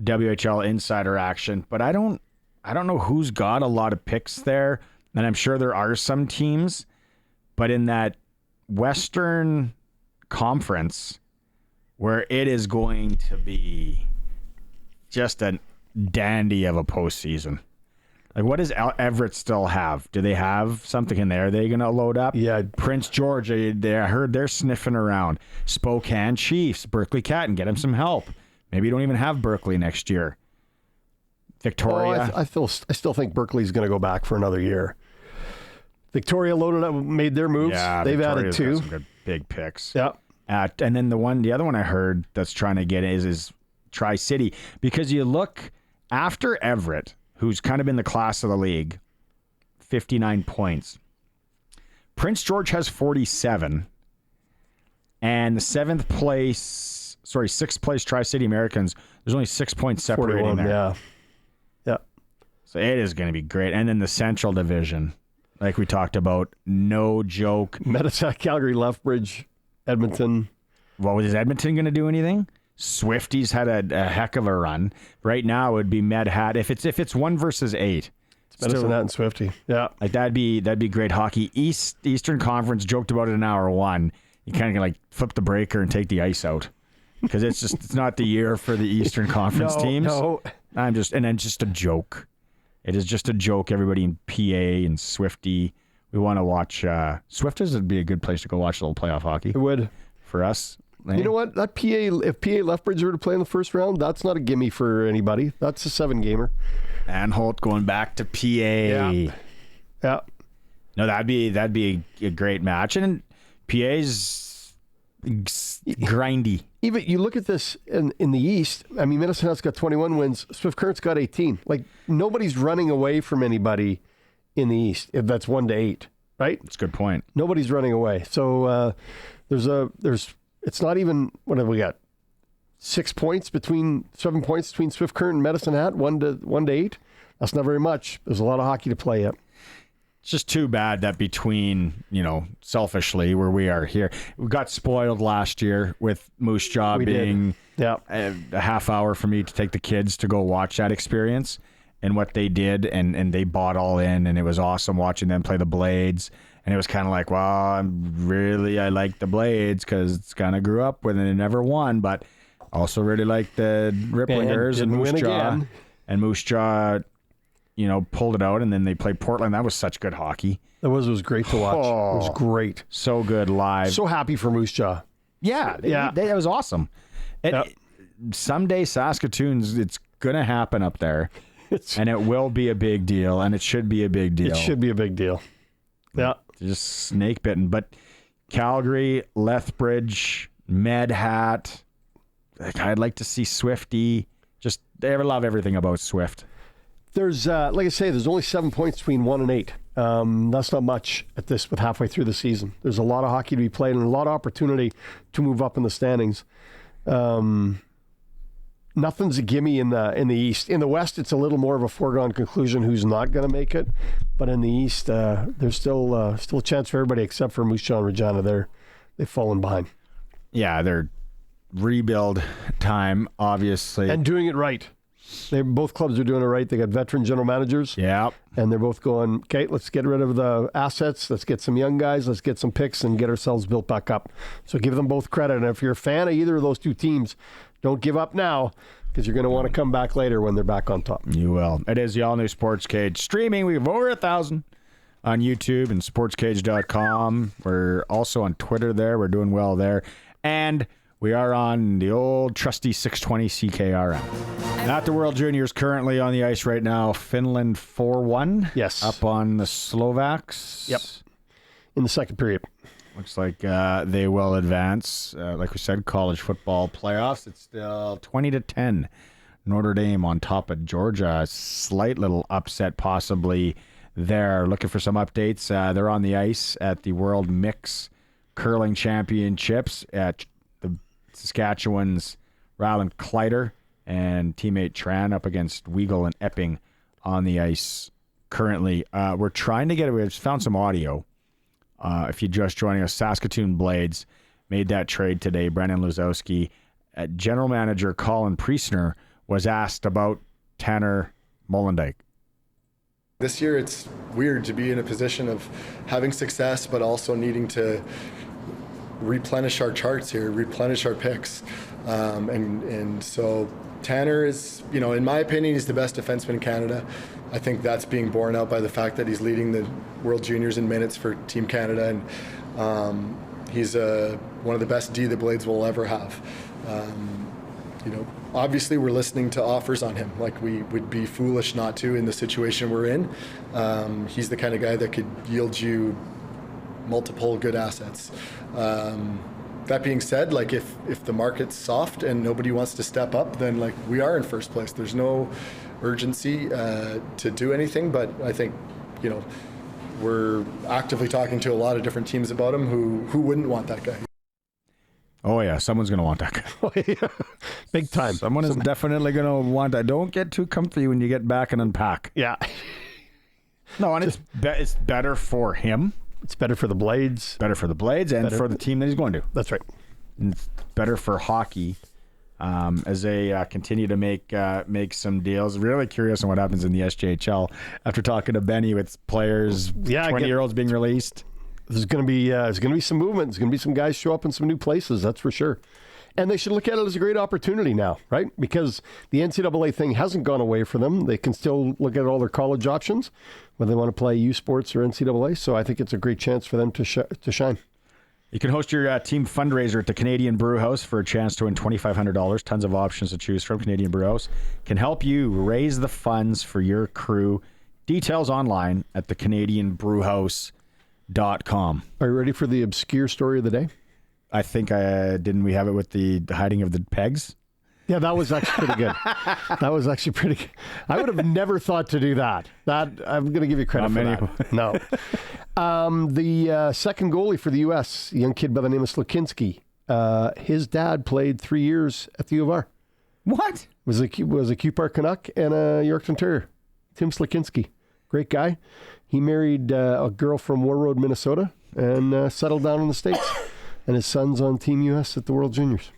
WHL insider action, but I don't know who's got a lot of picks there, and I'm sure there are some teams, but in that Western Conference, where it is going to be just a dandy of a postseason. Like, what does Everett still have? Do they have something in there? Are they going to load up? Yeah. Prince George, I heard they're sniffing around. Spokane Chiefs, Berkeley Cat, and get them some help. Maybe you don't even have Berkeley next year. Victoria. I still think Berkeley's going to go back for another year. Victoria loaded up, made their moves. Yeah, they've Victoria's added 2 got some good big picks. Yeah. And then the other one I heard that's trying to get is Tri-City, because you look after Everett, who's kind of been the class of the league, 59 points. Prince George has 47. And the sixth place Tri-City Americans, there's only 6 points separating 41, there. Yeah. Yeah. So it is going to be great. And then the Central Division, like we talked about, no joke. Medicine, Calgary, Lethbridge, Edmonton. Well, is Edmonton going to do anything? Swifties had a heck of a run. Right now it would be Med Hat. If it's 1 versus 8. It's Medicine Hat and Swifty. Yeah. Like that'd be great hockey. Eastern Conference joked about it in hour 1. You kind of like flip the breaker and take the ice out. Because it's not the year for the Eastern Conference teams. No. And then just a joke. It is just a joke. Everybody in PA and Swifty. We want to watch Swifters would be a good place to go watch a little playoff hockey. It would. For us. You know what? That if PA Lethbridge were to play in the first round, that's not a gimme for anybody. That's a 7-gamer. Anholt going back to PA. Yeah. No, that'd be a great match. And PA's grindy. Even you look at this in the East. I mean, Minnesota's got 21 wins. Swift Current's got 18. Like, nobody's running away from anybody in the East. If that's 1-8, right? That's a good point. Nobody's running away. So it's not even, what have we got? 7 points between Swift Current and Medicine Hat, 1-8. That's not very much. There's a lot of hockey to play yet. It's just too bad that between, selfishly where we are here, we got spoiled last year with Moose Jaw being a half hour for me to take the kids to go watch that experience and what they did. And they bought all in, and it was awesome watching them play the Blades. And it was kind of like, well, I like the Blades because it's kind of grew up with it and never won, but also really like the Ripplingers and Moose Jaw. Again. And Moose Jaw, pulled it out, and then they played Portland. That was such good hockey. It was great to watch. Oh, it was great. So good live. So happy for Moose Jaw. Yeah. That was awesome. Someday Saskatoon's, it's going to happen up there. And it will be a big deal, and it should be a big deal. It should be a big deal. Yeah. Just snake bitten. But Calgary, Lethbridge, Med Hat, I'd like to see Swifty. Just I love everything about Swift. There's, like I say, there's only 7 points between 1 and 8. That's not much at this with halfway through the season. There's a lot of hockey to be played and a lot of opportunity to move up in the standings. Nothing's a gimme in the East. In the West, it's a little more of a foregone conclusion who's not going to make it. But in the East, there's still a chance for everybody except for Moose Jaw and Regina. They've fallen behind. Yeah, they're rebuild time, obviously. And doing it right. Both clubs are doing it right. They got veteran general managers. Yeah. And they're both going, okay, let's get rid of the assets. Let's get some young guys. Let's get some picks and get ourselves built back up. So give them both credit. And if you're a fan of either of those two teams, don't give up now because you're going to want to come back later when they're back on top. You will. It is the all-new Sports Cage streaming. We have over 1,000 on YouTube and sportscage.com. We're also on Twitter there. We're doing well there. And we are on the old trusty 620 CKRM. At the World Juniors, currently on the ice right now, Finland 4-1. Yes. Up on the Slovaks. Yep. In the second period. Looks like they will advance. Like we said, college football playoffs. It's still 20-10. Notre Dame on top of Georgia. A slight little upset possibly there. Looking for some updates. They're on the ice at the World Mix Curling Championships at the Saskatchewan's Ryland Kleider and teammate Tran up against Weigel and Epping on the ice currently. We're trying to get it. We've found some audio. If you're just joining us, Saskatoon Blades made that trade today. Brendan Luzowski. General Manager Colin Priestner was asked about Tanner Molendyk. This year it's weird to be in a position of having success but also needing to replenish our charts here, replenish our picks. And so Tanner is, in my opinion, he's the best defenseman in Canada. I think that's being borne out by the fact that he's leading the World Juniors in minutes for Team Canada, and he's one of the best D the Blades will ever have. Obviously we're listening to offers on him. Like, we would be foolish not to in the situation we're in. He's the kind of guy that could yield you multiple good assets. That being said, like, if the market's soft and nobody wants to step up, then like we are in first place. There's no urgency to do anything, but I think we're actively talking to a lot of different teams about him who wouldn't want that guy. Oh yeah, someone's gonna want that guy. Oh, yeah. Big time. Someone is definitely gonna want that. Don't get too comfy when you get back and unpack. Yeah. No, and it's better for him. It's better for the Blades. Better for the Blades and for the team that he's going to. That's right. And it's better for hockey as they continue to make some deals. Really curious on what happens in the SJHL after talking to Benny with players, 20-year-olds being released. There's going to be some movement. There's going to be some guys show up in some new places. That's for sure. And they should look at it as a great opportunity now, right? Because the NCAA thing hasn't gone away for them. They can still look at all their college options, whether they want to play U Sports or NCAA. So I think it's a great chance for them to shine. You can host your team fundraiser at the Canadian Brew House for a chance to win $2,500. Tons of options to choose from. Canadian Brew House can help you raise the funds for your crew. Details online at thecanadianbrewhouse.com. Are you ready for the obscure story of the day? I think didn't we have it with the hiding of the pegs? Yeah, that was actually pretty good. That was actually pretty good. I would have never thought to do that. I'm going to give you credit for that. No. The second goalie for the U.S., a young kid by the name of Slakinski, his dad played 3 years at the U of R. What? Was a Q Park Canuck and a Yorkton Terrier. Tim Slakinski. Great guy. He married a girl from War Road, Minnesota, and settled down in the States. And his son's on Team U.S. at the World Juniors.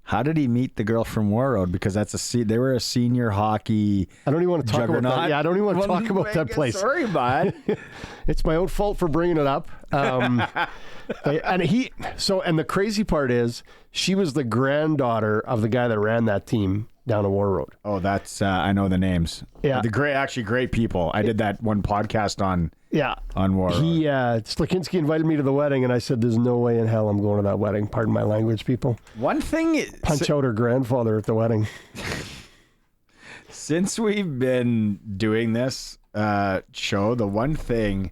How did he meet the girl from War Road? Because they were a senior hockey. I don't even want to talk about that. Yeah, I don't even want to talk about that place. Sorry, bud. It's my own fault for bringing it up. And the crazy part is, she was the granddaughter of the guy that ran that team down on War Road. Oh, that's I know the names. Yeah, great people. I did that one podcast on War Road. Slakinski invited me to the wedding, and I said, "There's no way in hell I'm going to that wedding." Pardon my language, people. One thing, punch out her grandfather at the wedding. Since we've been doing this show, the one thing,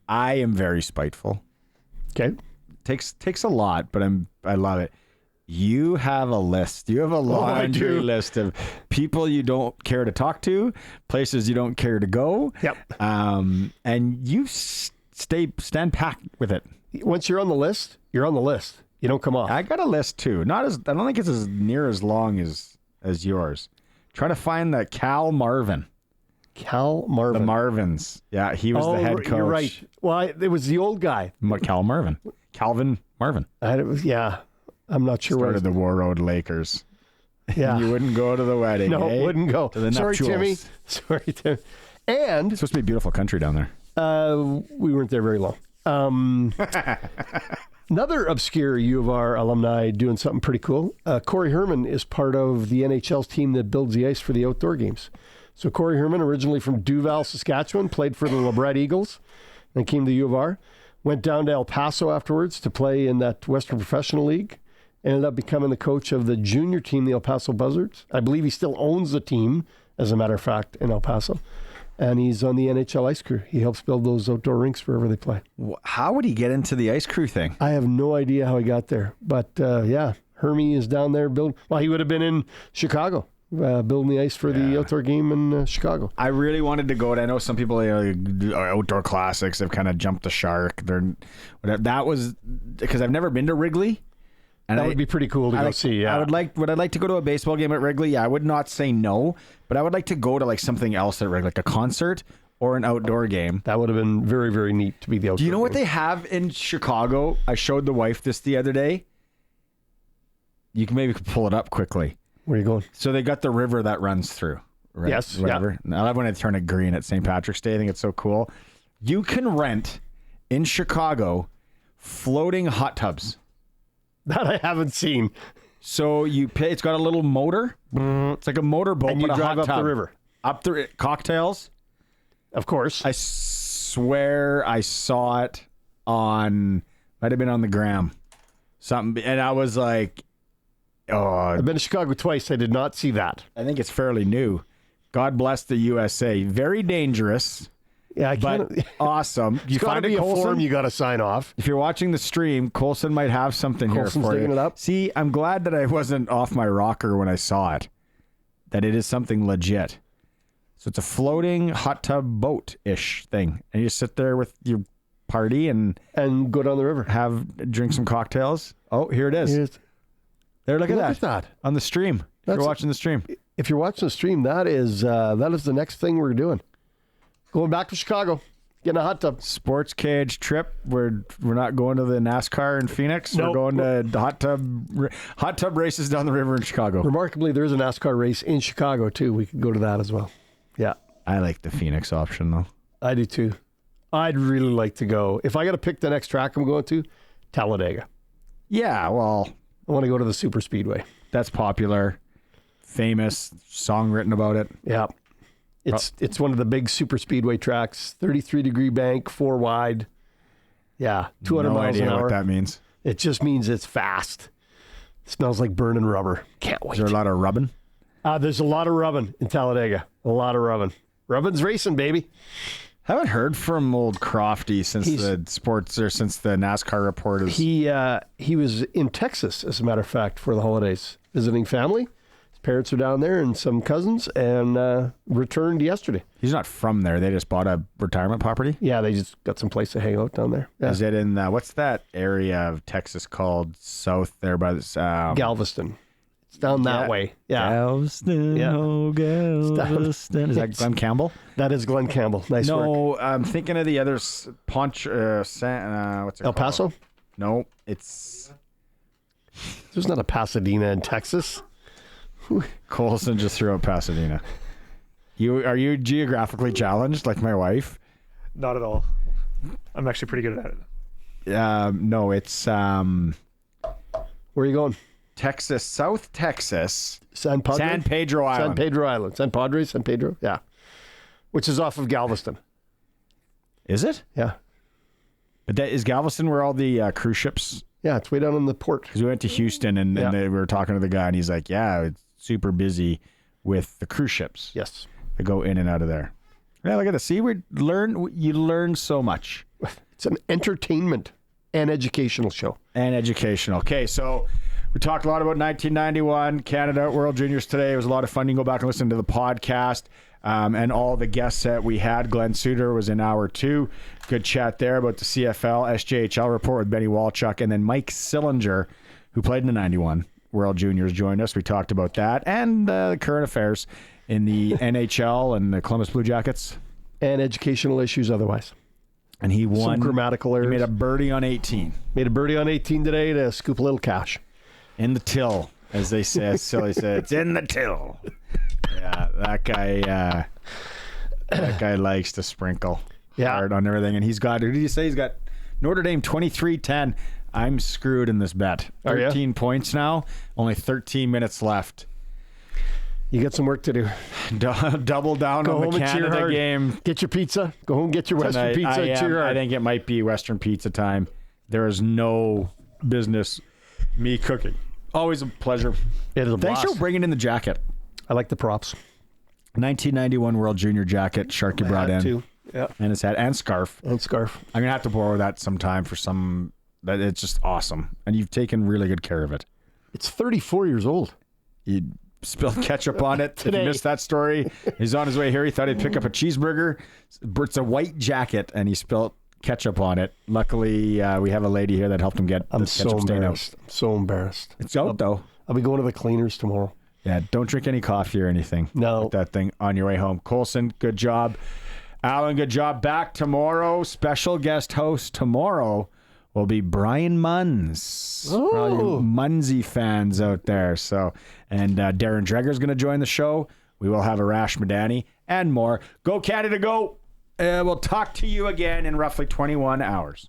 I am very spiteful. Okay, takes a lot, but I love it. You have a list. You have a laundry list of people you don't care to talk to, places you don't care to go. Yep. And you stand pat with it. Once you're on the list, you're on the list. You don't come off. I got a list too. I don't think it's as near as long as yours. Trying to find the Cal Marvin. Cal Marvin. The Marvins. Yeah, he was the head coach. You're right. Well, it was the old guy. Cal Marvin. Calvin Marvin. I'm not sure. Started the War Road Lakers. Yeah. You wouldn't go to the wedding. No, wouldn't go. To the Sorry, nuptials. Timmy. Sorry, Tim. And it's supposed to be a beautiful country down there. We weren't there very long. Another obscure U of R alumni doing something pretty cool. Corey Herman is part of the NHL's team that builds the ice for the outdoor games. So Corey Herman, originally from Duval, Saskatchewan, played for the LeBret Eagles and came to U of R. Went down to El Paso afterwards to play in that Western Professional League. Ended up becoming the coach of the junior team, the El Paso Buzzards. I believe he still owns the team, as a matter of fact, in El Paso. And he's on the NHL ice crew. He helps build those outdoor rinks wherever they play. How would he get into the ice crew thing? I have no idea how he got there. But, Hermie is down there building. Well, he would have been in Chicago. Building the ice for the outdoor game in Chicago. I really wanted to go, and I know some people outdoor classics have kind of jumped the shark. That was because I've never been to Wrigley, and that would be pretty cool to go see. Yeah, would I like to go to a baseball game at Wrigley? Yeah, I would not say no, but I would like to go to like something else at Wrigley, like a concert or an outdoor game. That would have been very, very neat to be the outdoor. Do you know what they have in Chicago? I showed the wife this the other day. You can maybe pull it up quickly. Where are you going? So they got the river that runs through. Right? Yes. Whatever. Yeah. I love when they turn it green at St. Patrick's Day. I think it's so cool. You can rent in Chicago floating hot tubs. That I haven't seen. So you pay. It's got a little motor. It's like a motorboat, and you but drive a hot up tub. the river. Up the cocktails. Of course. I swear I saw it on. Might have been on the gram. Something, and I was like. Oh, I've been to Chicago twice. I did not see that. I think it's fairly new. God bless the USA. Very dangerous. Yeah, but awesome. You got to be a form you got to sign off. If you're watching the stream, Colson might have something Colson's here for digging you. It up. See, I'm glad that I wasn't off my rocker when I saw it. That it is something legit. So it's a floating hot tub boat-ish thing, and you sit there with your party and go down the river, drink some cocktails. Oh, here it is. There, look at that on the stream. If you're watching the stream. If you're watching the stream, that is the next thing we're doing. Going back to Chicago, getting a hot tub. SportsCage trip. We're not going to the NASCAR in Phoenix. Nope. We're going to the hot tub races down the river in Chicago. Remarkably, there is a NASCAR race in Chicago too. We could go to that as well. Yeah, I like the Phoenix option though. I do too. I'd really like to go. If I got to pick the next track I'm going to, Talladega. Yeah, well. I want to go to the super speedway. That's popular, famous, song written about it. Yeah. It's one of the big super speedway tracks, 33-degree bank, 4 wide. Yeah, 200 miles an hour. No idea what that means. It just means it's fast. It smells like burning rubber. Can't wait. Is there a lot of rubbing? There's a lot of rubbing in Talladega. A lot of rubbing. Rubbing's racing, baby. Haven't heard from old Crofty since the NASCAR report is. He was in Texas, as a matter of fact, for the holidays, visiting family. His parents are down there and some cousins, and returned yesterday. He's not from there. They just bought a retirement property? Yeah, they just got some place to hang out down there. Yeah. Is it in what's that area of Texas called south there by the Galveston? It's down that way. Yeah. Galveston, oh Galveston. Is that Glen Campbell? That is Glen Campbell. Nice work. No, I'm thinking of the others. What's it El called? Paso? No, it's... There's not a Pasadena in Texas. Colson just threw out Pasadena. Are you geographically challenged like my wife? Not at all. I'm actually pretty good at it. No, it's... Where are you going? Texas, South Texas. San Pedro Island. San Pedro Island. San Pedro? Yeah. Which is off of Galveston. Is it? Yeah. But is Galveston where all the cruise ships... Yeah, it's way down on the port. Because we went to Houston and we were talking to the guy and he's like, yeah, it's super busy with the cruise ships. Yes. They go in and out of there. Yeah, look at this. See, you learn so much. It's an entertainment and educational show. Okay, so We talked a lot about 1991 Canada World Juniors today. It was a lot of fun. You can go back and listen to the podcast and all the guests that we had. Glen Suitor was in hour 2. Good chat there about the CFL, SJHL report with Benny Walchuk. And then Mike Sillinger, who played in the 91 World Juniors, joined us. We talked about that and the current affairs in the NHL and the Columbus Blue Jackets. And educational issues otherwise. And he won. Some grammatical errors. He made a birdie on 18. Made a birdie on 18 today to scoop a little cash. In the till, as they say, as Silly said. It's in the till. Yeah, that guy likes to sprinkle hard on everything. And he's got, who did you say? He's got Notre Dame 23-10. I'm screwed in this bet. 13 points now. Only 13 minutes left. You got some work to do. Double down on the Canada game. Get your pizza. Go home and get your Western pizza. I think it might be Western pizza time. There is no business me cooking. Always a pleasure. It is a blast. Thanks for bringing in the jacket. I like the props. 1991 World Junior jacket Sharky brought in. Too. Yeah. And his hat and scarf. And scarf. I'm going to have to borrow that sometime for some. That it's just awesome. And you've taken really good care of it. It's 34 years old. You spilled ketchup on it. Today. If you missed that story, he's on his way here. He thought he'd pick up a cheeseburger. It's a white jacket, and he spilled ketchup on it. Luckily, we have a lady here that helped him get the ketchup stain out. I'm so embarrassed. It's out, though. I'll be going to the cleaners tomorrow. Yeah, don't drink any coffee or anything. No. With that thing on your way home. Colson, good job. Alan, good job. Back tomorrow. Special guest host tomorrow will be Brian Munns. Oh. For all you Munnsy fans out there. So, and Darren Dreger's going to join the show. We will have Arash Madani and more. Go Canada, go. We'll talk to you again in roughly 21 hours.